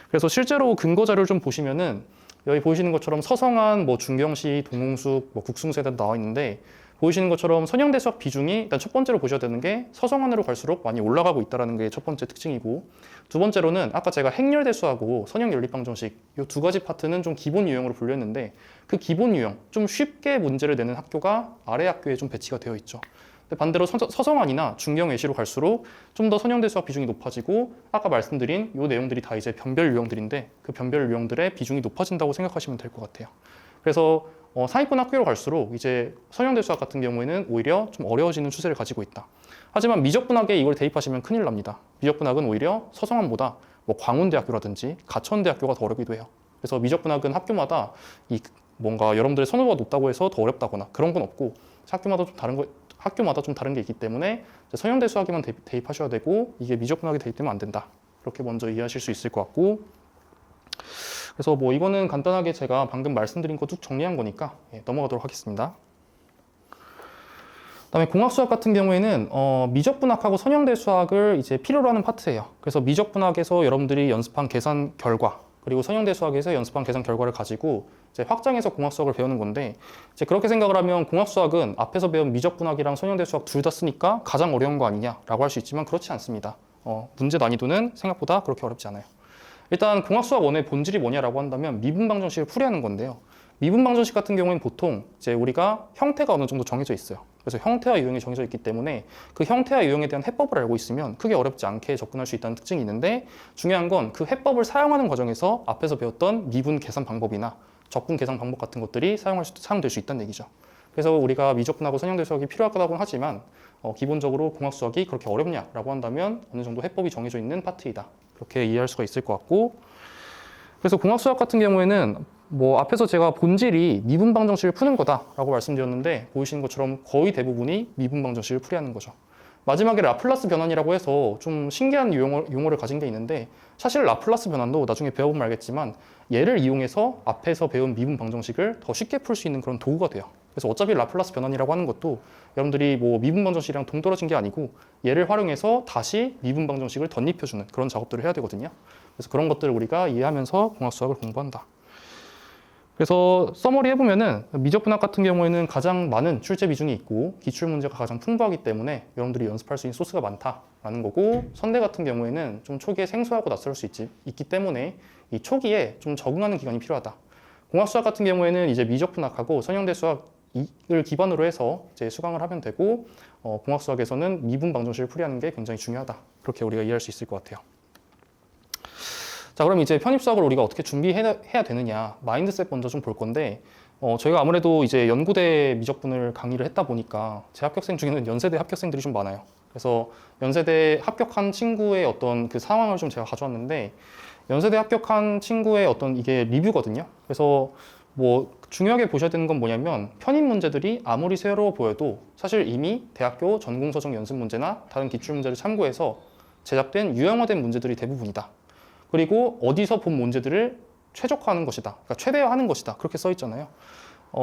[SPEAKER 3] 그래서 실제로 근거 자료를 좀 보시면은 여기 보이시는 것처럼 서성한, 뭐 중경시, 동홍숙, 뭐 국승세대 나와 있는데 보이시는 것처럼 선형대 수학 비중이 일단 첫 번째로 보셔야 되는 게 서성안으로 갈수록 많이 올라가고 있다는 게 첫 번째 특징이고 두 번째로는 아까 제가 행렬대 수하고 선형 연립방정식 이 두 가지 파트는 좀 기본 유형으로 분류했는데 그 기본 유형 좀 쉽게 문제를 내는 학교가 아래 학교에 좀 배치가 되어 있죠. 근데 반대로 서성안이나 중경외시로 갈수록 좀 더 선형대 수학 비중이 높아지고 아까 말씀드린 이 내용들이 다 이제 변별 유형들인데 그 변별 유형들의 비중이 높아진다고 생각하시면 될 것 같아요. 그래서 상위권 학교로 갈수록 이제 선형대 수학 같은 경우에는 오히려 좀 어려워지는 추세를 가지고 있다. 하지만 미적분학에 이걸 대입하시면 큰일 납니다. 미적분학은 오히려 서성안보다 뭐 광운대학교라든지 가천대학교가 더 어렵기도 해요. 그래서 미적분학은 학교마다 이 뭔가 여러분들의 선호도가 높다고 해서 더 어렵다거나 그런 건 없고 학교마다 좀 다른 게 있기 때문에 선형대 수학에만 대입하셔야 되고 이게 미적분학에 대입되면 안 된다. 그렇게 먼저 이해하실 수 있을 것 같고 그래서 뭐 이거는 간단하게 제가 방금 말씀드린 거 쭉 정리한 거니까 넘어가도록 하겠습니다. 그다음에 공학수학 같은 경우에는 미적분학하고 선형대 수학을 이제 필요로 하는 파트예요. 그래서 미적분학에서 여러분들이 연습한 계산 결과, 그리고 선형대 수학에서 연습한 계산 결과를 가지고 이제 확장해서 공학수학을 배우는 건데, 이제 그렇게 생각을 하면 공학수학은 앞에서 배운 미적분학이랑 선형대 수학 둘 다 쓰니까 가장 어려운 거 아니냐라고 할 수 있지만 그렇지 않습니다. 문제 난이도는 생각보다 그렇게 어렵지 않아요. 일단 공학수학 1의 본질이 뭐냐라고 한다면 미분방정식을 풀이하는 건데요. 미분방정식 같은 경우에는 보통 이제 우리가 형태가 어느 정도 정해져 있어요. 그래서 형태와 유형이 정해져 있기 때문에 그 형태와 유형에 대한 해법을 알고 있으면 크게 어렵지 않게 접근할 수 있다는 특징이 있는데, 중요한 건 그 해법을 사용하는 과정에서 앞에서 배웠던 미분 계산 방법이나 적분 계산 방법 같은 것들이 사용될 수 있다는 얘기죠. 그래서 우리가 미적분하고 선형대 수학이 필요하다고는 하지만 기본적으로 공학 수학이 그렇게 어렵냐라고 한다면 어느 정도 해법이 정해져 있는 파트이다. 그렇게 이해할 수가 있을 것 같고, 그래서 공학 수학 같은 경우에는 앞에서 제가 본질이 미분방정식을 푸는 거다라고 말씀드렸는데, 보이시는 것처럼 거의 대부분이 미분방정식을 풀이하는 거죠. 마지막에 라플라스 변환이라고 해서 좀 신기한 용어를 가진 게 있는데, 사실 라플라스 변환도 나중에 배워보면 알겠지만 얘를 이용해서 앞에서 배운 미분방정식을 더 쉽게 풀 수 있는 그런 도구가 돼요. 그래서 어차피 라플라스 변환이라고 하는 것도 여러분들이 미분방정식이랑 동떨어진 게 아니고 얘를 활용해서 다시 미분방정식을 덧입혀주는 그런 작업들을 해야 되거든요. 그래서 그런 것들을 우리가 이해하면서 공학 수학을 공부한다. 그래서 서머리 해보면은 미적분학 같은 경우에는 가장 많은 출제 비중이 있고 기출 문제가 가장 풍부하기 때문에 여러분들이 연습할 수 있는 소스가 많다라는 거고, 선대 같은 경우에는 좀 초기에 생소하고 낯설 수 있기 때문에 이 초기에 좀 적응하는 기간이 필요하다. 공학 수학 같은 경우에는 이제 미적분학하고 선형대 수학을 기반으로 해서 이제 수강을 하면 되고, 공학 수학에서는 미분 방정식을 풀이하는 게 굉장히 중요하다. 그렇게 우리가 이해할 수 있을 것 같아요. 자, 그럼 이제 편입 수학을 우리가 어떻게 준비해야 되느냐, 마인드셋 먼저 좀 볼 건데, 저희가 아무래도 이제 연구대 미적분을 강의를 했다 보니까 제 합격생 중에는 연세대 합격생들이 좀 많아요. 그래서 연세대 합격한 친구의 어떤 그 상황을 좀 제가 가져왔는데, 연세대 합격한 친구의 어떤 이게 리뷰거든요. 그래서 중요하게 보셔야 되는 건 뭐냐면, 편입 문제들이 아무리 새로워 보여도 사실 이미 대학교 전공서적 연습 문제나 다른 기출 문제를 참고해서 제작된 유형화된 문제들이 대부분이다. 그리고 어디서 본 문제들을 최적화하는 것이다. 그러니까 최대화하는 것이다. 그렇게 써 있잖아요.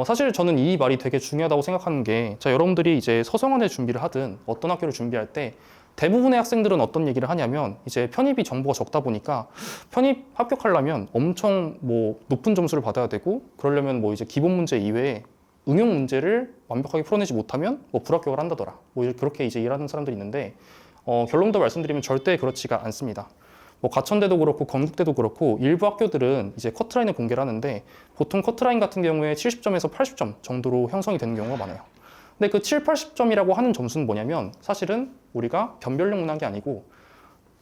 [SPEAKER 3] 사실 저는 이 말이 되게 중요하다고 생각하는 게, 자, 여러분들이 이제 서성원에 준비를 하든 어떤 학교를 준비할 때 대부분의 학생들은 어떤 얘기를 하냐면, 이제 편입이 정보가 적다 보니까 편입 합격하려면 엄청 높은 점수를 받아야 되고, 그러려면 이제 기본 문제 이외에 응용 문제를 완벽하게 풀어내지 못하면 불합격을 한다더라. 그렇게 이제 일하는 사람들이 있는데, 결론부터 말씀드리면 절대 그렇지가 않습니다. 가천대도 그렇고 건국대도 그렇고 일부 학교들은 이제 커트라인을 공개를 하는데, 보통 커트라인 같은 경우에 70점에서 80점 정도로 형성이 되는 경우가 많아요. 근데 그 7, 80점이라고 하는 점수는 뭐냐면, 사실은 우리가 변별력 문항이 아니고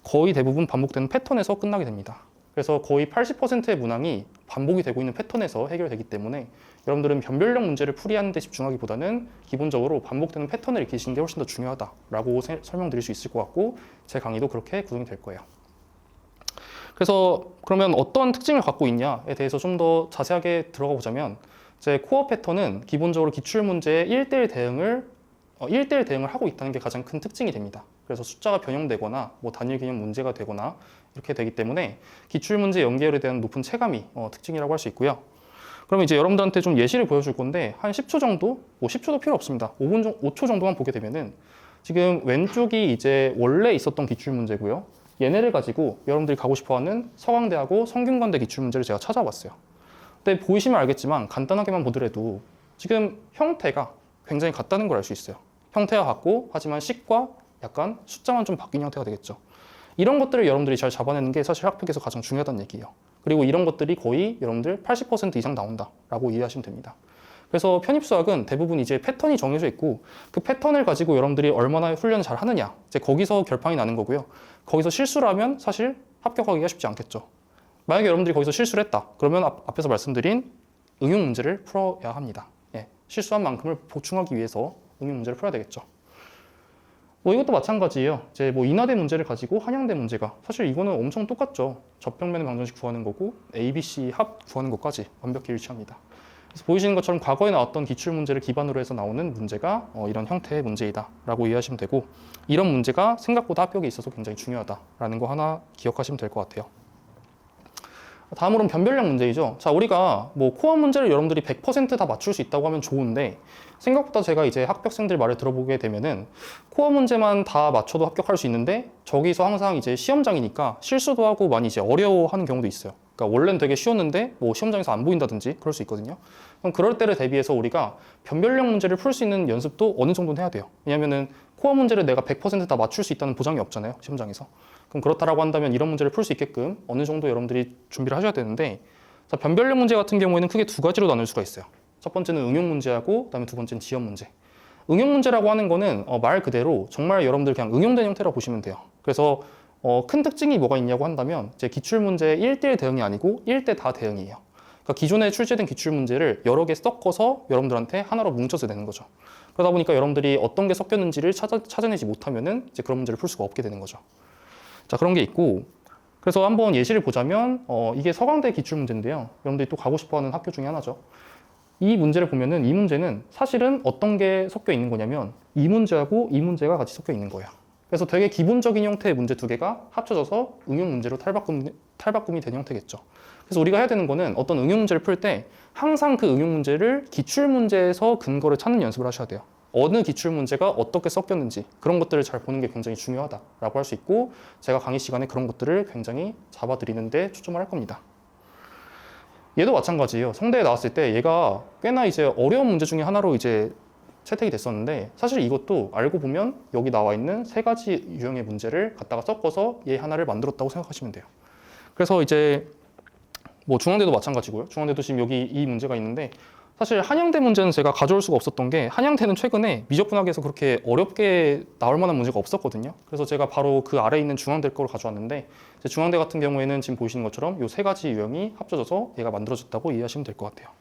[SPEAKER 3] 거의 대부분 반복되는 패턴에서 끝나게 됩니다. 그래서 거의 80%의 문항이 반복이 되고 있는 패턴에서 해결되기 때문에 여러분들은 변별력 문제를 풀이하는 데 집중하기보다는 기본적으로 반복되는 패턴을 익히시는 게 훨씬 더 중요하다라고 설명드릴 수 있을 것 같고, 제 강의도 그렇게 구성이 될 거예요. 그래서 그러면 어떤 특징을 갖고 있냐에 대해서 좀 더 자세하게 들어가 보자면, 제 코어 패턴은 기본적으로 기출 문제에 1대1 대응을 하고 있다는 게 가장 큰 특징이 됩니다. 그래서 숫자가 변형되거나 단일 개념 문제가 되거나 이렇게 되기 때문에 기출 문제 연계열에 대한 높은 체감이 특징이라고 할 수 있고요. 그러면 이제 여러분들한테 좀 예시를 보여줄 건데, 한 10초 정도, 10초도 필요 없습니다. 5초 정도만 보게 되면은, 지금 왼쪽이 이제 원래 있었던 기출 문제고요. 얘네를 가지고 여러분들이 가고 싶어하는 서강대하고 성균관대 기출 문제를 제가 찾아봤어요. 근데 보이시면 알겠지만 간단하게만 보더라도 지금 형태가 굉장히 같다는 걸 알 수 있어요. 형태가 같고, 하지만 식과 약간 숫자만 좀 바뀐 형태가 되겠죠. 이런 것들을 여러분들이 잘 잡아내는 게 사실 합격에서 가장 중요하다는 얘기예요. 그리고 이런 것들이 거의 여러분들 80% 이상 나온다라고 이해하시면 됩니다. 그래서 편입수학은 대부분 이제 패턴이 정해져 있고, 그 패턴을 가지고 여러분들이 얼마나 훈련을 잘 하느냐, 이제 거기서 결판이 나는 거고요. 거기서 실수를 하면 사실 합격하기가 쉽지 않겠죠. 만약에 여러분들이 거기서 실수를 했다, 그러면 앞에서 말씀드린 응용 문제를 풀어야 합니다. 실수한 만큼을 보충하기 위해서 응용 문제를 풀어야 되겠죠. 이것도 마찬가지예요. 이제 인하대 문제를 가지고 한양대 문제가, 사실 이거는 엄청 똑같죠. 접평면의 방정식 구하는 거고 A, B, C 합 구하는 것까지 완벽히 일치합니다. 그래서 보이시는 것처럼 과거에 나왔던 기출 문제를 기반으로 해서 나오는 문제가 이런 형태의 문제이다 라고 이해하시면 되고, 이런 문제가 생각보다 합격에 있어서 굉장히 중요하다라는 거 하나 기억하시면 될 것 같아요. 다음으로는 변별력 문제이죠. 자, 우리가 뭐 코어 문제를 여러분들이 100%다 맞출 수 있다고 하면 좋은데 생각보다 제가 이제 학부생들 말을 들어보게 되면은 코어 문제만 다 맞춰도 합격할 수 있는데 저기서 항상 이제 시험장이니까 실수도 하고 많이 이제 어려워하는 경우도 있어요. 그러니까 원래는 되게 쉬웠는데 뭐 시험장에서 안 보인다든지 그럴 수 있거든요. 그럼 그럴 때를 대비해서 우리가 변별력 문제를 풀 수 있는 연습도 어느 정도는 해야 돼요. 왜냐면은 코어 문제를 내가 100%다 맞출 수 있다는 보장이 없잖아요, 시험장에서. 그럼 그렇다라고 한다면 이런 문제를 풀 수 있게끔 어느 정도 여러분들이 준비를 하셔야 되는데, 자, 변별력 문제 같은 경우에는 크게 두 가지로 나눌 수가 있어요. 첫 번째는 응용 문제하고 그다음에 두 번째는 지연 문제. 응용 문제라고 하는 거는 말 그대로 정말 여러분들 그냥 응용된 형태라고 보시면 돼요. 그래서 큰 특징이 뭐가 있냐고 한다면 이제 기출 문제 1대1 대응이 아니고 1대 다 대응이에요. 그러니까 기존에 출제된 기출 문제를 여러 개 섞어서 여러분들한테 하나로 뭉쳐서 내는 거죠. 그러다 보니까 여러분들이 어떤 게 섞였는지를 찾아내지 못하면은 이제 그런 문제를 풀 수가 없게 되는 거죠. 자, 그런 게 있고, 그래서 한번 예시를 보자면 이게 서강대 기출 문제인데요. 여러분들이 또 가고 싶어하는 학교 중에 하나죠. 이 문제를 보면은 이 문제는 사실은 어떤 게 섞여 있는 거냐면 이 문제하고 이 문제가 같이 섞여 있는 거예요. 그래서 되게 기본적인 형태의 문제 두 개가 합쳐져서 응용 문제로 탈바꿈이 된 형태겠죠. 그래서 우리가 해야 되는 거는 어떤 응용 문제를 풀 때 항상 그 응용 문제를 기출 문제에서 근거를 찾는 연습을 하셔야 돼요. 어느 기출 문제가 어떻게 섞였는지 그런 것들을 잘 보는 게 굉장히 중요하다라고 할 수 있고, 제가 강의 시간에 그런 것들을 굉장히 잡아드리는데 초점을 할 겁니다. 얘도 마찬가지예요. 성대에 나왔을 때 얘가 꽤나 이제 어려운 문제 중에 하나로 이제 채택이 됐었는데, 사실 이것도 알고 보면 여기 나와 있는 세 가지 유형의 문제를 갖다가 섞어서 얘 하나를 만들었다고 생각하시면 돼요. 그래서 이제 뭐 중앙대도 마찬가지고요. 중앙대도 지금 여기 이 문제가 있는데, 사실 한양대 문제는 제가 가져올 수가 없었던 게 한양대는 최근에 미적분학에서 그렇게 어렵게 나올 만한 문제가 없었거든요. 그래서 제가 바로 그 아래에 있는 중앙대 거를 가져왔는데, 중앙대 같은 경우에는 지금 보시는 것처럼 이 세 가지 유형이 합쳐져서 얘가 만들어졌다고 이해하시면 될 것 같아요.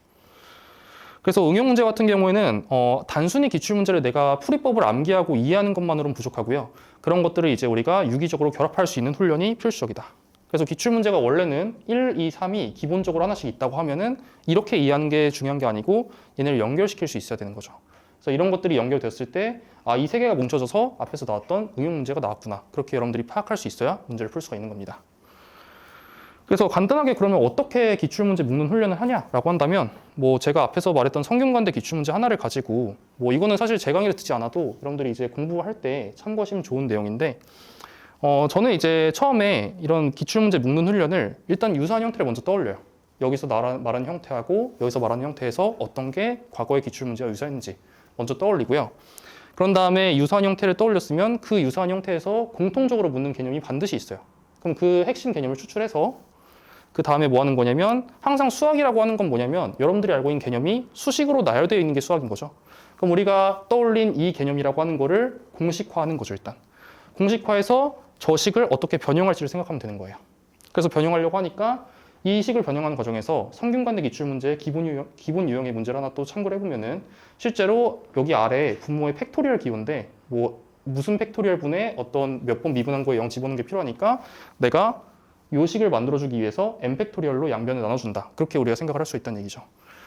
[SPEAKER 3] 그래서 응용 문제 같은 경우에는 단순히 기출문제를 내가 풀이법을 암기하고 이해하는 것만으로는 부족하고요. 그런 것들을 이제 우리가 유기적으로 결합할 수 있는 훈련이 필수적이다. 그래서 기출문제가 원래는 1, 2, 3이 기본적으로 하나씩 있다고 하면은 이렇게 이해하는 게 중요한 게 아니고 얘네를 연결시킬 수 있어야 되는 거죠. 그래서 이런 것들이 연결됐을 때 이 세 개가 뭉쳐져서 앞에서 나왔던 응용 문제가 나왔구나. 그렇게 여러분들이 파악할 수 있어야 문제를 풀 수가 있는 겁니다. 그래서 간단하게 그러면 어떻게 기출문제 묶는 훈련을 하냐라고 한다면, 뭐 제가 앞에서 말했던 성균관대 기출문제 하나를 가지고, 뭐 이거는 사실 제 강의를 듣지 않아도 여러분들이 이제 공부할 때 참고하시면 좋은 내용인데, 저는 이제 처음에 이런 기출문제 묶는 훈련을 일단 유사한 형태를 먼저 떠올려요. 여기서 말하는 형태하고 여기서 말하는 형태에서 어떤 게 과거의 기출문제와 유사했는지 먼저 떠올리고요. 그런 다음에 유사한 형태를 떠올렸으면 그 유사한 형태에서 공통적으로 묻는 개념이 반드시 있어요. 그럼 그 핵심 개념을 추출해서 그 다음에 뭐 하는 거냐면, 항상 수학이라고 하는 건 뭐냐면 여러분들이 알고 있는 개념이 수식으로 나열되어 있는 게 수학인 거죠. 그럼 우리가 떠올린 이 개념이라고 하는 거를 공식화하는 거죠. 일단 공식화해서 저 식을 어떻게 변형할지를 생각하면 되는 거예요. 그래서 변형하려고 하니까 이 식을 변형하는 과정에서 성균관대 기출문제의 기본 유형의 문제를 하나 또 참고를 해보면은, 실제로 여기 아래 분모의 팩토리얼 기호인데 뭐 무슨 팩토리얼 분에 어떤 몇 번 미분한 거에 0 집어넣는 게 필요하니까 내가 이 식을 만들어주기 위해서 n 팩토리얼로 양변을 나눠준다. 그렇게 우리가 생각을 할 수 있다는 얘기죠.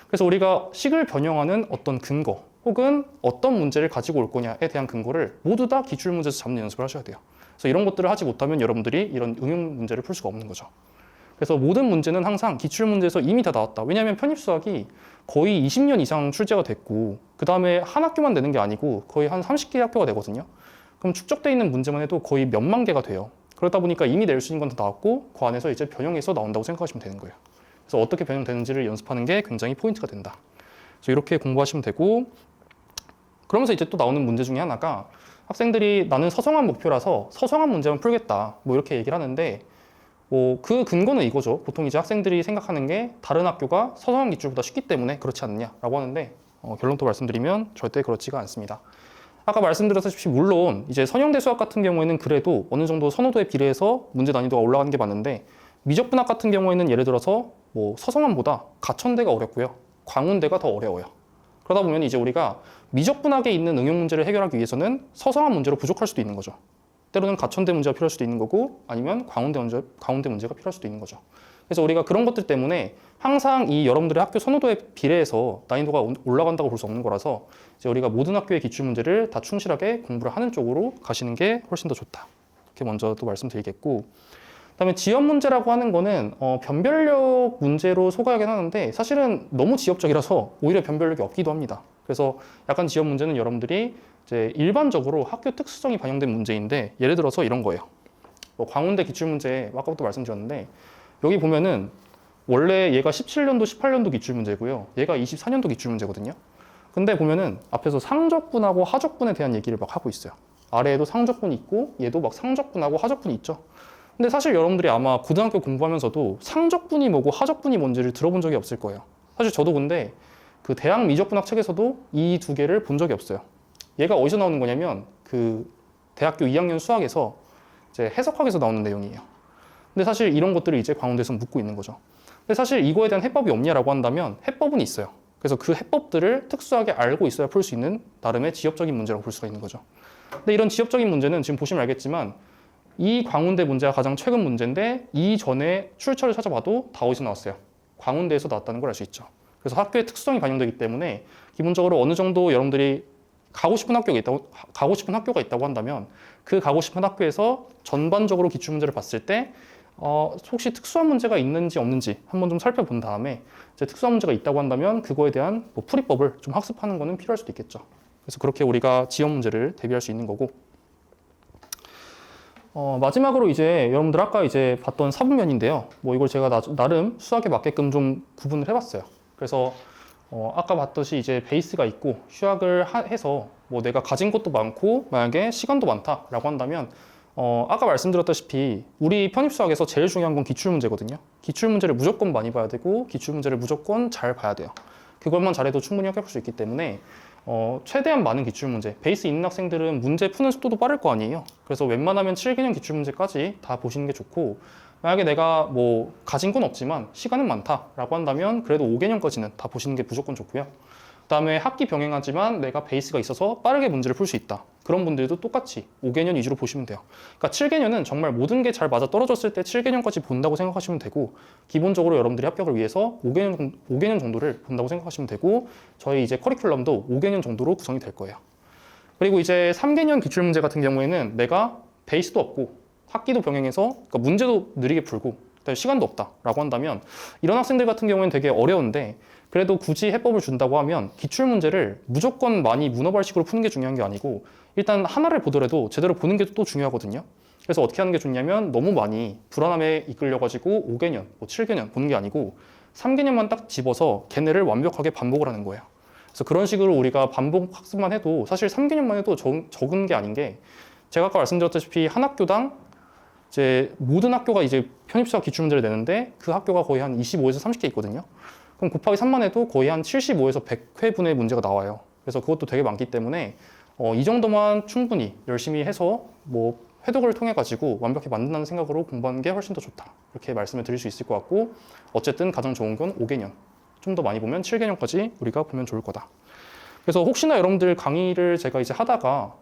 [SPEAKER 3] 그래서 우리가 식을 변형하는 어떤 근거 혹은 어떤 문제를 가지고 올 거냐에 대한 근거를 모두 다 기출문제에서 잡는 연습을 하셔야 돼요. 그래서 이런 것들을 하지 못하면 여러분들이 이런 응용 문제를 풀 수가 없는 거죠. 그래서 모든 문제는 항상 기출문제에서 이미 다 나왔다. 왜냐하면 편입수학이 거의 20년 이상 출제가 됐고, 그 다음에 한 학교만 내는 게 아니고 거의 한 30개의 학교가 내거든요. 그럼 축적되어 있는 문제만 해도 거의 몇만 개가 돼요. 그러다 보니까 이미 낼 수 있는 건 다 나왔고, 그 안에서 이제 변형해서 나온다고 생각하시면 되는 거예요. 그래서 어떻게 변형되는지를 연습하는 게 굉장히 포인트가 된다. 그래서 이렇게 공부하시면 되고, 그러면서 이제 또 나오는 문제 중에 하나가, 학생들이 나는 서성한 목표라서 서성한 문제만 풀겠다, 뭐 이렇게 얘기를 하는데, 뭐 그 근거는 이거죠. 보통 이제 학생들이 생각하는 게 다른 학교가 서성한 기출보다 쉽기 때문에 그렇지 않느냐라고 하는데, 결론도 말씀드리면 절대 그렇지가 않습니다. 아까 말씀드렸다시피 물론 이제 선형대 수학 같은 경우에는 그래도 어느 정도 선호도에 비례해서 문제 난이도가 올라가는 게 맞는데, 미적분학 같은 경우에는 예를 들어서 뭐 서성함보다 가천대가 어렵고요, 광운대가 더 어려워요. 그러다 보면 이제 우리가 미적분학에 있는 응용 문제를 해결하기 위해서는 서성한 문제로 부족할 수도 있는 거죠. 때로는 가천대 문제가 필요할 수도 있는 거고, 아니면 광운대 문제가 필요할 수도 있는 거죠. 그래서 우리가 그런 것들 때문에 항상 이 여러분들의 학교 선호도에 비례해서 난이도가 올라간다고 볼 수 없는 거라서, 이제 우리가 모든 학교의 기출 문제를 다 충실하게 공부를 하는 쪽으로 가시는 게 훨씬 더 좋다. 이렇게 먼저 또 말씀드리겠고, 그다음에 지연 문제라고 하는 거는 변별력 문제로 속아야긴 하는데 사실은 너무 지엽적이라서 오히려 변별력이 없기도 합니다. 그래서 약간 지연 문제는 여러분들이 이제 일반적으로 학교 특수성이 반영된 문제인데 예를 들어서 이런 거예요. 뭐 광운대 기출문제 아까부터 말씀드렸는데 여기 보면은 원래 얘가 17년도, 18년도 기출문제고요. 얘가 24년도 기출문제거든요. 근데 보면은 앞에서 상적분하고 하적분에 대한 얘기를 막 하고 있어요. 아래에도 상적분이 있고 얘도 막 상적분하고 하적분이 있죠. 근데 사실 여러분들이 아마 고등학교 공부하면서도 상적분이 뭐고 하적분이 뭔지를 들어본 적이 없을 거예요. 사실 저도 근데 그 대학 미적분학 책에서도 이 두 개를 본 적이 없어요. 얘가 어디서 나오는 거냐면 그 대학교 2학년 수학에서 이제 해석학에서 나오는 내용이에요. 근데 사실 이런 것들을 이제 광운대에서 묻고 있는 거죠. 근데 사실 이거에 대한 해법이 없냐라고 한다면 해법은 있어요. 그래서 그 해법들을 특수하게 알고 있어야 풀 수 있는 나름의 지엽적인 문제라고 볼 수가 있는 거죠. 근데 이런 지엽적인 문제는 지금 보시면 알겠지만 이 광운대 문제가 가장 최근 문제인데 이전에 출처를 찾아봐도 다 어디서 나왔어요? 광운대에서 나왔다는 걸 알 수 있죠. 그래서 학교의 특수성이 반영되기 때문에 기본적으로 어느 정도 여러분들이 가고 싶은 학교가 있다고 한다면 그 가고 싶은 학교에서 전반적으로 기출문제를 봤을 때 혹시 특수한 문제가 있는지 없는지 한번 좀 살펴본 다음에 이제 특수한 문제가 있다고 한다면 그거에 대한 뭐 풀이법을 좀 학습하는 거는 필요할 수도 있겠죠. 그래서 그렇게 우리가 지연 문제를 대비할 수 있는 거고 마지막으로 이제 여러분들 아까 이제 봤던 사분면인데요. 뭐 이걸 제가 나름 수학에 맞게끔 좀 구분을 해봤어요. 그래서 아까 봤듯이 이제 베이스가 있고 휴학을 해서 뭐 내가 가진 것도 많고 만약에 시간도 많다라고 한다면 아까 말씀드렸다시피 우리 편입수학에서 제일 중요한 건 기출문제거든요. 기출문제를 무조건 많이 봐야 되고 기출문제를 무조건 잘 봐야 돼요. 그것만 잘해도 충분히 합격할 수 있기 때문에 최대한 많은 기출문제, 베이스 있는 학생들은 문제 푸는 속도도 빠를 거 아니에요. 그래서 웬만하면 7개년 기출문제까지 다 보시는 게 좋고 만약에 내가 뭐 가진 건 없지만 시간은 많다라고 한다면 그래도 5개년까지는 다 보시는 게 무조건 좋고요. 그다음에 학기 병행하지만 내가 베이스가 있어서 빠르게 문제를 풀 수 있다. 그런 분들도 똑같이 5개년 위주로 보시면 돼요. 그러니까 7개년은 정말 모든 게 잘 맞아 떨어졌을 때 7개년까지 본다고 생각하시면 되고 기본적으로 여러분들이 합격을 위해서 5개년 정도를 본다고 생각하시면 되고 저희 이제 커리큘럼도 5개년 정도로 구성이 될 거예요. 그리고 이제 3개년 기출문제 같은 경우에는 내가 베이스도 없고 학기도 병행해서 그러니까 문제도 느리게 풀고 그다음에 시간도 없다라고 한다면 이런 학생들 같은 경우에는 되게 어려운데 그래도 굳이 해법을 준다고 하면 기출문제를 무조건 많이 문어발식으로 푸는 게 중요한 게 아니고 일단 하나를 보더라도 제대로 보는 게 또 중요하거든요. 그래서 어떻게 하는 게 좋냐면 너무 많이 불안함에 이끌려가지고 5개년, 뭐 7개년 보는 게 아니고 3개년만 딱 집어서 걔네를 완벽하게 반복을 하는 거예요. 그래서 그런 식으로 우리가 반복 학습만 해도 사실 3개년만 해도 적은 게 아닌 게 제가 아까 말씀드렸다시피 한 학교당 이제 모든 학교가 이제 편입수학 기출문제를 내는데 그 학교가 거의 한 25에서 30개 있거든요. 그럼 곱하기 3만 해도 거의 한 75에서 100회분의 문제가 나와요. 그래서 그것도 되게 많기 때문에 이 정도만 충분히 열심히 해서 뭐 회독을 통해 가지고 완벽히 만든다는 생각으로 공부하는 게 훨씬 더 좋다. 이렇게 말씀을 드릴 수 있을 것 같고 어쨌든 가장 좋은 건 5개년. 좀 더 많이 보면 7개년까지 우리가 보면 좋을 거다. 그래서 혹시나 여러분들 강의를 제가 이제 하다가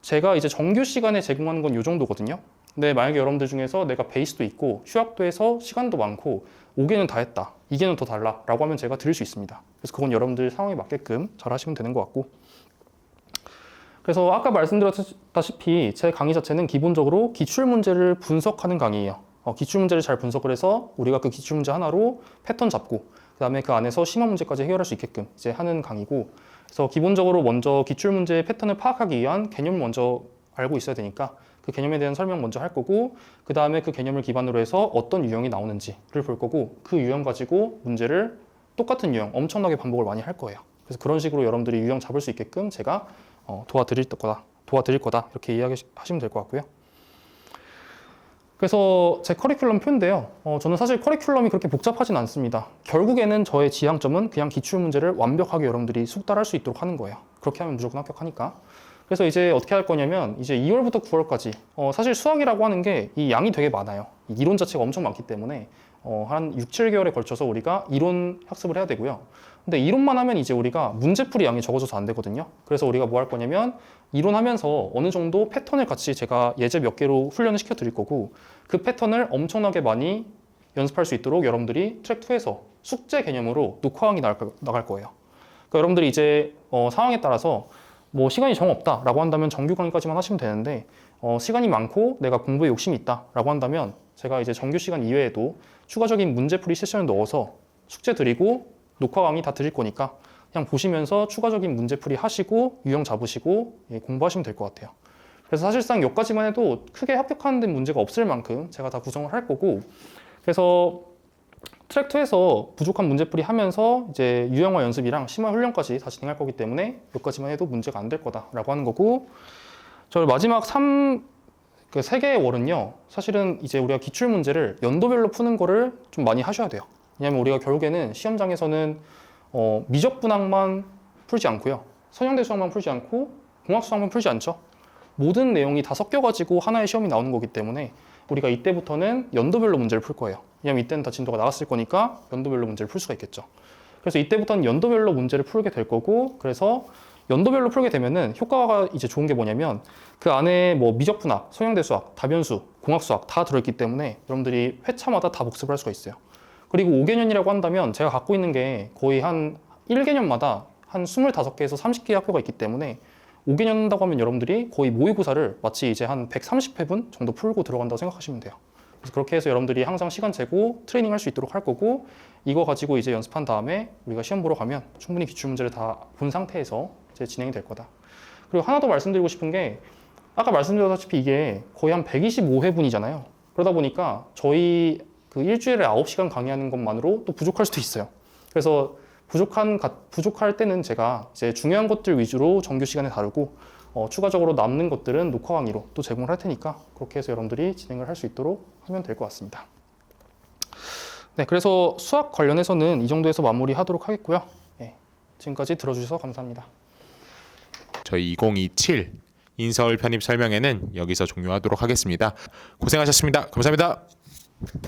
[SPEAKER 3] 제가 이제 정규 시간에 제공하는 건 이 정도거든요. 근데 만약에 여러분들 중에서 내가 베이스도 있고 휴학도 해서 시간도 많고 5개년 다 했다. 2개년 더 달라 라고 하면 제가 드릴 수 있습니다. 그래서 그건 여러분들 상황에 맞게끔 잘 하시면 되는 것 같고 그래서 아까 말씀드렸다시피 제 강의 자체는 기본적으로 기출문제를 분석하는 강의예요. 기출문제를 잘 분석을 해서 우리가 그 기출문제 하나로 패턴 잡고 그 다음에 그 안에서 심화 문제까지 해결할 수 있게끔 이제 하는 강의고 그래서 기본적으로 먼저 기출문제의 패턴을 파악하기 위한 개념을 먼저 알고 있어야 되니까 그 개념에 대한 설명 먼저 할 거고 그 다음에 그 개념을 기반으로 해서 어떤 유형이 나오는지를 볼 거고 그 유형 가지고 문제를 똑같은 유형 엄청나게 반복을 많이 할 거예요. 그래서 그런 식으로 여러분들이 유형 잡을 수 있게끔 제가 도와드릴 거다 이렇게 이야기하시면 될 것 같고요. 그래서 제 커리큘럼 표인데요. 저는 사실 커리큘럼이 그렇게 복잡하진 않습니다. 결국에는 저의 지향점은 그냥 기출문제를 완벽하게 여러분들이 숙달할 수 있도록 하는 거예요. 그렇게 하면 무조건 합격하니까. 그래서 이제 어떻게 할 거냐면 이제 2월부터 9월까지 사실 수학이라고 하는 게 이 양이 되게 많아요. 이 이론 자체가 엄청 많기 때문에 한 6, 7개월에 걸쳐서 우리가 이론 학습을 해야 되고요. 근데 이론만 하면 이제 우리가 문제풀이 양이 적어져서 안 되거든요. 그래서 우리가 뭐 할 거냐면 이론하면서 어느 정도 패턴을 같이 제가 예제 몇 개로 훈련을 시켜 드릴 거고 그 패턴을 엄청나게 많이 연습할 수 있도록 여러분들이 트랙 2에서 숙제 개념으로 녹화강의 나갈 거예요. 그러니까 여러분들이 이제 상황에 따라서 뭐 시간이 정 없다라고 한다면 정규 강의까지만 하시면 되는데 시간이 많고 내가 공부에 욕심이 있다라고 한다면 제가 이제 정규 시간 이외에도 추가적인 문제풀이 세션을 넣어서 숙제 드리고 녹화 강의 다 드릴 거니까 그냥 보시면서 추가적인 문제풀이 하시고 유형 잡으시고 공부하시면 될 것 같아요. 그래서 사실상 여기까지만 해도 크게 합격하는 데 문제가 없을 만큼 제가 다 구성을 할 거고, 그래서 트랙 2에서 부족한 문제풀이 하면서 이제 유형화 연습이랑 심화 훈련까지 다 진행할 거기 때문에 여기까지만 해도 문제가 안 될 거다라고 하는 거고, 저 마지막 3개의 월은요, 사실은 이제 우리가 기출 문제를 연도별로 푸는 거를 좀 많이 하셔야 돼요. 왜냐하면 우리가 결국에는 시험장에서는 미적분학만 풀지 않고요, 선형대 수학만 풀지 않고 공학 수학만 풀지 않죠. 모든 내용이 다 섞여가지고 하나의 시험이 나오는 거기 때문에 우리가 이때부터는 연도별로 문제를 풀 거예요. 왜냐면 이때는 다 진도가 나갔을 거니까 연도별로 문제를 풀 수가 있겠죠. 그래서 이때부터는 연도별로 문제를 풀게 될 거고, 그래서 연도별로 풀게 되면은 효과가 이제 좋은 게 뭐냐면 그 안에 뭐 미적분학, 선형대 수학, 다변수, 공학 수학 다 들어있기 때문에 여러분들이 회차마다 다 복습을 할 수가 있어요. 그리고 5개년이라고 한다면 제가 갖고 있는 게 거의 한 1개년마다 한 25개에서 30개의 학교가 있기 때문에 5개년 한다고 하면 여러분들이 거의 모의고사를 마치 이제 한 130회분 정도 풀고 들어간다고 생각하시면 돼요. 그래서 그렇게 해서 여러분들이 항상 시간 재고 트레이닝 할 수 있도록 할 거고, 이거 가지고 이제 연습한 다음에 우리가 시험 보러 가면 충분히 기출 문제를 다 본 상태에서 이제 진행이 될 거다. 그리고 하나 더 말씀드리고 싶은 게, 아까 말씀드렸다시피 이게 거의 한 125회분이잖아요. 그러다 보니까 저희 그 일주일에 9시간 강의하는 것만으로 또 부족할 수도 있어요. 그래서 부족할 때는 제가 이제 중요한 것들 위주로 정규 시간에 다루고, 추가적으로 남는 것들은 녹화 강의로 또 제공을 할 테니까 그렇게 해서 여러분들이 진행을 할 수 있도록 하면 될 것 같습니다. 네, 그래서 수학 관련해서는 이 정도에서 마무리하도록 하겠고요. 네, 지금까지 들어주셔서 감사합니다.
[SPEAKER 1] 저희 2027 인서울 편입 설명회는 여기서 종료하도록 하겠습니다. 고생하셨습니다. 감사합니다.